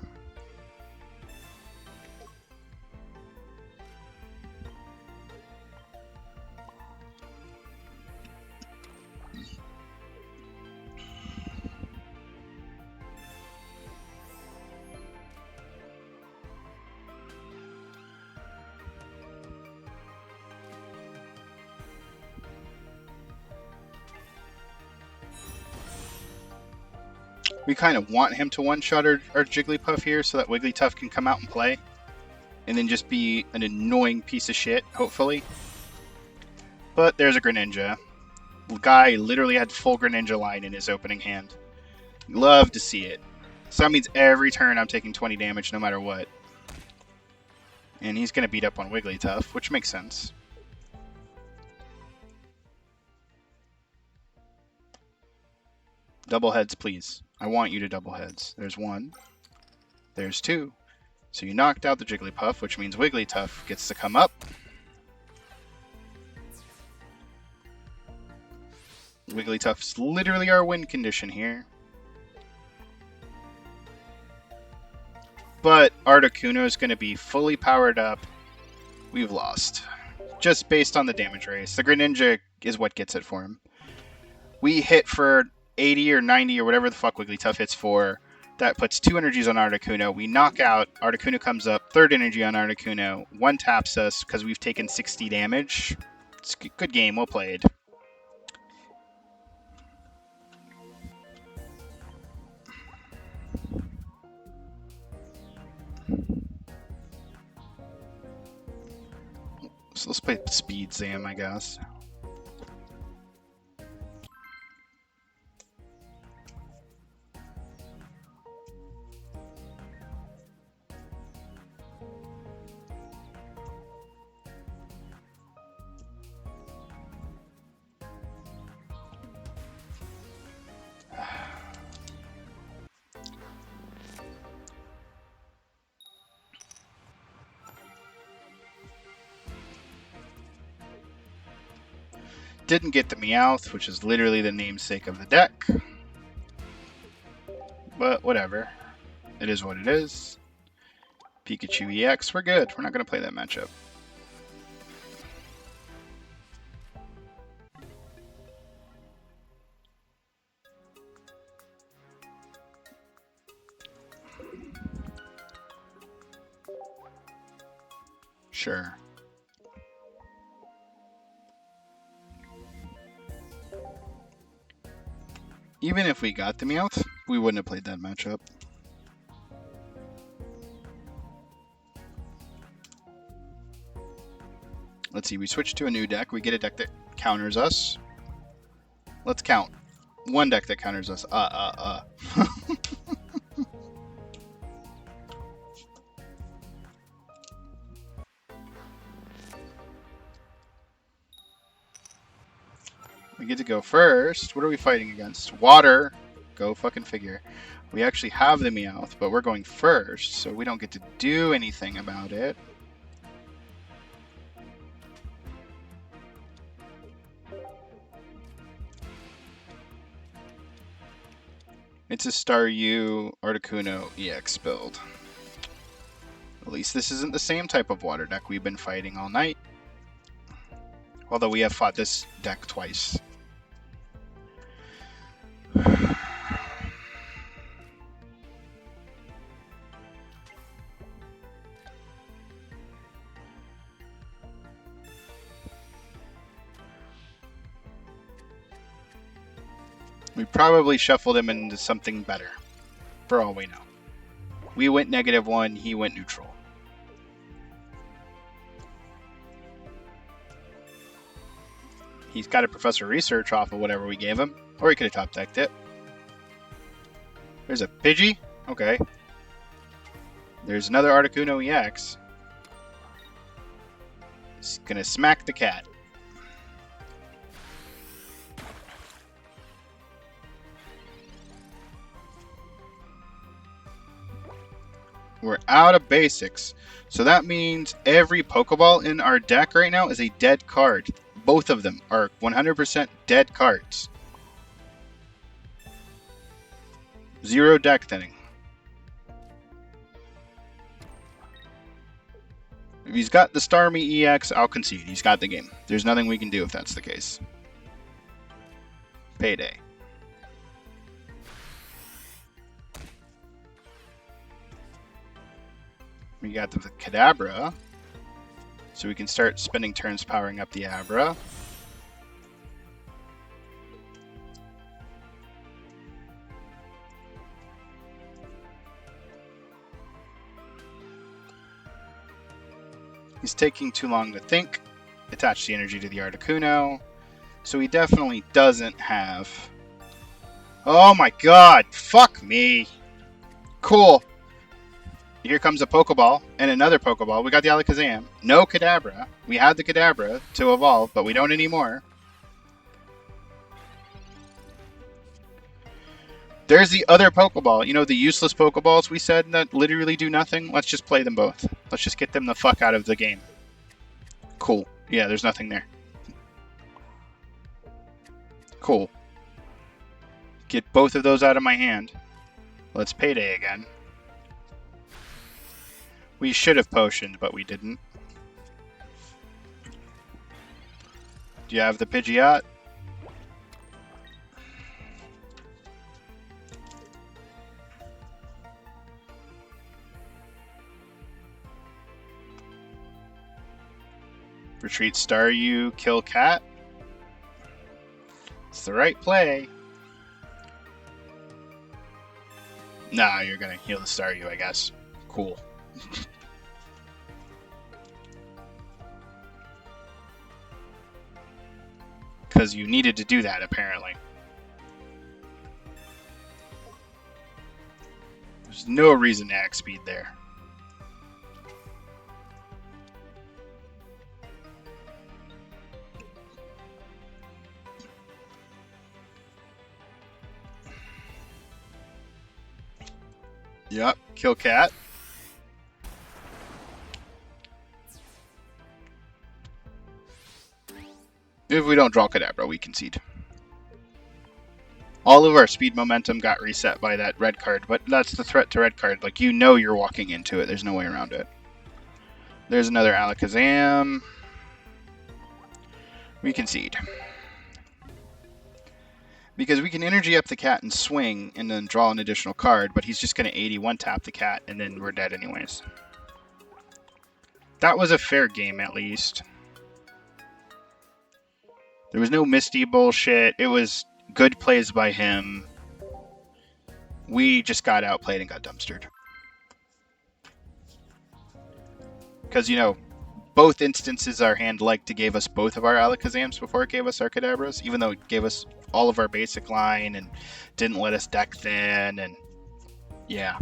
We kind of want him to one-shot our Jigglypuff here so that Wigglytuff can come out and play. And then just be an annoying piece of shit, hopefully. But there's a Greninja. The guy literally had full Greninja line in his opening hand. Love to see it. So that means every turn I'm taking 20 damage no matter what. And he's going to beat up on Wigglytuff, which makes sense. Double heads, please. I want you to double heads. There's 1. There's 2. So you knocked out the Jigglypuff, which means Wigglytuff gets to come up. Wigglytuff's literally our win condition here. But Articuno is going to be fully powered up. We've lost. Just based on the damage race. The Greninja is what gets it for him. We hit for 80 or 90 or whatever the fuck Wigglytuff hits for. That puts 2 energies on Articuno. We knock out. Articuno comes up. 3rd energy on Articuno. 1 taps us because we've taken 60 damage. It's a good game. Well played. So let's play Speed Zam, I guess. Didn't get the Meowth, which is literally the namesake of the deck. But whatever. It is what it is. Pikachu EX, we're good. We're not going to play that matchup. Sure. Even if we got the Meowth, we wouldn't have played that matchup. Let's see, we switch to a new deck. We get a deck that counters us. Let's count. 1 deck that counters us. We get to go first. What are we fighting against? Water. Go fucking figure. We actually have the Meowth, but we're going first, so we don't get to do anything about it. It's a Staryu Articuno EX build. At least this isn't the same type of water deck we've been fighting all night. Although we have fought this deck twice. We probably shuffled him into something better, for all we know. We went -1, he went neutral. He's got a Professor Research off of whatever we gave him, or he could have top decked it. There's a Pidgey? Okay. There's another Articuno EX. He's gonna smack the cat. We're out of basics. So that means every Pokeball in our deck right now is a dead card. Both of them are 100% dead cards. 0 deck thinning. If he's got the Starmie EX, I'll concede. He's got the game. There's nothing we can do if that's the case. Payday. We got the Kadabra, so we can start spending turns powering up the Abra. He's taking too long to think. Attach the energy to the Articuno, so he definitely doesn't have... Oh my god! Fuck me! Cool. Here comes a Pokeball and another Pokeball. We got the Alakazam. No Kadabra. We had the Kadabra to evolve, but we don't anymore. There's the other Pokeball. You know, the useless Pokeballs we said that literally do nothing? Let's just play them both. Let's just get them the fuck out of the game. Cool. Yeah, there's nothing there. Cool. Get both of those out of my hand. Let's payday again. We should have potioned, but we didn't. Do you have the Pidgeot? Retreat Staryu, kill Cat. It's the right play. Nah, you're gonna heal the Staryu, I guess. Cool. Because you needed to do that, apparently. There's no reason to act speed there. Yep, kill Cat. If we don't draw Kadabra, we concede. All of our speed momentum got reset by that red card, but that's the threat to red card. Like, you know you're walking into it. There's no way around it. There's another Alakazam. We concede. Because we can energy up the Cat and swing and then draw an additional card, but he's just going to 81 tap the Cat and then we're dead anyways. That was a fair game, at least. There was no Misty bullshit. It was good plays by him. We just got outplayed and got dumpstered. Because, you know, both instances our hand liked to gave us both of our Alakazams before it gave us our Kadabras, even though it gave us all of our basic line and didn't let us deck thin, and yeah.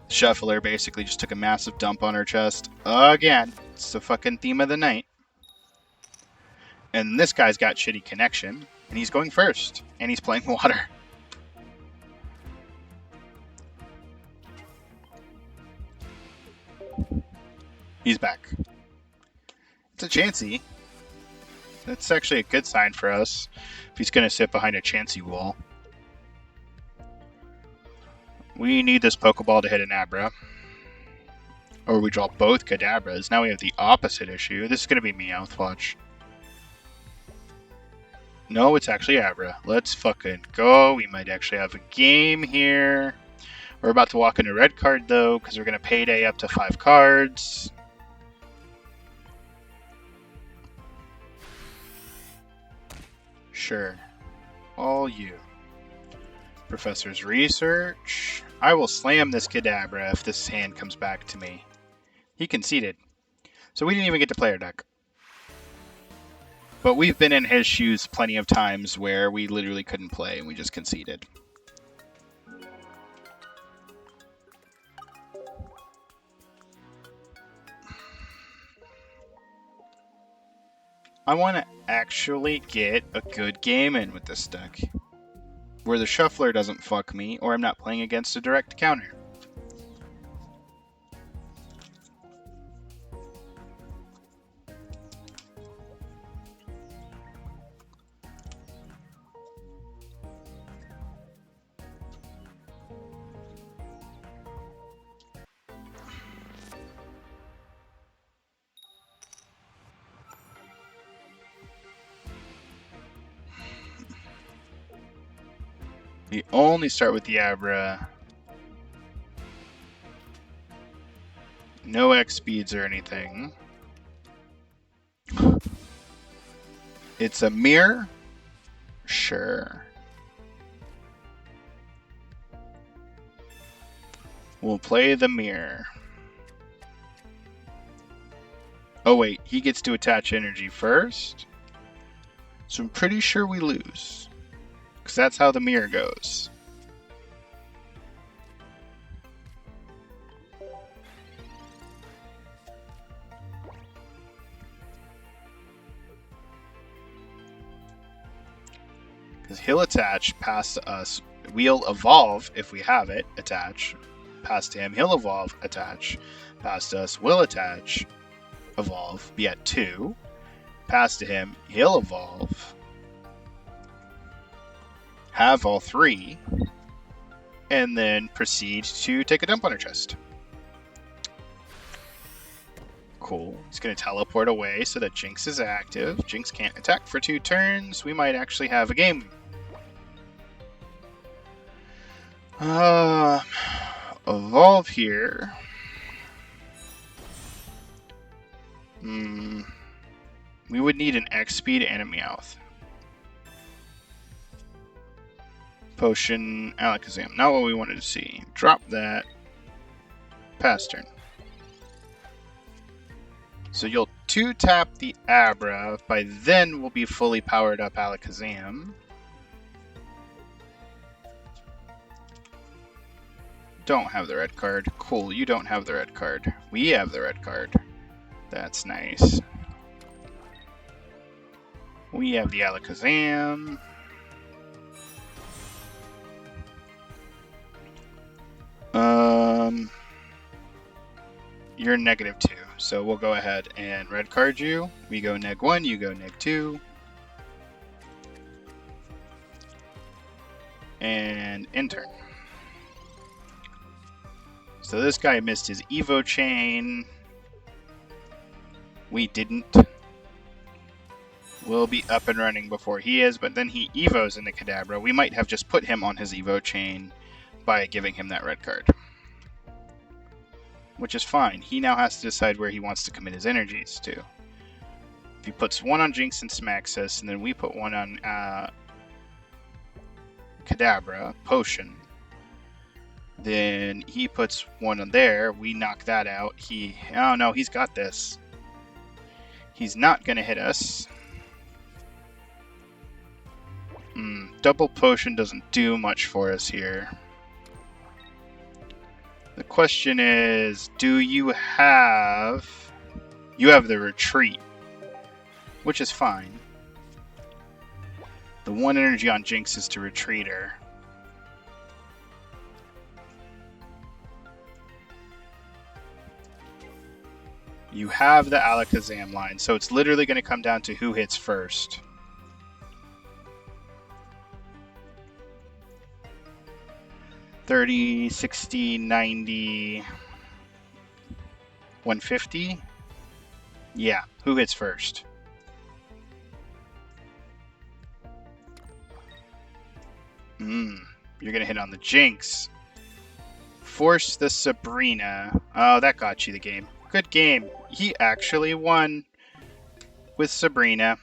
Shuffler basically just took a massive dump on her chest. Again, it's the fucking theme of the night. And this guy's got shitty connection, and he's going first, and he's playing water. He's back. It's a Chansey. That's actually a good sign for us, if he's going to sit behind a Chansey wall. We need this Pokeball to hit an Abra. Or we draw both Kadabras. Now we have the opposite issue. This is going to be Meowth, watch. No, it's actually Abra. Let's fucking go. We might actually have a game here. We're about to walk into red card, though, because we're going to payday up to 5 cards. Sure. All you. Professor's Research. I will slam this Kadabra if this hand comes back to me. He conceded. So we didn't even get to play our deck. But we've been in his shoes plenty of times where we literally couldn't play and we just conceded. I want to actually get a good game in with this deck, where the Shuffler doesn't fuck me, or I'm not playing against a direct counter. We only start with the Abra. No X speeds or anything. It's a mirror? Sure. We'll play the mirror. Oh wait, he gets to attach energy first. So I'm pretty sure we lose. Because that's how the mirror goes. Because he'll attach past us. We'll evolve if we have it. Attach past him. He'll evolve. Attach past us. We'll attach. Evolve. Be at 2. Pass to him. He'll evolve. Have all 3. And then proceed to take a dump on her chest. Cool. He's going to teleport away so that Jinx is active. Jinx can't attack for 2 turns. We might actually have a game. Evolve here. We would need an X speed and a Meowth. Potion, Alakazam. Not what we wanted to see. Drop that. Pass turn. So you'll 2-tap the Abra. By then we'll be fully powered up Alakazam. Don't have the red card. Cool, you don't have the red card. We have the red card. That's nice. We have the Alakazam. You're -2, so we'll go ahead and red card you. We go -1, you go -2. And end turn. So this guy missed his Evo chain. We didn't. We'll be up and running before he is, but then he Evos into Kadabra. We might have just put him on his Evo chain by giving him that red card. Which is fine. He now has to decide where he wants to commit his energies to. If he puts 1 on Jinx and smacks us, and then we put 1 on Kadabra, Potion, then he puts 1 on there, we knock that out. Oh no, he's got this. He's not going to hit us. Double Potion doesn't do much for us here. The question is, do you have... You have the retreat, which is fine. The 1 energy on Jinx is to retreat her. You have the Alakazam line, so it's literally going to come down to who hits first. $30, $60, $90, $150? Yeah, who hits first? You're going to hit on the Jinx. Force the Sabrina. Oh, that got you the game. Good game. He actually won with Sabrina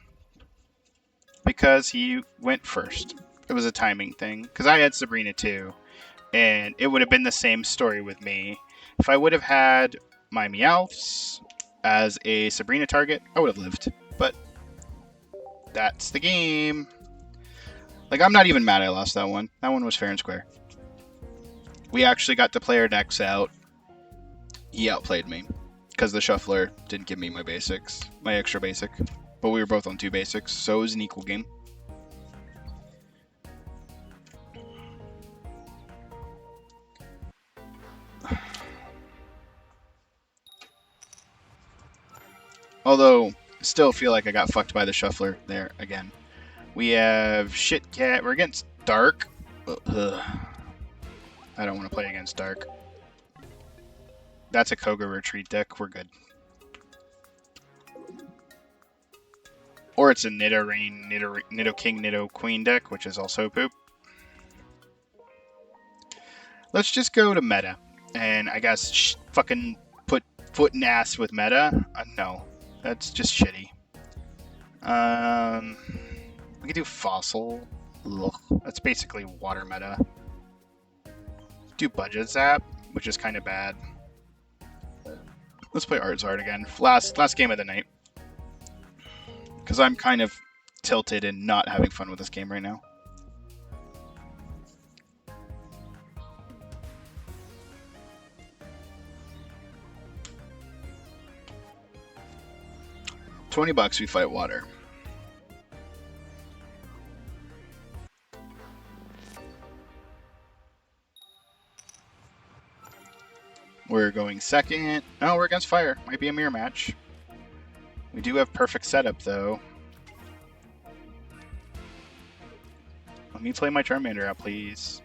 because he went first. It was a timing thing, because I had Sabrina too. And it would have been the same story with me. If I would have had my Meowths as a Sabrina target, I would have lived. But that's the game. Like, I'm not even mad I lost that one. That one was fair and square. We actually got to play our decks out. He outplayed me. Because the Shuffler didn't give me my basics. My extra basic. But we were both on 2 basics, so it was an equal game. Although, still feel like I got fucked by the Shuffler there again. We have Shit Cat. We're against Dark. Ugh. I don't want to play against Dark. That's a Koga retreat deck. We're good. Or it's a Nidoking, Nidoking, Nidoqueen deck, which is also poop. Let's just go to meta. And I guess fucking put foot and ass with meta. No. That's just shitty. We could do Fossil. Ugh. That's basically water meta. Do Budget Zap, which is kind of bad. Let's play Artzard again. Last game of the night. Because I'm kind of tilted and not having fun with this game right now. $20 we fight water. We're going second. Oh, we're against fire. Might be a mirror match. We do have perfect setup, though. Let me play my Charmander out, please.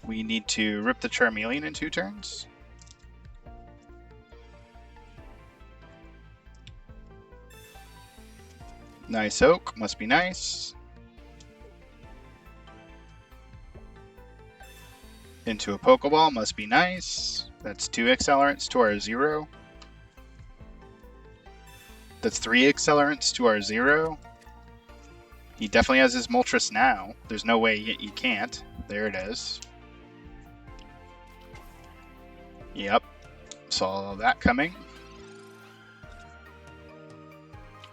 We need to rip the Charmeleon in 2 turns. Nice Oak. Must be nice. Into a Pokeball. Must be nice. That's 2 Accelerants to our 0. That's 3 Accelerants to our 0. He definitely has his Moltres now. There's no way you can't. There it is. Yep. Saw that coming.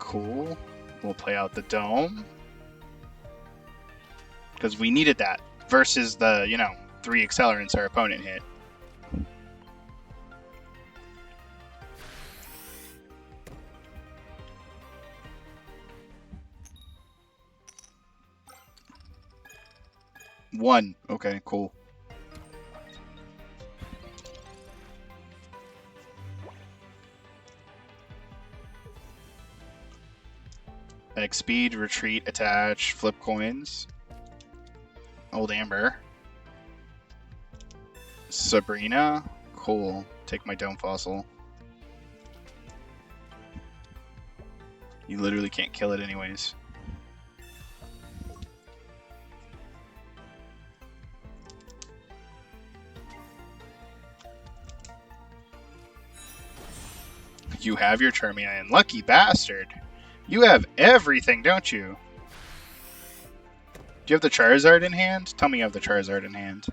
Cool. We'll play out the Dome. Because we needed that. Versus the, 3 Accelerants our opponent hit. One. Okay, cool. X speed, retreat, attach, flip coins. Old Amber. Sabrina. Cool. Take my Dome Fossil. You literally can't kill it anyways. You have your Charmeleon. Lucky bastard. You have everything, don't you? Do you have the Charizard in hand? Tell me you have the Charizard in hand.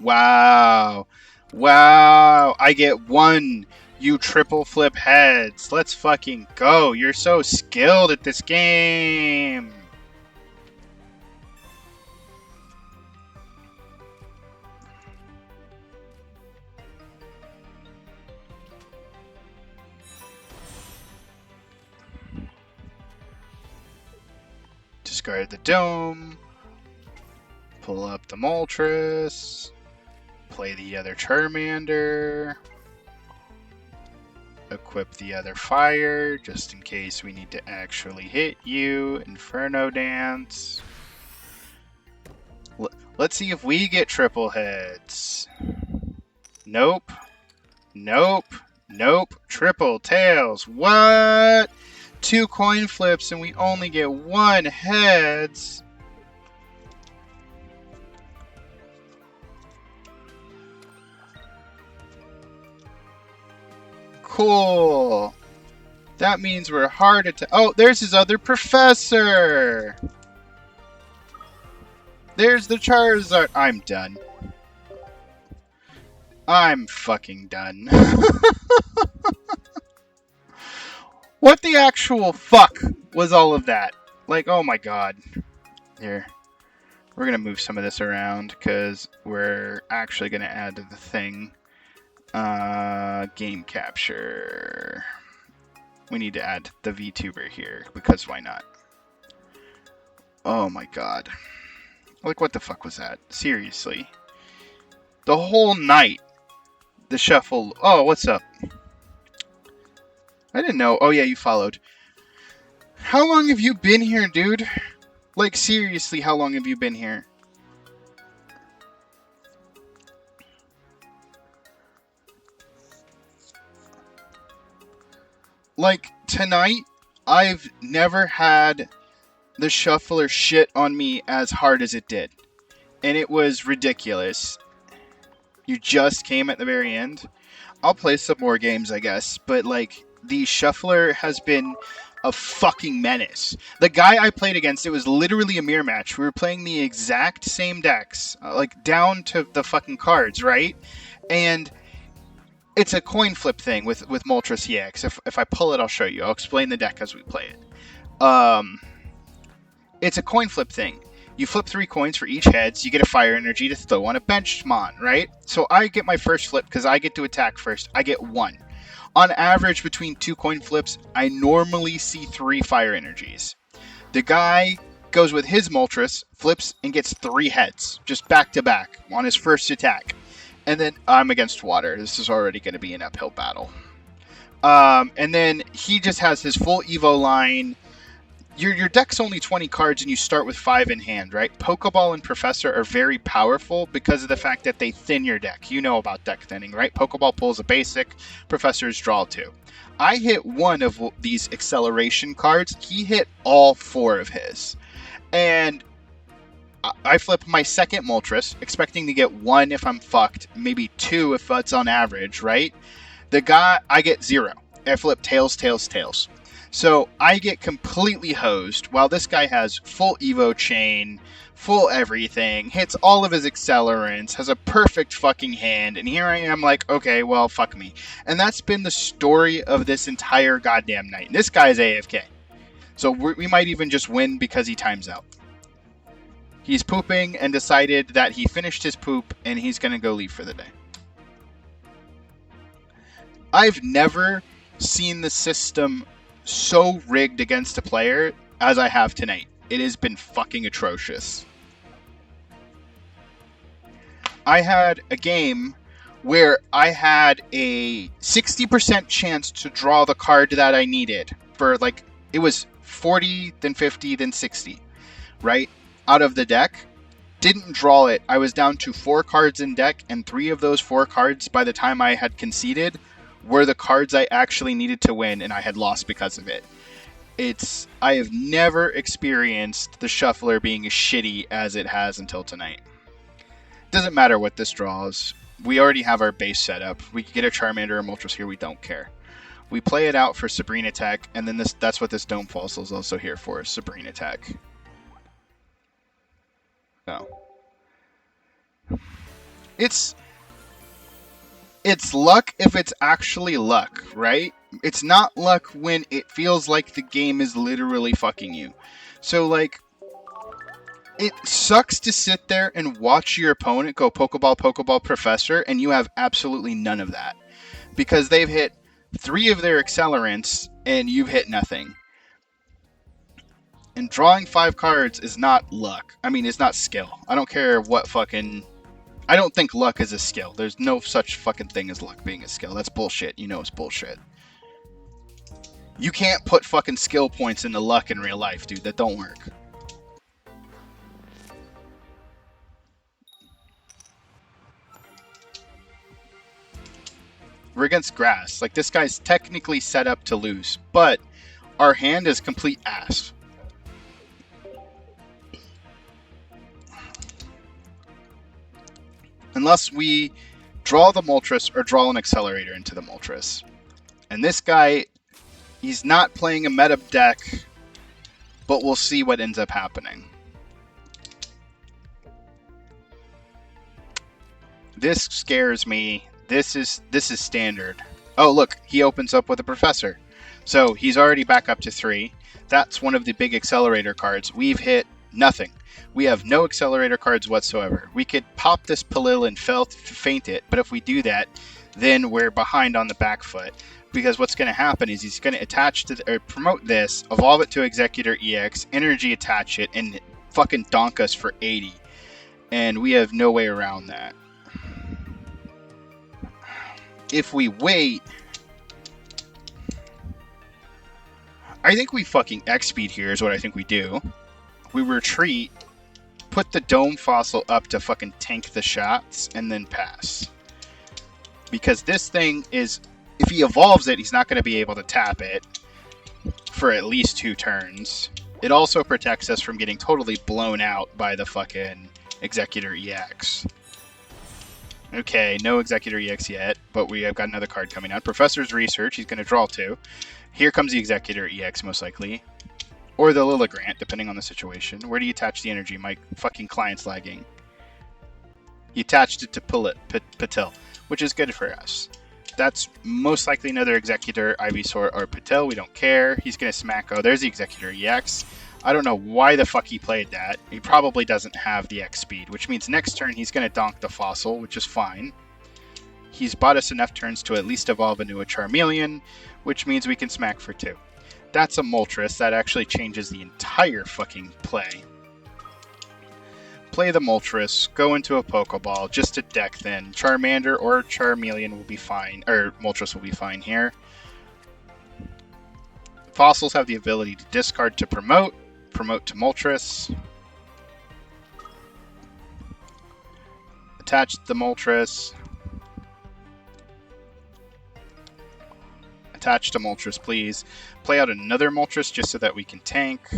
Wow. Wow. I get 1. You triple flip heads. Let's fucking go. You're so skilled at this game. Discard the Dome. Pull up the Moltres. Play the other Charmander. Equip the other Fire, just in case we need to actually hit you. Inferno Dance. Let's see if we get triple heads. Nope. Nope. Nope. Triple tails. What? 2 coin flips and we only get 1 heads. Cool. That means we're hard to... Oh, there's his other professor. There's the Charizard. I'm done. I'm fucking done. What the actual fuck was all of that? Like, oh my god. Here. We're going to move some of this around because we're actually going to add to the thing. Game capture. We need to add the VTuber here because why not? Oh my god. Like, what the fuck was that? Seriously. The whole night. The shuffle. Oh, what's up? I didn't know. Oh, yeah, you followed. How long have you been here, dude? Like, seriously, how long have you been here? Like, tonight, I've never had the shuffler shit on me as hard as it did. And it was ridiculous. You just came at the very end. I'll play some more games, I guess. But, like, the shuffler has been a fucking menace. The guy I played against, it was literally a mirror match. We were playing the exact same decks. Like, down to the fucking cards, right? And it's a coin flip thing with Moltres EX. If I pull it, I'll show you. I'll explain the deck as we play it. It's a coin flip thing. You flip 3 coins for each heads. You get a fire energy to throw on a bench mon, right? So I get my first flip because I get to attack first. I get 1. On average, between 2 coin flips, I normally see 3 fire energies. The guy goes with his Moltres, flips, and gets 3 heads, just back to back on his first attack. And then I'm against water. This is already going to be an uphill battle. And then he just has his full Evo line. Your deck's only 20 cards and you start with 5 in hand, right? Pokeball and Professor are very powerful because of the fact that they thin your deck. You know about deck thinning, right? Pokeball pulls a basic, Professor's draw 2. I hit 1 of these acceleration cards. He hit all 4 of his. And I flip my second Moltres, expecting to get 1 if I'm fucked, maybe 2 if that's on average, right? The guy, I get 0. I flip tails, tails, tails. So I get completely hosed while this guy has full Evo chain, full everything, hits all of his accelerants, has a perfect fucking hand, and here I am like, okay, well, fuck me. And that's been the story of this entire goddamn night. And this guy's AFK. So we might even just win because he times out. He's pooping and decided that he finished his poop and he's going to go leave for the day. I've never seen the system so rigged against a player as I have tonight. It has been fucking atrocious. I had a game where I had a 60% chance to draw the card that I needed for, like, it was 40, then 50, then 60, right? Out of the deck. Didn't draw it. I was down to 4 cards in deck, and 3 of those 4 cards by the time I had conceded were the cards I actually needed to win, and I had lost because of it. I have never experienced the shuffler being as shitty as it has until tonight. Doesn't matter what this draws. We already have our base set up. We can get a Charmander or Moltres here, we don't care. We play it out for Sabrina Tech, and then that's what this Dome Fossil is also here for, Sabrina Tech. No. It's luck if it's actually luck, right? It's not luck when it feels like the game is literally fucking you. So, like, it sucks to sit there and watch your opponent go Pokeball, Pokeball, Professor, and you have absolutely none of that. Because they've hit 3 of their accelerants, and you've hit nothing. And drawing 5 cards is not luck. I mean, it's not skill. I don't care what fucking... I don't think luck is a skill. There's no such fucking thing as luck being a skill. That's bullshit. You know it's bullshit. You can't put fucking skill points into luck in real life, dude. That don't work. We're against grass. Like, this guy's technically set up to lose. But our hand is complete ass. Unless we draw the Moltres or draw an Accelerator into the Moltres. And this guy, he's not playing a meta deck, but we'll see what ends up happening. This scares me. This is standard. Oh, look, he opens up with a Professor. So he's already back up to 3. That's one of the big Accelerator cards. We've hit nothing. We have no Accelerator cards whatsoever. We could pop this Palil and feint it, but if we do that, then we're behind on the back foot. Because what's going to happen is he's going to attach to or promote this, evolve it to Executor EX, energy attach it, and fucking donk us for 80. And we have no way around that. If we wait, I think we fucking X-Speed here is what I think we do. We retreat, put the Dome Fossil up to fucking tank the shots, and then pass. Because this thing is, if he evolves it, he's not going to be able to tap it for at least 2 turns. It also protects us from getting totally blown out by the fucking Executor EX. Okay, no Executor EX yet, but we have got another card coming out. Professor's Research, he's going to draw 2. Here comes the Executor EX, most likely. Or the Lilligrant, depending on the situation. Where do you attach the energy? My fucking client's lagging. You attached it to Patil, which is good for us. That's most likely another Executor, Ivysaur, or Patil. We don't care. He's going to smack. Oh, there's the Executor EX. I don't know why the fuck he played that. He probably doesn't have the X speed, which means next turn he's going to donk the fossil, which is fine. He's bought us enough turns to at least evolve into a Charmeleon, which means we can smack for 2. That's a Moltres. That actually changes the entire fucking play. Play the Moltres, go into a Pokeball just to deck thin. Charmander or Charmeleon will be fine, or Moltres will be fine here. Fossils have the ability to discard to promote to Moltres. Attach the Moltres. Attach to Moltres, please. Play out another Moltres just so that we can tank.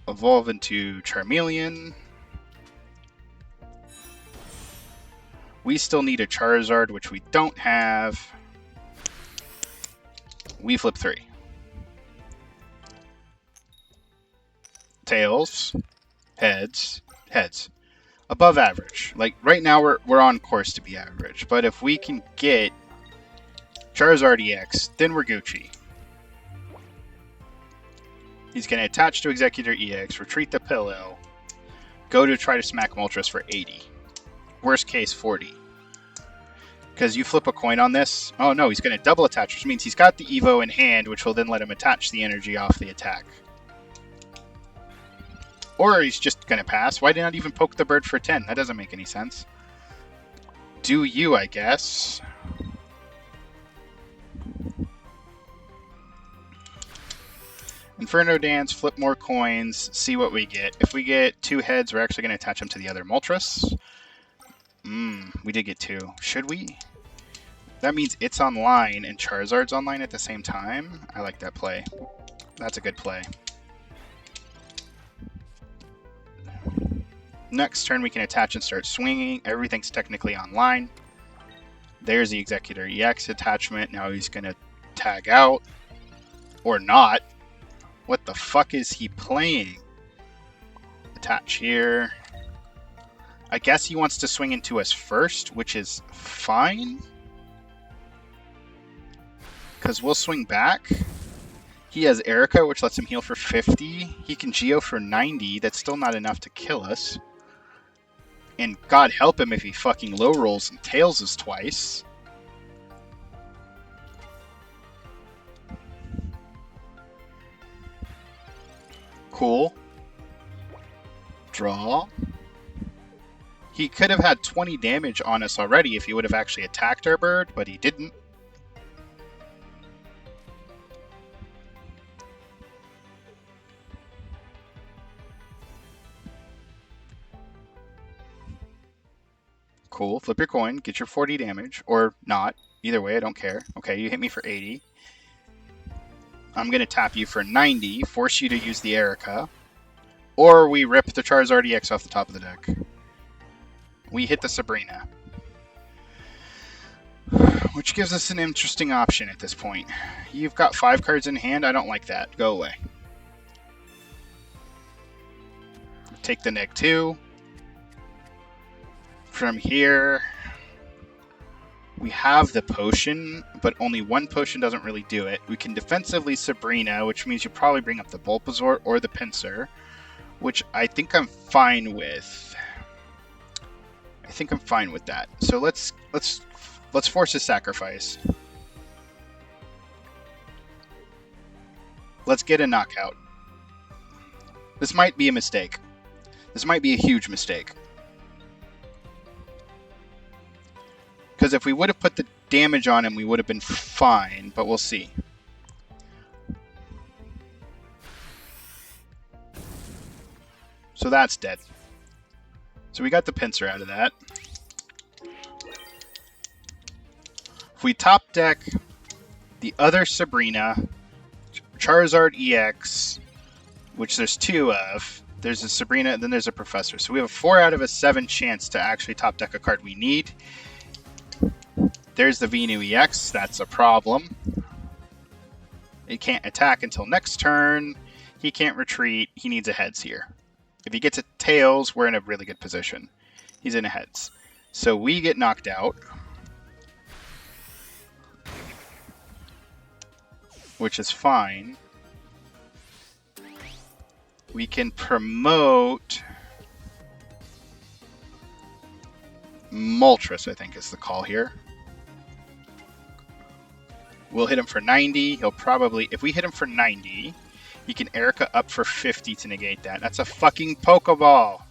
Evolve into Charmeleon. We still need a Charizard, which we don't have. We flip 3. Tails. Heads. Heads. Above average. Like, right now we're on course to be average. But if we can get Charizard EX, then we're Gucci. He's going to attach to Executor EX, retreat the Pillow, go to try to smack Moltres for 80. Worst case, 40. Because you flip a coin on this. Oh no, he's going to double attach, which means he's got the Evo in hand, which will then let him attach the energy off the attack. Or he's just going to pass. Why did not even poke the bird for 10? That doesn't make any sense. Do you, I guess. Inferno Dance, flip more coins, see what we get. If we get 2 heads, we're actually going to attach them to the other Moltres. We did get 2. Should we? That means it's online and Charizard's online at the same time. I like that play. That's a good play. Next turn we can attach and start swinging. Everything's technically online. There's the Executor EX attachment. Now he's going to tag out. Or not. What the fuck is he playing? Attach here. I guess he wants to swing into us first, which is fine. Because we'll swing back. He has Erica, which lets him heal for 50. He can Geo for 90. That's still not enough to kill us. And God help him if he fucking low rolls and tails us twice. Cool. Draw. He could have had 20 damage on us already if he would have actually attacked our bird, but he didn't. Cool. Flip your coin. Get your 40 damage. Or not. Either way, I don't care. Okay, you hit me for 80. I'm going to tap you for 90. Force you to use the Erica. Or we rip the Charizard EX off the top of the deck. We hit the Sabrina. Which gives us an interesting option at this point. You've got 5 cards in hand. I don't like that. Go away. Take the -2. From here, we have the potion, but only one potion doesn't really do it. We can defensively Sabrina, which means you probably bring up the Bulbasaur or the Pinsir, which I think I'm fine with. I think I'm fine with that. So let's force a sacrifice. Let's get a knockout. This might be a mistake. This might be a huge mistake. Because if we would have put the damage on him, we would have been fine, but we'll see. So that's dead. So we got the Pinsir out of that. If we top deck the other Sabrina, Charizard EX, which there's 2 of, there's a Sabrina, and then there's a Professor. So we have a 4 out of a 7 chance to actually top deck a card we need. There's the Venu EX. That's a problem. It can't attack until next turn. He can't retreat. He needs a heads here. If he gets a tails, we're in a really good position. He's in a heads. So we get knocked out. Which is fine. We can promote Moltres, I think is the call here. We'll hit him for 90. He'll probably, if we hit him for 90, he can Erica up for 50 to negate that. That's a fucking Pokeball.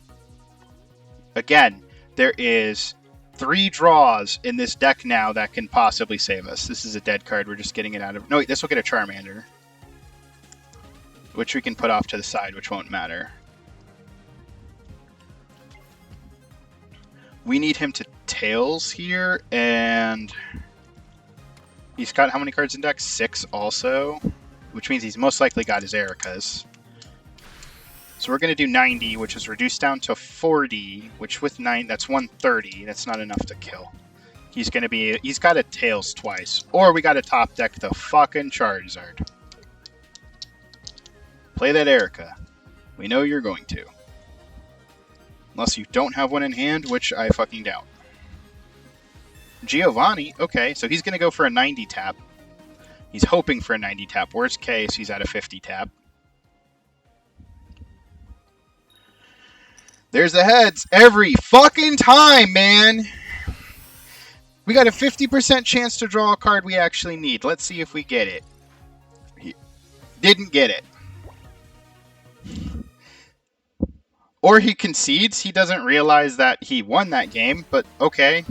Again, there is 3 draws in this deck now that can possibly save us. This is a dead card. We're just getting it out of... No, wait, this will get a Charmander, which we can put off to the side, which won't matter. We need him to Tails here, and he's got how many cards in deck? 6 also, which means he's most likely got his Ericas. So we're going to do 90, which is reduced down to 40, which with 9, that's 130. That's not enough to kill. He's got a Tails twice. Or we got to top deck the fucking Charizard. Play that Erica. We know you're going to. Unless you don't have one in hand, which I fucking doubt. Giovanni, okay, so he's going to go for a 90 tap. He's hoping for a 90 tap. Worst case, he's at a 50 tap. There's the heads every fucking time, man. We got a 50% chance to draw a card we actually need. Let's see if we get it. He didn't get it. Or he concedes. He doesn't realize that he won that game, but okay.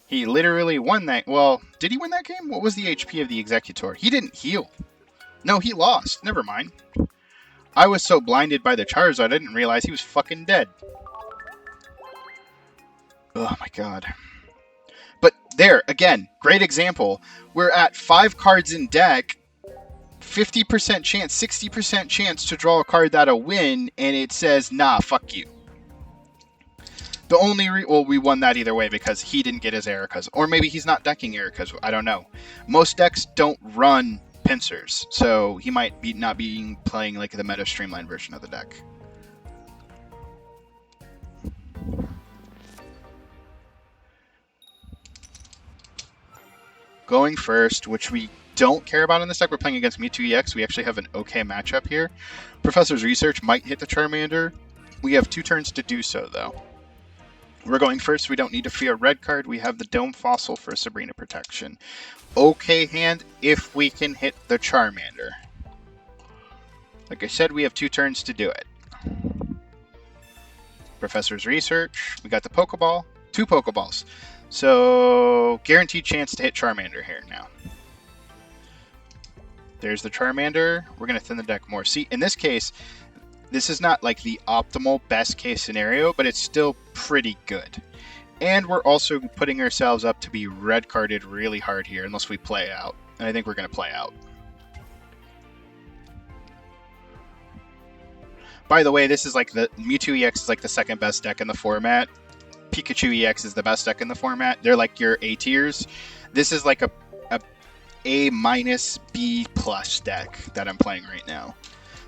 He literally won that. Well, did he win that game? What was the HP of the Executor? He didn't heal. No, he lost. Never mind. I was so blinded by the Charizard, I didn't realize he was fucking dead. Oh my god. But there, again, great example. We're at 5 cards in deck, 50% chance, 60% chance to draw a card that'll win, and it says, nah, fuck you. The only well, we won that either way because he didn't get his Ericas. Or maybe he's not decking Ericas, I don't know. Most decks don't run pincers, so he might be not being playing like the meta streamlined version of the deck. Going first, which we don't care about in this deck. We're playing against Mewtwo EX. We actually have an okay matchup here. Professor's Research might hit the Charmander. We have 2 turns to do so, though. We're going first. We don't need to fear a red card. We have the Dome Fossil for Sabrina protection. Okay hand if we can hit the Charmander. Like I said, we have 2 turns to do it. Professor's Research. We got the Pokeball. 2 Pokeballs. So, guaranteed chance to hit Charmander here now. There's the Charmander. We're going to thin the deck more. See, in this case, this is not like the optimal best case scenario, but it's still pretty good. And we're also putting ourselves up to be red carded really hard here unless we play out. And I think we're going to play out. By the way, this is like the Mewtwo EX is like the 2nd best deck in the format. Pikachu EX is the best deck in the format. They're like your A tiers. This is like a A minus B plus deck that I'm playing right now.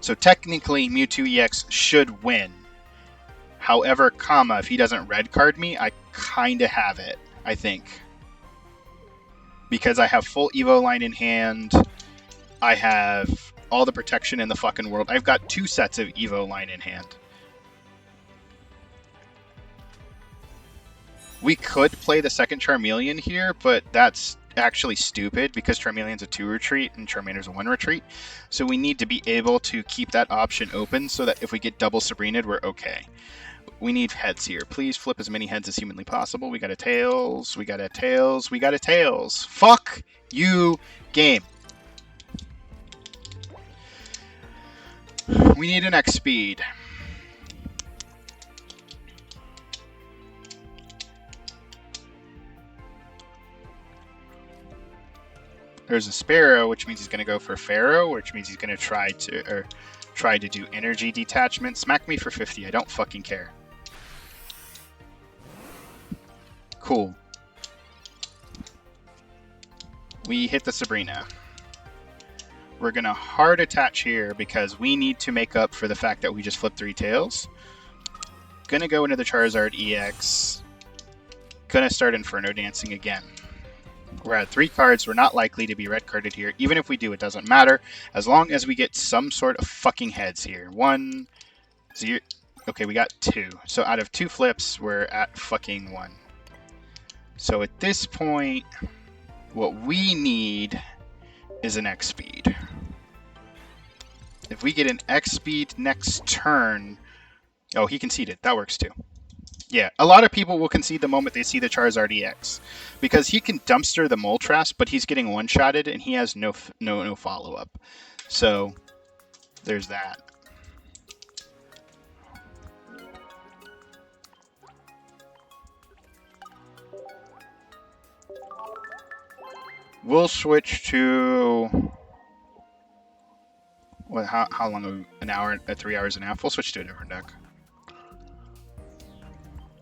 So technically Mewtwo EX should win. However, if he doesn't red card me, I kind of have it, I think. Because I have full Evo line in hand. I have all the protection in the fucking world. I've got 2 sets of Evo line in hand. We could play the second Charmeleon here, but that's actually stupid because Charmeleon's a 2 retreat and Charmander's a 1 retreat. So we need to be able to keep that option open so that if we get double Sabrina'd, we're okay. We need heads here. Please flip as many heads as humanly possible. We got a Tails. We got a Tails. We got a Tails. Fuck you, game. We need an X speed. There's a Sparrow, which means he's going to go for Pharaoh, which means he's going to try to do energy detachment. Smack me for 50. I don't fucking care. Cool. We hit the Sabrina. We're going to hard attach here because we need to make up for the fact that we just flipped 3 tails. Gonna go into the Charizard EX. Gonna start Inferno Dancing again. We're at 3 cards. We're not likely to be red carded here. Even if we do, it doesn't matter. As long as we get some sort of fucking heads here. 1, 0. Okay, we got 2. So out of 2 flips, we're at fucking 1. So at this point, what we need is an X speed. If we get an X speed next turn... Oh, he conceded. That works too. Yeah, a lot of people will concede the moment they see the Charizard EX. Because he can dumpster the Moltres, but he's getting one-shotted and he has no follow-up. So, there's that. We'll switch to... What? How long? An hour? 3 hours and a half? We'll switch to a different deck.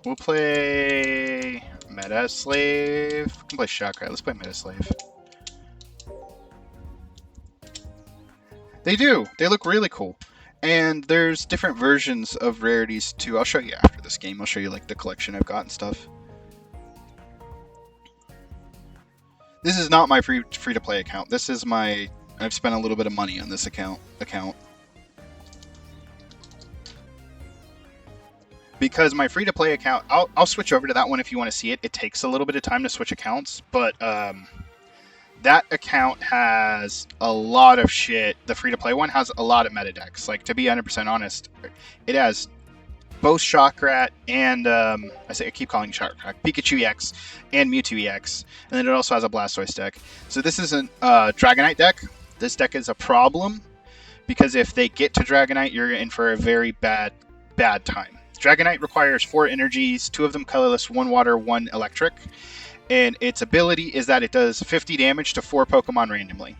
We'll play Meta Slave. We can play Chakra. Let's play Meta Slave. They do. They look really cool. And there's different versions of rarities too. I'll show you after this game. I'll show you like the collection I've got and stuff. This is not my free to play account. This is my... I've spent a little bit of money on this account. Because my free-to-play account, I'll switch over to that one if you want to see it. It takes a little bit of time to switch accounts, but that account has a lot of shit. The free-to-play one has a lot of meta decks. Like, to be 100% honest, it has both Shockrat and, I keep calling it Shockrat, Pikachu EX and Mewtwo EX. And then it also has a Blastoise deck. So this is a Dragonite deck. This deck is a problem, because if they get to Dragonite, you're in for a very bad time. Dragonite requires 4 energies, 2 of them colorless, 1 water, 1 electric. And its ability is that it does 50 damage to 4 Pokemon randomly.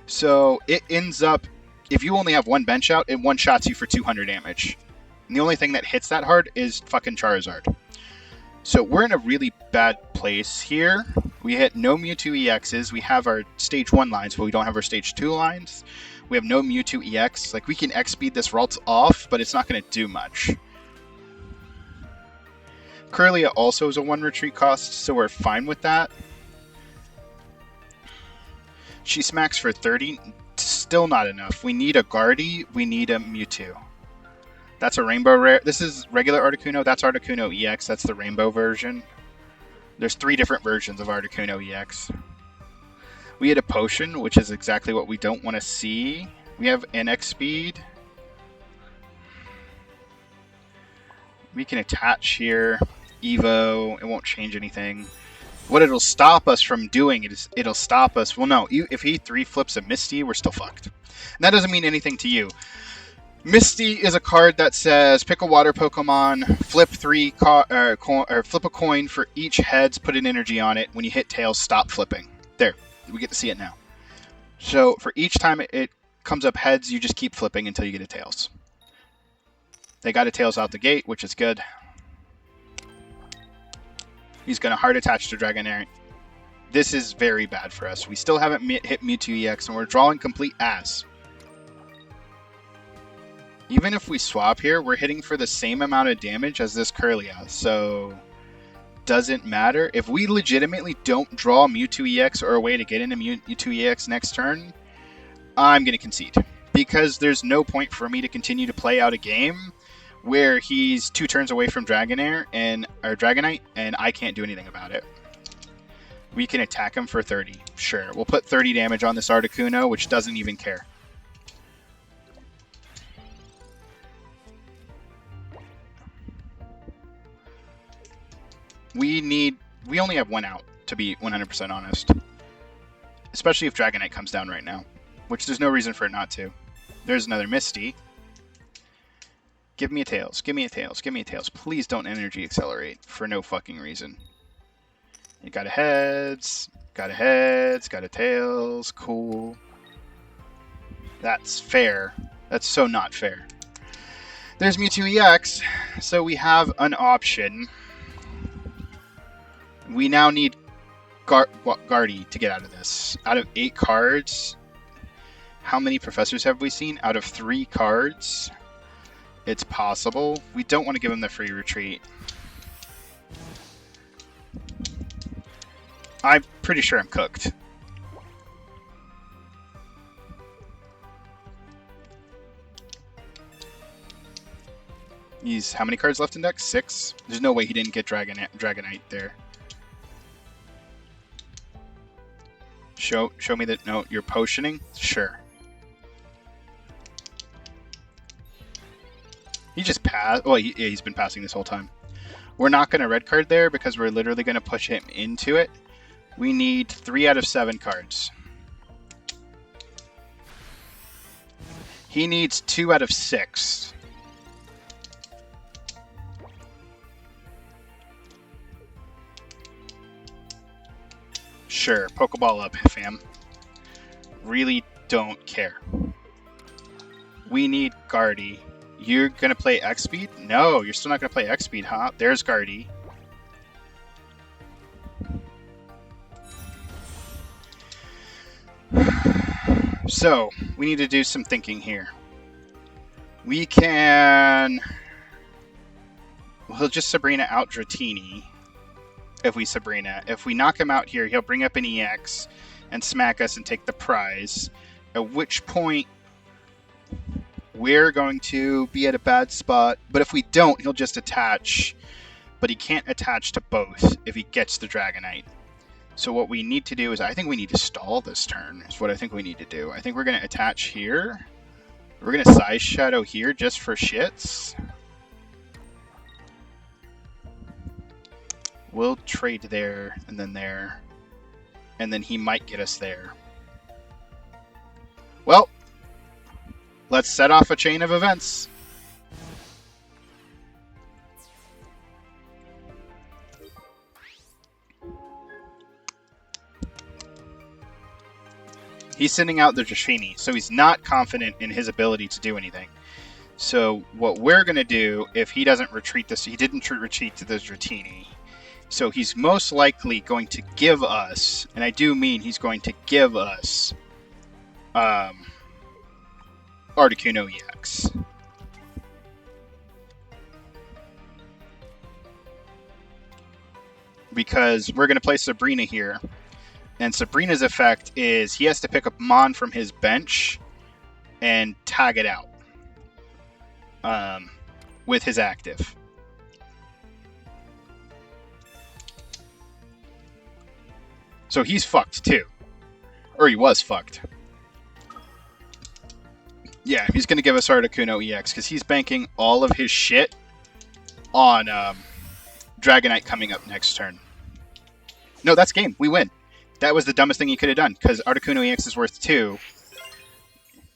So it ends up, if you only have 1 bench out, it one-shots you for 200 damage. And the only thing that hits that hard is fucking Charizard. So we're in a really bad place here. We hit no Mewtwo EXs. We have our Stage 1 lines, but we don't have our Stage 2 lines. We have no Mewtwo EX. Like, we can X-speed this Ralts off, but it's not going to do much. Kirlia also is a 1 retreat cost, so we're fine with that. She smacks for 30. Still not enough. We need a Guardy. We need a Mewtwo. That's a Rainbow Rare. This is regular Articuno. That's Articuno EX. That's the Rainbow version. There's 3 different versions of Articuno EX. We had a Potion, which is exactly what we don't want to see. We have NX speed. We can attach here. Evo. It won't change anything. What it'll stop us from doing is it'll stop us. Well, no. If he 3 flips a Misty, we're still fucked. And that doesn't mean anything to you. Misty is a card that says pick a water Pokemon, flip flip a coin for each heads, put an energy on it. When you hit tails, stop flipping. There, we get to see it now. So for each time it comes up heads, you just keep flipping until you get a tails. They got a tails out the gate, which is good. He's going to hard attach to Dragonair. This is very bad for us. We still haven't hit Mewtwo EX, and we're drawing complete ass. Even if we swap here, we're hitting for the same amount of damage as this Kirlia, so doesn't matter. If we legitimately don't draw Mewtwo EX or a way to get into Mewtwo EX next turn, I'm going to concede. Because there's no point for me to continue to play out a game where he's 2 turns away from Dragonite, and I can't do anything about it. We can attack him for 30. Sure, we'll put 30 damage on this Articuno, which doesn't even care. We only have 1 out, to be 100% honest. Especially if Dragonite comes down right now, which there's no reason for it not to. There's another Misty. Give me a Tails, give me a Tails, give me a Tails. Please don't Energy Accelerate for no fucking reason. You got a Heads, got a Tails, cool. That's fair. That's so not fair. There's Mewtwo EX, so we have an option. We now need Guardy to get out of this. Out of 8 cards, how many Professors have we seen? Out of 3 cards, it's possible. We don't want to give him the free retreat. I'm pretty sure I'm cooked. He's how many cards left in deck? 6. There's no way he didn't get Dragonite there. Show me that. No, you're potioning. Sure. He just passed. Well, he's been passing this whole time. We're not going to red card there because we're literally going to push him into it. We need 3 out of 7 cards. He needs 2 out of 6. Sure, Pokeball up, fam. Really don't care. We need Guardy. You're going to play X-Speed? No, you're still not going to play X-Speed, huh? There's Guardy. So, we need to do some thinking here. We can... We'll just Sabrina out Dratini. If we Sabrina. If we knock him out here, he'll bring up an EX and smack us and take the prize. At which point, we're going to be at a bad spot. But if we don't, he'll just attach. But he can't attach to both if he gets the Dragonite. So what we need to do is, I think we need to stall this turn, is what I think we need to do. I think we're going to attach here. We're going to Size Shadow here just for shits. We'll trade there, and then he might get us there. Well, let's set off a chain of events. He's sending out the Dratini, so he's not confident in his ability to do anything. So what we're going to do, if he doesn't retreat this, he didn't retreat to the Dratini. So he's most likely going to give us, and I do mean he's going to give us, Articuno EX. Because we're going to play Sabrina here. And Sabrina's effect is he has to pick up Mon from his bench and tag it out with his active. So he's fucked too. Or he was fucked. Yeah, he's going to give us Articuno EX because he's banking all of his shit on Dragonite coming up next turn. No, that's game. We win. That was the dumbest thing he could have done, because Articuno EX is worth 2.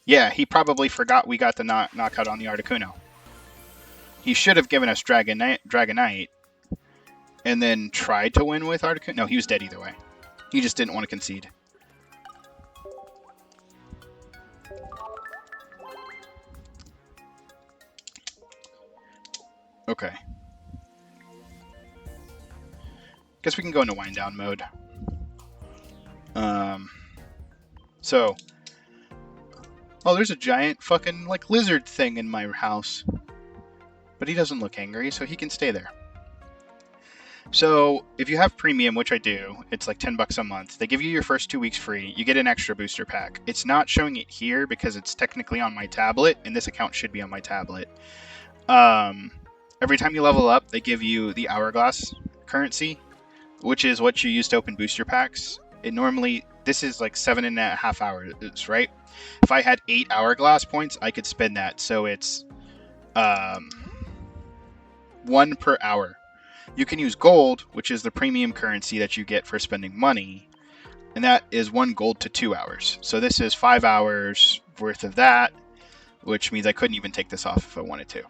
Yeah, he probably forgot we got the knockout on the Articuno. He should have given us Dragonite, and then tried to win with Articuno. No, he was dead either way. He just didn't want to concede. Okay. Guess we can go into wind down mode. So, oh, there's a giant fucking, like, lizard thing in my house. But he doesn't look angry, so he can stay there. So, if you have premium, which I do, it's like $10 a month. They give you your first 2 weeks free. You get an extra booster pack. It's not showing it here because it's technically on my tablet, and this account should be on my tablet. Every time you level up, they give you the Hourglass currency, which is what you use to open booster packs. It normally, this is like 7.5 hours, right? If I had 8 Hourglass points, I could spend that. So it's 1 per hour. You can use gold, which is the premium currency that you get for spending money. And that is 1 gold to 2 hours. So this is 5 hours worth of that, which means I couldn't even take this off if I wanted to.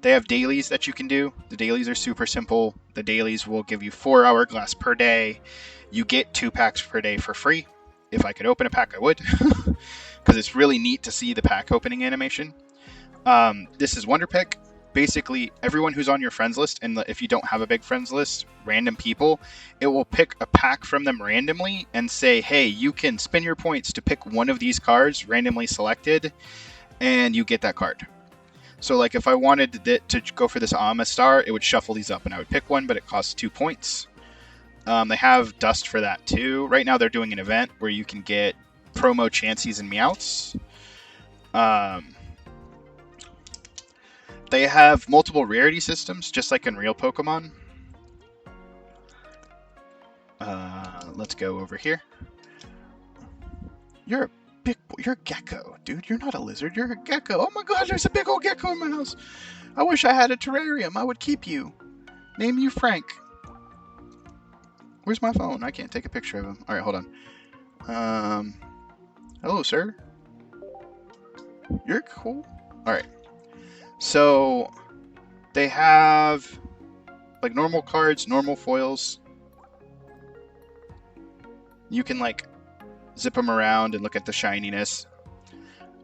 They have dailies that you can do. The dailies are super simple. The dailies will give you 4 Hourglass per day. You get 2 packs per day for free. If I could open a pack, I would. Because it's really neat to see the pack opening animation. This is Wonder Pick. Basically, everyone who's on your friends list, and if you don't have a big friends list, random people, it will pick a pack from them randomly and say, hey, you can spend your points to pick one of these cards, randomly selected, and you get that card. So, like, if I wanted to go for this Amistar, it would shuffle these up, and I would pick one, but it costs 2 points. They have Dust for that too. Right now they're doing an event where you can get promo Chanseys and Meowths. They have multiple rarity systems, just like in real Pokemon. Let's go over here. You're a big boy. You're a gecko, dude. You're not a lizard. You're a gecko. Oh my god, there's a big old gecko in my house. I wish I had a terrarium. I would keep you. Name you Frank. Where's my phone? I can't take a picture of him. Alright, hold on. Hello, sir. You're cool. Alright. So, they have, like, normal cards, normal foils. You can, like, zip them around and look at the shininess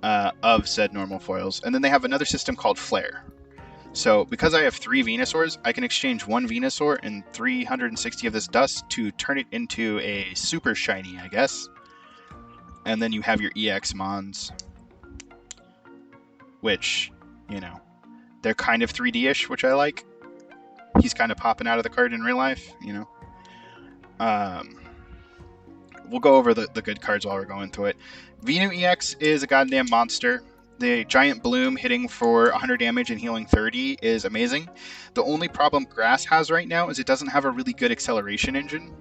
of said normal foils. And then they have another system called Flare. So, because I have 3 Venusaurs, I can exchange 1 Venusaur and 360 of this dust to turn it into a super shiny, I guess. And then you have your EX Mons, which, you know, they're kind of 3D-ish, which I like. He's kind of popping out of the card in real life, you know. We'll go over the good cards while we're going through it. Venu EX is a goddamn monster. The Giant Bloom hitting for 100 damage and healing 30 is amazing. The only problem Grass has right now is it doesn't have a really good acceleration engine.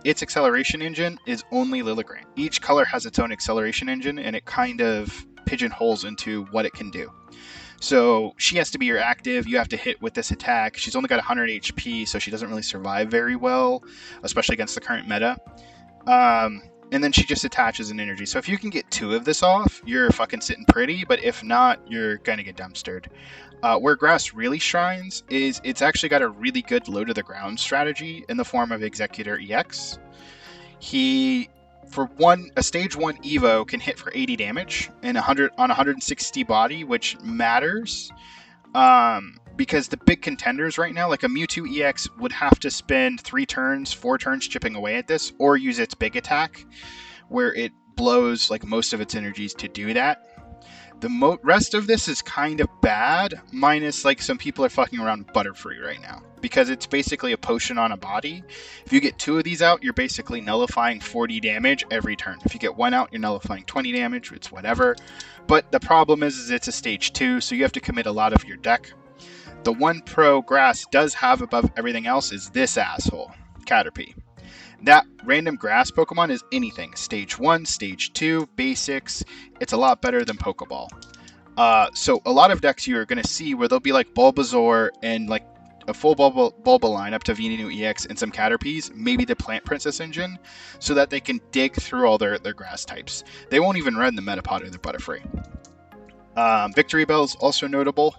Its acceleration engine is only Lilligant. Each color has its own acceleration engine, and it kind of pigeonholes into what it can do. So she has to be your active. You have to hit with this attack. She's only got 100 HP, so she doesn't really survive very well, especially against the current meta. And then she just attaches an energy. So if you can get 2 of this off, you're fucking sitting pretty. But if not, you're going to get dumpstered. Where Grass really shines is it's actually got a really good low to the ground strategy in the form of Executor EX. He, for a stage 1 Evo, can hit for 80 damage and 100 on 160 body, which matters. Because the big contenders right now, like a Mewtwo EX, would have to spend 4 turns chipping away at this, or use its big attack, where it blows like most of its energies to do that. The rest of this is kind of bad, minus like some people are fucking around with Butterfree right now, because it's basically a potion on a body. If you get 2 of these out, you're basically nullifying 40 damage every turn. If you get 1 out, you're nullifying 20 damage. It's whatever. But the problem is it's a stage 2, so you have to commit a lot of your deck. The one pro Grass does have above everything else is this asshole, Caterpie. That random grass Pokemon is anything. Stage 1, Stage 2, Basics. It's a lot better than Pokeball. So a lot of decks you're going to see where they'll be like Bulbasaur and like a full Bulba line up to Venu EX and some Caterpies, maybe the Plant Princess engine, so that they can dig through all their grass types. They won't even run the Metapod or the Butterfree. Victory Bell is also notable.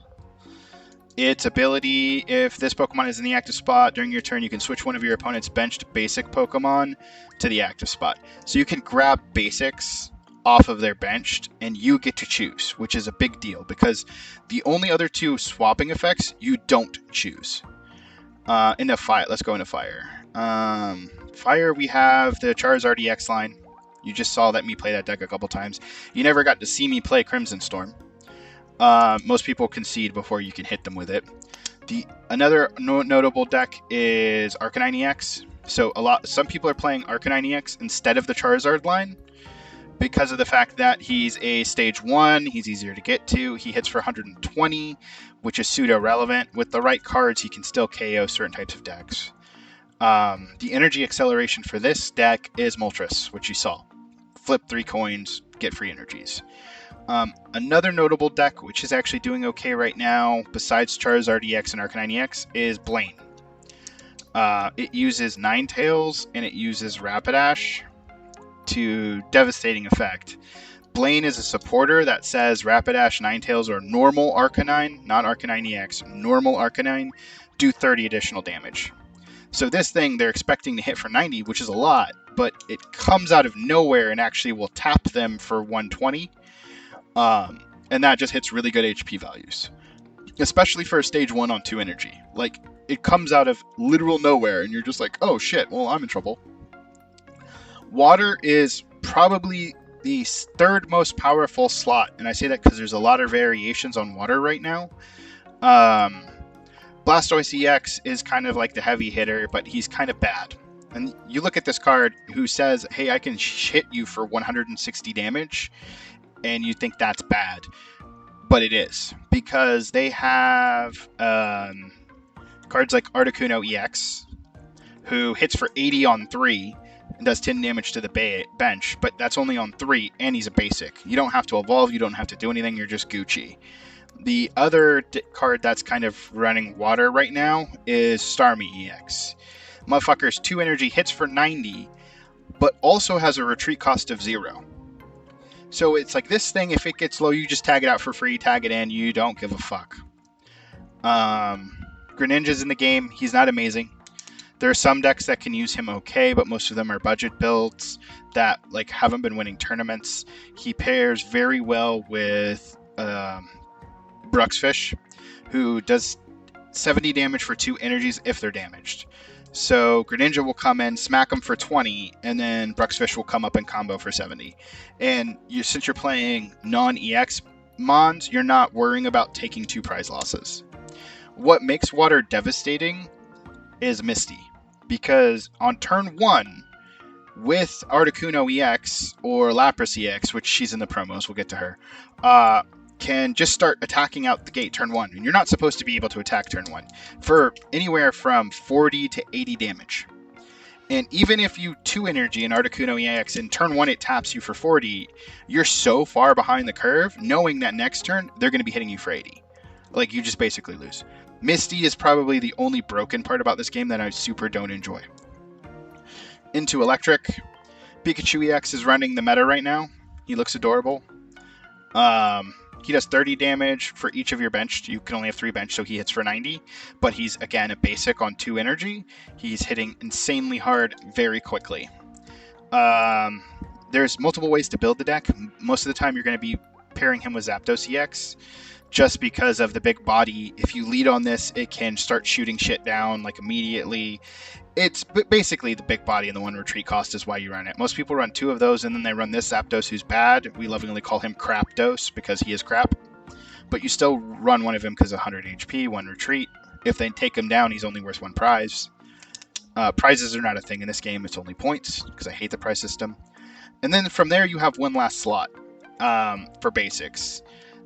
Its ability, if this Pokemon is in the active spot during your turn, you can switch one of your opponent's benched basic Pokemon to the active spot. So you can grab basics off of their benched, and you get to choose, which is a big deal, because the only other 2 swapping effects you don't choose. Into fire, let's go into fire. Fire, we have the Charizard EX line. You just saw me play that deck a couple times. You never got to see me play Crimson Storm. Most people concede before you can hit them with it. Another notable deck is Arcanine EX. So some people are playing Arcanine EX instead of the Charizard line because of the fact that he's a stage 1, he's easier to get to, he hits for 120, which is pseudo-relevant. With the right cards, he can still KO certain types of decks. The energy acceleration for this deck is Moltres, which you saw. Flip 3 coins, get free energies. Another notable deck, which is actually doing okay right now, besides Charizard EX and Arcanine EX, is Blaine. It uses Ninetales and it uses Rapidash to devastating effect. Blaine is a supporter that says Rapidash, Ninetales, or normal Arcanine, not Arcanine EX, normal Arcanine, do 30 additional damage. So this thing, they're expecting to hit for 90, which is a lot, but it comes out of nowhere and actually will tap them for 120. And that just hits really good HP values, especially for a stage 1 on 2 energy. Like, it comes out of literal nowhere, and you're just like, oh shit, well, I'm in trouble. Water is probably the 3rd most powerful slot, and I say that because there's a lot of variations on water right now. Blastoise EX is kind of like the heavy hitter, but he's kind of bad. And you look at this card who says, hey, I can hit you for 160 damage, and you think that's bad. But it is, because they have cards like Articuno EX, who hits for 80 on 3 and does 10 damage to the bench, but that's only on 3, and he's a basic. You don't have to evolve, you don't have to do anything, you're just Gucci. The other card that's kind of running water right now is Starmie EX. Motherfucker's 2 energy, hits for 90, but also has a retreat cost of 0. So it's like this thing, if it gets low, you just tag it out for free, tag it in, you don't give a fuck. Greninja's in the game, he's not amazing. There are some decks that can use him okay, but most of them are budget builds that like haven't been winning tournaments. He pairs very well with Bruxfish, who does 70 damage for 2 energies if they're damaged. So Greninja will come in, smack them for 20, and then Bruxfish will come up and combo for 70. And since you're playing non-EX Mons, you're not worrying about taking 2 prize losses. What makes water devastating is Misty, because on turn 1, with Articuno EX or Lapras EX, which she's in the promos, we'll get to her, can just start attacking out the gate turn 1. And you're not supposed to be able to attack turn 1 for anywhere from 40 to 80 damage. And even if you 2 energy in Articuno EX and turn 1 it taps you for 40, you're so far behind the curve, knowing that next turn they're going to be hitting you for 80. Like, you just basically lose. Misty is probably the only broken part about this game that I super don't enjoy. Into Electric, Pikachu EX is running the meta right now. He looks adorable. He does 30 damage for each of your bench. You can only have 3 bench, so he hits for 90. But he's, again, a basic on 2 energy. He's hitting insanely hard very quickly. There's multiple ways to build the deck. Most of the time, you're going to be pairing him with Zapdos EX, just because of the big body. If you lead on this, it can start shooting shit down like immediately. It's basically the big body and the 1 retreat cost is why you run it. Most people run 2 of those, and then they run this Zapdos who's bad. We lovingly call him Crapdos because he is crap. But you still run one of him because of 100 HP, 1 retreat. If they take him down, he's only worth 1 prize. Prizes are not a thing in this game. It's only points because I hate the prize system. And then from there, you have one last slot for basics.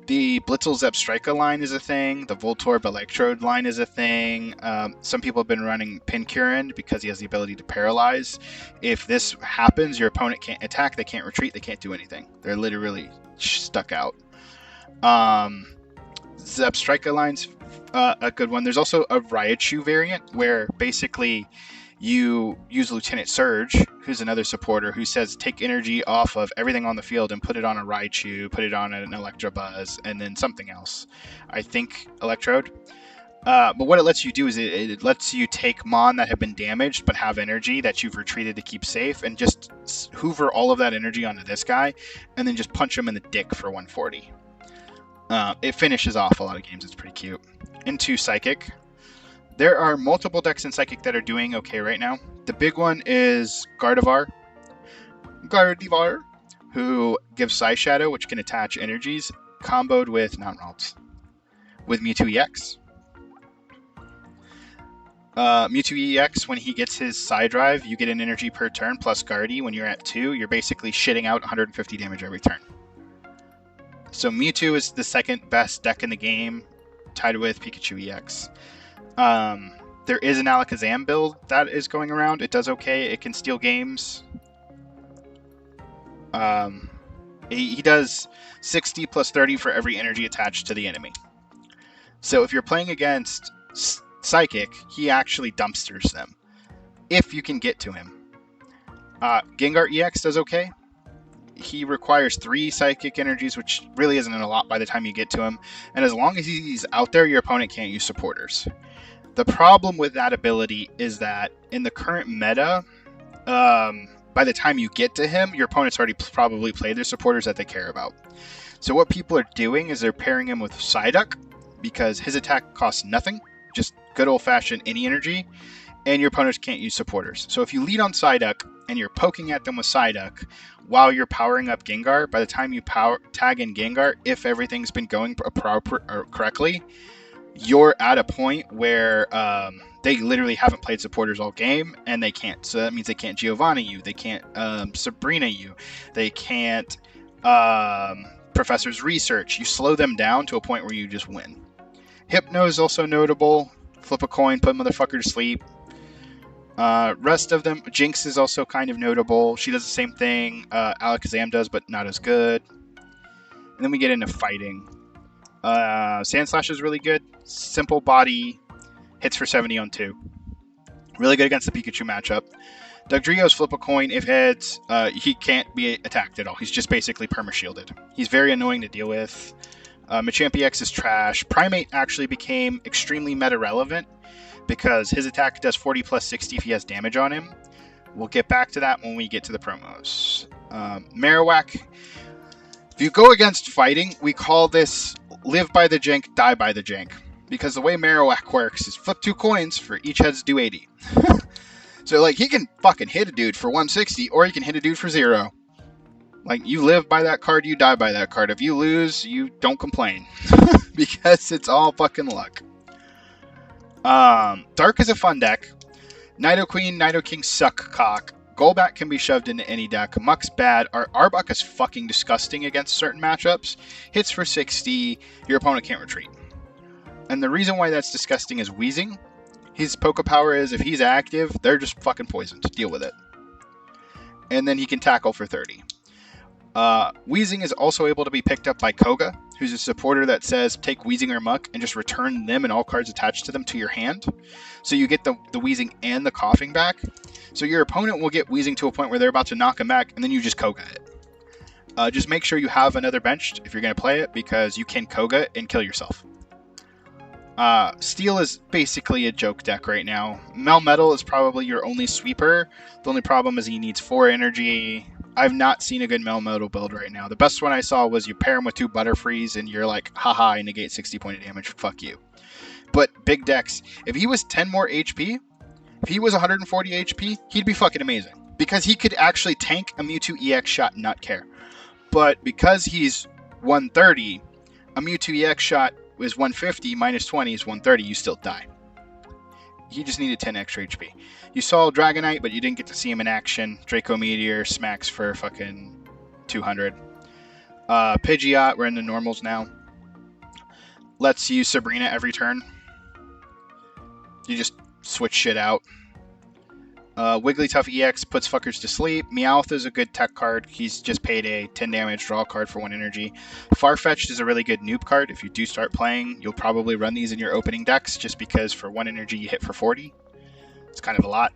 The Blitzel Zebstrika line is a thing. The Voltorb Electrode line is a thing. Some people have been running Pkmn because he has the ability to paralyze. If this happens, your opponent can't attack, they can't retreat, they can't do anything. They're literally stuck out. Zebstrika line's a good one. There's also a Raichu variant where basically you use Lieutenant Surge, who's another supporter, who says take energy off of everything on the field and put it on a Raichu, put it on an Electabuzz, and then something else. I think Electrode. But what it lets you do is it lets you take Mon that have been damaged but have energy that you've retreated to keep safe, and just hoover all of that energy onto this guy, and then just punch him in the dick for 140. It finishes off a lot of games. It's pretty cute. Into Psychic. There are multiple decks in Psychic that are doing okay right now. The big one is Gardevoir, who gives Psy Shadow, which can attach energies, comboed with with Mewtwo EX. Mewtwo EX, when he gets his Psy Drive, you get an energy per turn plus Guardy. When you're at 2, you're basically shitting out 150 damage every turn. So Mewtwo is the second best deck in the game, tied with Pikachu EX. There is an Alakazam build that is going around. It does okay. It can steal games. He does 60 plus 30 for every energy attached to the enemy. So if you're playing against Psychic, he actually dumpsters them, if you can get to him. Gengar EX does okay. He requires 3 Psychic energies, which really isn't a lot by the time you get to him. And as long as he's out there, your opponent can't use supporters. The problem with that ability is that in the current meta, by the time you get to him, your opponent's already probably played their supporters that they care about. So what people are doing is they're pairing him with Psyduck, because his attack costs nothing, just good old-fashioned any energy, and your opponents can't use supporters. So if you lead on Psyduck and you're poking at them with Psyduck while you're powering up Gengar, by the time you tag in Gengar, if everything's been going correctly, you're at a point where they literally haven't played supporters all game, and they can't. So that means they can't Giovanni you, they can't Sabrina you, they can't Professor's Research. You slow them down to a point where you just win. Hypno is also notable. Flip a coin, put motherfucker to sleep. Rest of them, Jinx is also kind of notable. She does the same thing Alakazam does, but not as good. And then we get into fighting. Sandslash is really good. Simple body, hits for 70 on 2. Really good against the Pikachu matchup. Dugtrio's flip a coin. If heads, he can't be attacked at all. He's just basically perma-shielded. He's very annoying to deal with. Machamp EX is trash. Primate actually became extremely meta-relevant because his attack does 40 plus 60 if he has damage on him. We'll get back to that when we get to the promos. Marowak. If you go against fighting, we call this live by the jank, die by the jank. Because the way Marowak works is flip 2 coins for each heads do 80. So, like, he can fucking hit a dude for 160, or he can hit a dude for 0. Like, you live by that card, you die by that card. If you lose, you don't complain. Because it's all fucking luck. Dark is a fun deck. Nidoqueen, Nidoking suck cock. Golbat can be shoved into any deck. Muck's bad. Arbok is fucking disgusting against certain matchups. Hits for 60. Your opponent can't retreat. And the reason why that's disgusting is Weezing. His Poke Power is if he's active, they're just fucking poisoned. Deal with it. And then he can tackle for 30. Weezing is also able to be picked up by Koga, who's a supporter that says take Weezing or Muck and just return them and all cards attached to them to your hand. So you get the Weezing and the Coughing back. So your opponent will get Weezing to a point where they're about to knock him back, and then you just Koga it. Just make sure you have another benched if you're going to play it, because you can Koga and kill yourself. Steel is basically a joke deck right now. Melmetal is probably your only sweeper. The only problem is he needs 4 energy. I've not seen a good Melmetal build right now. The best one I saw was you pair him with 2 Butterfrees and you're like, haha, I negate 60 point of damage, fuck you. But big decks, if he was 10 more HP, if he was 140 HP, he'd be fucking amazing. Because he could actually tank a Mewtwo EX shot and not care. But because he's 130, a Mewtwo EX shot is 150, minus 20 is 130, you still die. He just needed 10 extra HP. You saw Dragonite, but you didn't get to see him in action. Draco Meteor smacks for fucking 200. Pidgeot, we're in the normals now. Let's use Sabrina every turn. You just switch shit out. Wigglytuff EX puts fuckers to sleep. Meowth is a good tech card. He's just paid a 10 damage draw card for 1 energy. Farfetch'd is a really good noob card. If you do start playing, you'll probably run these in your opening decks, just because for 1 energy you hit for 40. It's kind of a lot.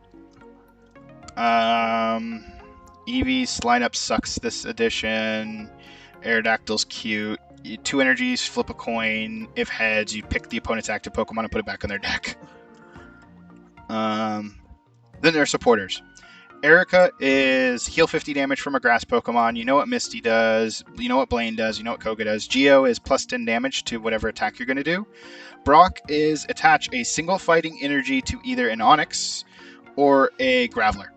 Eevee's lineup sucks this edition. Aerodactyl's cute. 2 energies, flip a coin. If heads, you pick the opponent's active Pokemon and put it back on their deck. Then there are supporters. Erica is heal 50 damage from a grass Pokemon. You know what Misty does. You know what Blaine does. You know what Koga does. Geo is plus 10 damage to whatever attack you're going to do. Brock is attach a single fighting energy to either an Onix or a Graveler.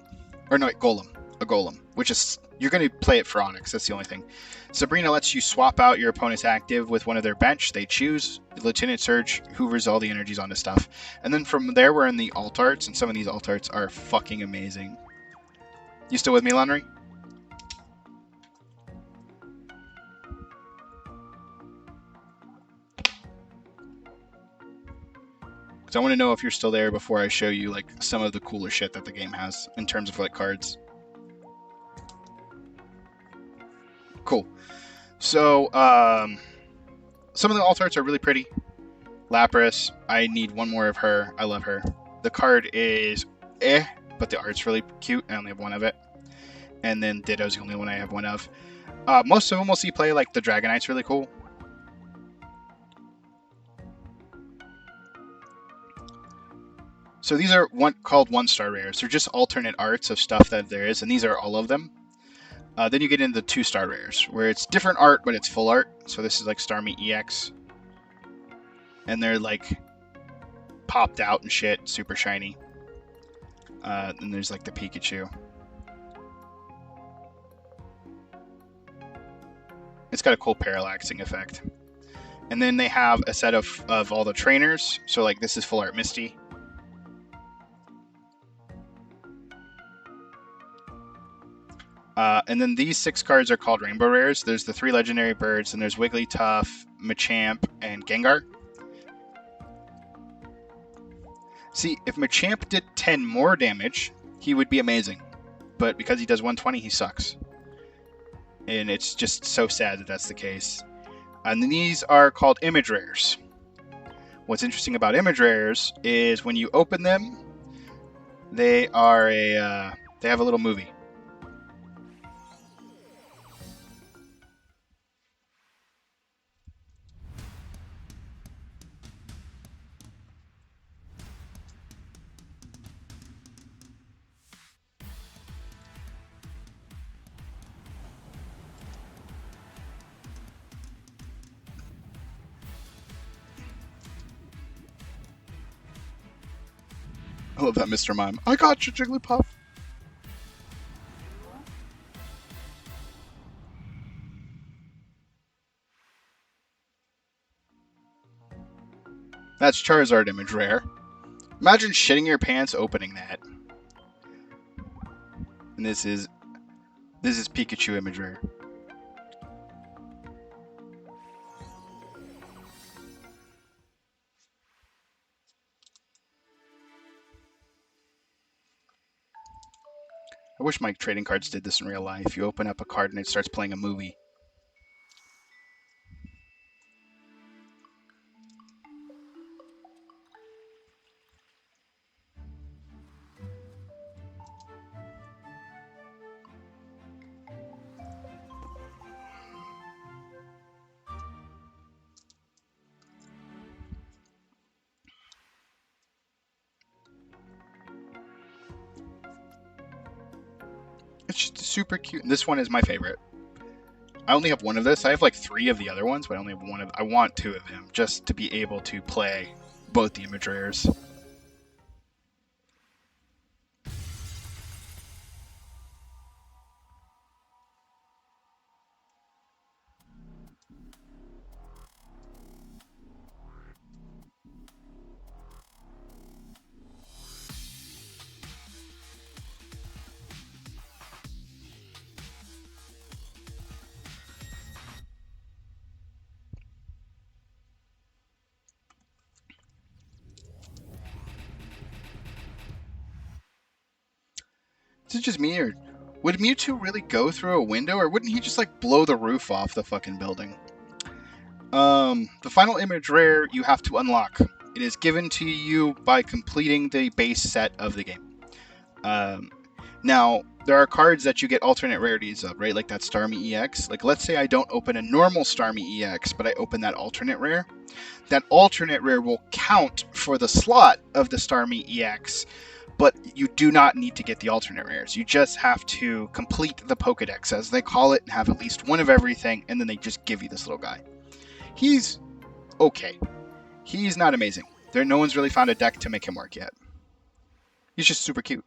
Or no, Golem. A Golem. Which is, you're going to play it for Onix. That's the only thing. Sabrina lets you swap out your opponent's active with one of their bench. They choose. Lieutenant Surge hoovers all the energies onto stuff. And then from there, we're in the alt arts, and some of these alt arts are fucking amazing. You still with me, Lonry? Because I want to know if you're still there before I show you like some of the cooler shit that the game has in terms of like cards. Cool. So, some of the alt arts are really pretty. Lapras, I need one more of her. I love her. The card is but the art's really cute. I only have one of it. And then Ditto's the only one I have one of. Most of them will see play, like the Dragonite's really cool. So these are called 1-star rares. They're just alternate arts of stuff that there is, and these are all of them. Then you get into the 2-star rares, where it's different art, but it's full art. So this is like Starmie EX. And they're like popped out and shit, super shiny. Then there's like the Pikachu. It's got a cool parallaxing effect. And then they have a set of all the trainers. So like this is Full Art Misty. And then these 6 cards are called Rainbow Rares. There's the 3 legendary birds, and there's Wigglytuff, Machamp, and Gengar. See, if Machamp did 10 more damage, he would be amazing. But because he does 120, he sucks. And it's just so sad that that's the case. And these are called Image Rares. What's interesting about Image Rares is when you open them, they are they have a little movie. I love that Mr. Mime. I got you, Jigglypuff. That's Charizard Image Rare. Imagine shitting your pants opening that. And this is Pikachu Image Rare. I wish my trading cards did this in real life. You open up a card and it starts playing a movie. It's just super cute. This one is my favorite. I only have one of this. I have like 3 of the other ones, but I only have one of. I want 2 of them just to be able to play both the Image Rares. Is it just me, or would Mewtwo really go through a window, or wouldn't he just like blow the roof off the fucking building? The final Image Rare you have to unlock. It is given to you by completing the base set of the game. Now, there are cards that you get alternate rarities of, right? Like that Starmie EX. Like, let's say I don't open a normal Starmie EX, but I open that alternate rare. That alternate rare will count for the slot of the Starmie EX, but you do not need to get the alternate rares. You just have to complete the Pokedex, as they call it, and have at least one of everything, and then they just give you this little guy. He's okay. He's not amazing. No one's really found a deck to make him work yet. He's just super cute.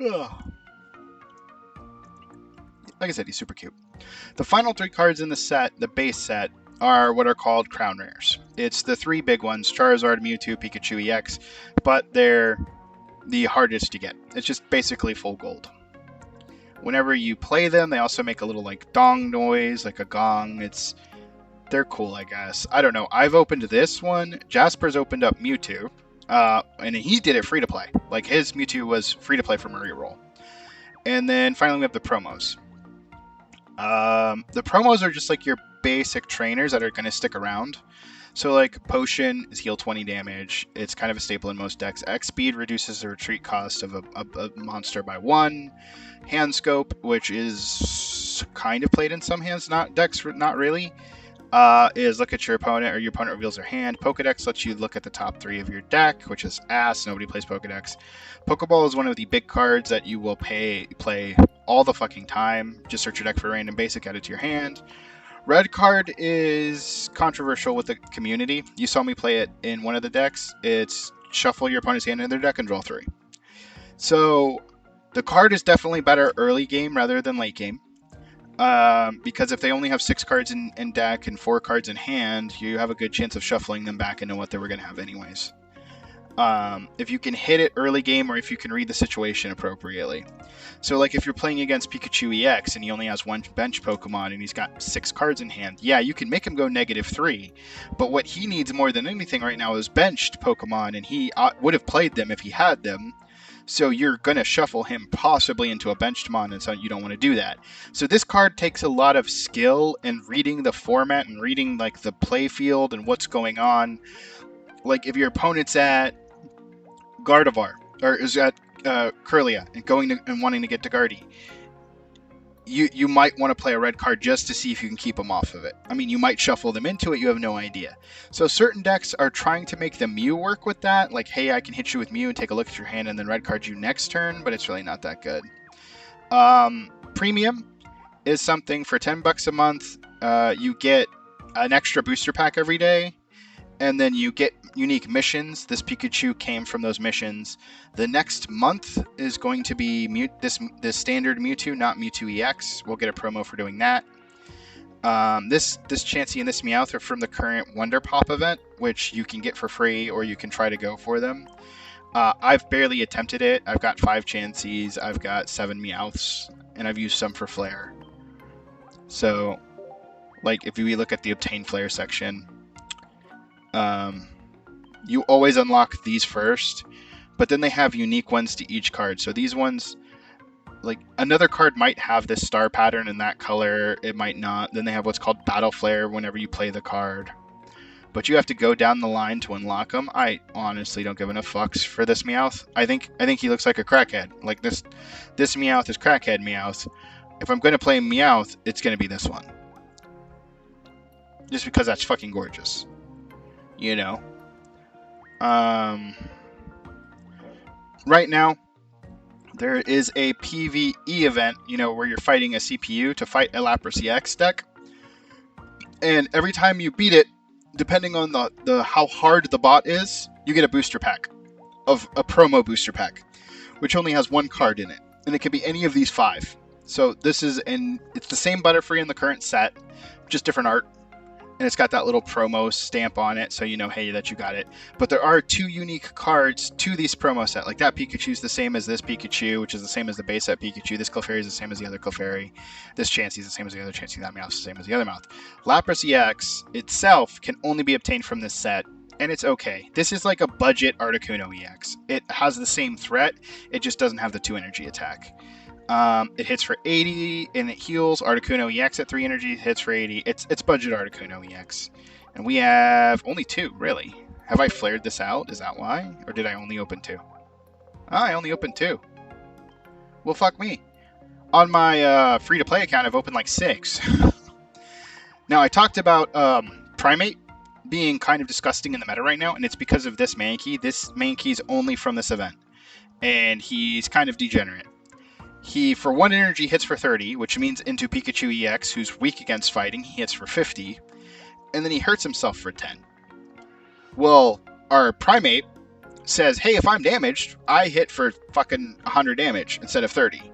Ugh. Like I said, he's super cute. The final 3 cards in the set, the base set, are what are called Crown Rares. It's the 3 big ones, Charizard, Mewtwo, Pikachu EX, but they're the hardest to get. It's just basically full gold. Whenever you play them, they also make a little like dong noise, like a gong. They're cool, I guess. I don't know. I've opened this one. Jasper's opened up Mewtwo, and he did it free to play. Like his Mewtwo was free to play from a reroll. And then finally we have the promos. The promos are just like your basic trainers that are going to stick around. So like Potion is heal 20 damage. It's kind of a staple in most decks. X Speed reduces the retreat cost of a monster by 1. Hand Scope, which is kind of played in some hands, not decks, not really, is look at your opponent, or your opponent reveals their hand. Pokedex lets you look at the top 3 of your deck, which is ass. Nobody plays Pokedex. Pokeball is one of the big cards that you will play all the fucking time. Just search your deck for random basic, add it to your hand. Red card is controversial with the community. You saw me play it in one of the decks. It's shuffle your opponent's hand in their deck and draw 3. So the card is definitely better early game rather than late game. Because if they only have 6 cards in deck and 4 cards in hand, you have a good chance of shuffling them back into what they were going to have anyways. If you can hit it early game, or if you can read the situation appropriately. So like if you're playing against Pikachu EX and he only has 1 bench Pokemon and he's got 6 cards in hand, yeah, you can make him go -3. But what he needs more than anything right now is benched Pokemon, and he would have played them if he had them. So you're going to shuffle him possibly into a benched mon, and so you don't want to do that. So this card takes a lot of skill in reading the format and reading like the play field and what's going on. Like if your opponent's at Gardevoir, or is at Kirlia and wanting to get to Guardy, you might want to play a red card just to see if you can keep them off of it. I mean, you might shuffle them into it, you have no idea. So certain decks are trying to make the Mew work with that, like, hey, I can hit you with Mew and take a look at your hand and then red card you next turn, but it's really not that good. Premium is something for $10 a month. You get an extra booster pack every day, and then you get unique missions. This Pikachu came from those missions. The next month is going to be this standard Mewtwo, not Mewtwo EX. We'll get a promo for doing that. This Chansey and this Meowth are from the current Wonder Pop event, which you can get for free, or you can try to go for them. I've barely attempted it. I've got 5 Chanseys, I've got 7 Meowths, and I've used some for Flare. So, like, if we look at the Obtain Flare section, you always unlock these first, but then they have unique ones to each card. So these ones, like, another card might have this star pattern in that color, it might not. Then they have what's called Battle Flare whenever you play the card. But you have to go down the line to unlock them. I honestly don't give enough fucks for this Meowth. I think he looks like a crackhead. Like, this Meowth is crackhead Meowth. If I'm going to play Meowth, it's going to be this one. Just because that's fucking gorgeous. You know? Right now, there is a PvE event, you know, where you're fighting a CPU to fight a Lapras EX deck. And every time you beat it, depending on the how hard the bot is, you get a booster pack, of a promo booster pack, which only has 1 card in it, and it can be any of these 5. So this is it's the same Butterfree in the current set, just different art, and it's got that little promo stamp on it, so you know, hey, that you got it. But there are 2 unique cards to this promo set. Like, that Pikachu's the same as this Pikachu, which is the same as the base set Pikachu. This Clefairy is the same as the other Clefairy. This Chansey is the same as the other Chansey. That Meowth's the same as the other Meowth. Lapras EX itself can only be obtained from this set, and it's okay. This is like a budget Articuno EX. It has the same threat, it just doesn't have the 2 energy attack. It hits for 80 and it heals. Articuno EX at 3 energy hits for 80. It's budget Articuno EX. And we have only 2, really. Have I flared this out? Is that why? Or did I only open 2? I only opened 2. Well, fuck me. On my free-to-play account, I've opened like 6. Now, I talked about Primeape being kind of disgusting in the meta right now, and it's because of this Mankey. This Mankey's only from this event. And he's kind of degenerate. He, for 1 energy, hits for 30, which means into Pikachu EX, who's weak against fighting, he hits for 50, and then he hurts himself for 10. Well, our Primeape says, hey, if I'm damaged, I hit for fucking 100 damage instead of 30.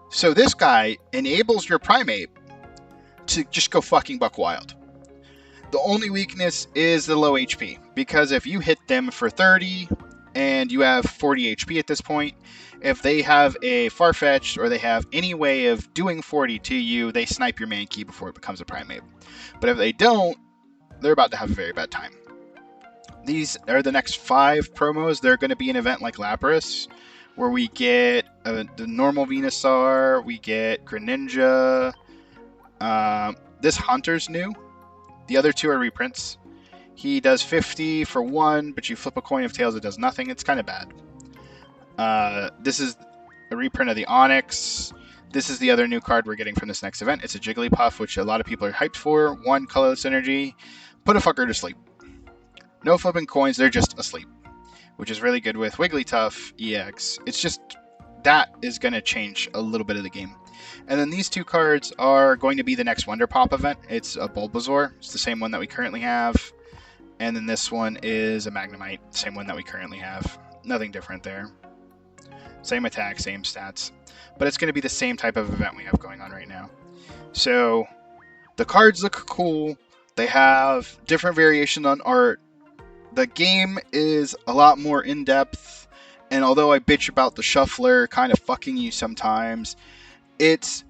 So this guy enables your Primeape to just go fucking buck wild. The only weakness is the low HP, because if you hit them for 30, and you have 40 HP at this point, if they have a Farfetch'd or they have any way of doing 40 to you, they snipe your Mankey before it becomes a Primeape. But if they don't, they're about to have a very bad time. These are the next 5 promos. They're going to be an event like Lapras, where we get the normal Venusaur, we get Greninja. This Haunter's new. The other 2 are reprints. He does 50 for 1, but you flip a coin of tails, it does nothing. It's kind of bad. This is a reprint of the Onyx. This is the other new card we're getting from this next event. It's a Jigglypuff, which a lot of people are hyped for. 1 colorless energy. Put a fucker to sleep. No flipping coins, they're just asleep, which is really good with Wigglytuff EX. It's just that is going to change a little bit of the game. And then these 2 cards are going to be the next Wonder Pop event. It's a Bulbasaur. It's the same one that we currently have. And then this one is a Magnemite, same one that we currently have. Nothing different there. Same attack, same stats. But it's going to be the same type of event we have going on right now. So the cards look cool. They have different variation on art. The game is a lot more in-depth. And although I bitch about the shuffler kind of fucking you sometimes, it's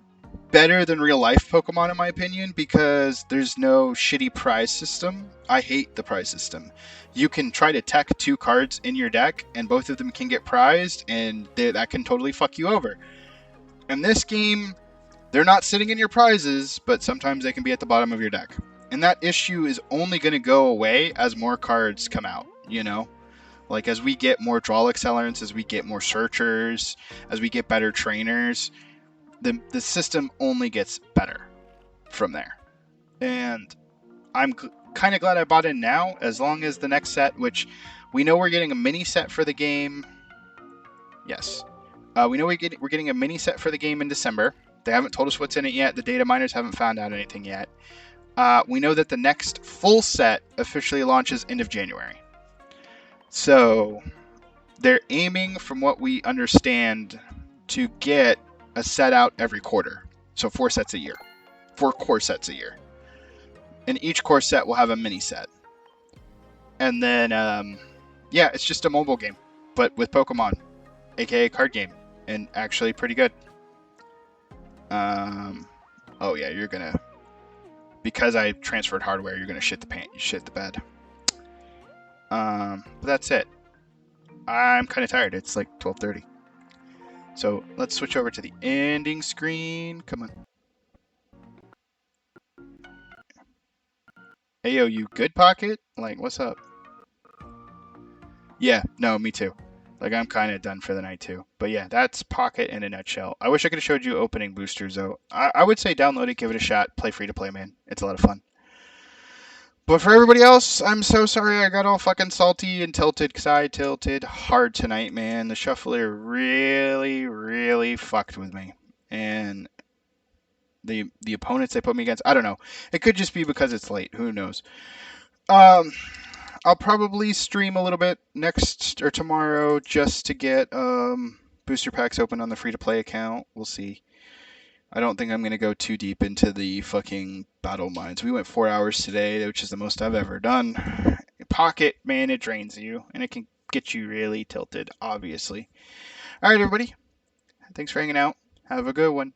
better than real life Pokemon in my opinion because there's no shitty prize system. I hate the prize system. You can try to tech 2 cards in your deck and both of them can get prized and that can totally fuck you over. In this game, they're not sitting in your prizes, but sometimes they can be at the bottom of your deck. And that issue is only going to go away as more cards come out, you know? Like as we get more Draw Accelerants, as we get more Searchers, as we get better trainers, the system only gets better from there. And I'm kind of glad I bought in now, as long as the next set, which we know we're getting a mini set for the game. Yes. We know we're getting a mini set for the game in December. They haven't told us what's in it yet. The data miners haven't found out anything yet. We know that the next full set officially launches end of January. So they're aiming, from what we understand, to get a set out every quarter. So 4 sets a year. 4 core sets a year. And each core set will have a mini set. And then, yeah, it's just a mobile game, but with Pokemon, aka card game, and actually pretty good. Oh yeah, you're gonna, because I transferred hardware, you're gonna shit the bed. But that's it. I'm kind of tired. It's like 12:30. So let's switch over to the ending screen. Come on. Hey yo, you good, Pocket? Like, what's up? Yeah, no, me too. Like, I'm kind of done for the night too. But yeah, that's Pocket in a nutshell. I wish I could have showed you opening boosters though. I would say download it, give it a shot, play free to play, man. It's a lot of fun. But for everybody else, I'm so sorry I got all fucking salty and tilted because I tilted hard tonight, man. The shuffler really, really fucked with me. And the opponents they put me against, I don't know. It could just be because it's late. Who knows? I'll probably stream a little bit next or tomorrow just to get booster packs open on the free-to-play account. We'll see. I don't think I'm going to go too deep into the fucking battle mines. We went 4 hours today, which is the most I've ever done. Pocket, man, it drains you, and it can get you really tilted, obviously. All right, everybody. Thanks for hanging out. Have a good one.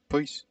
Peace.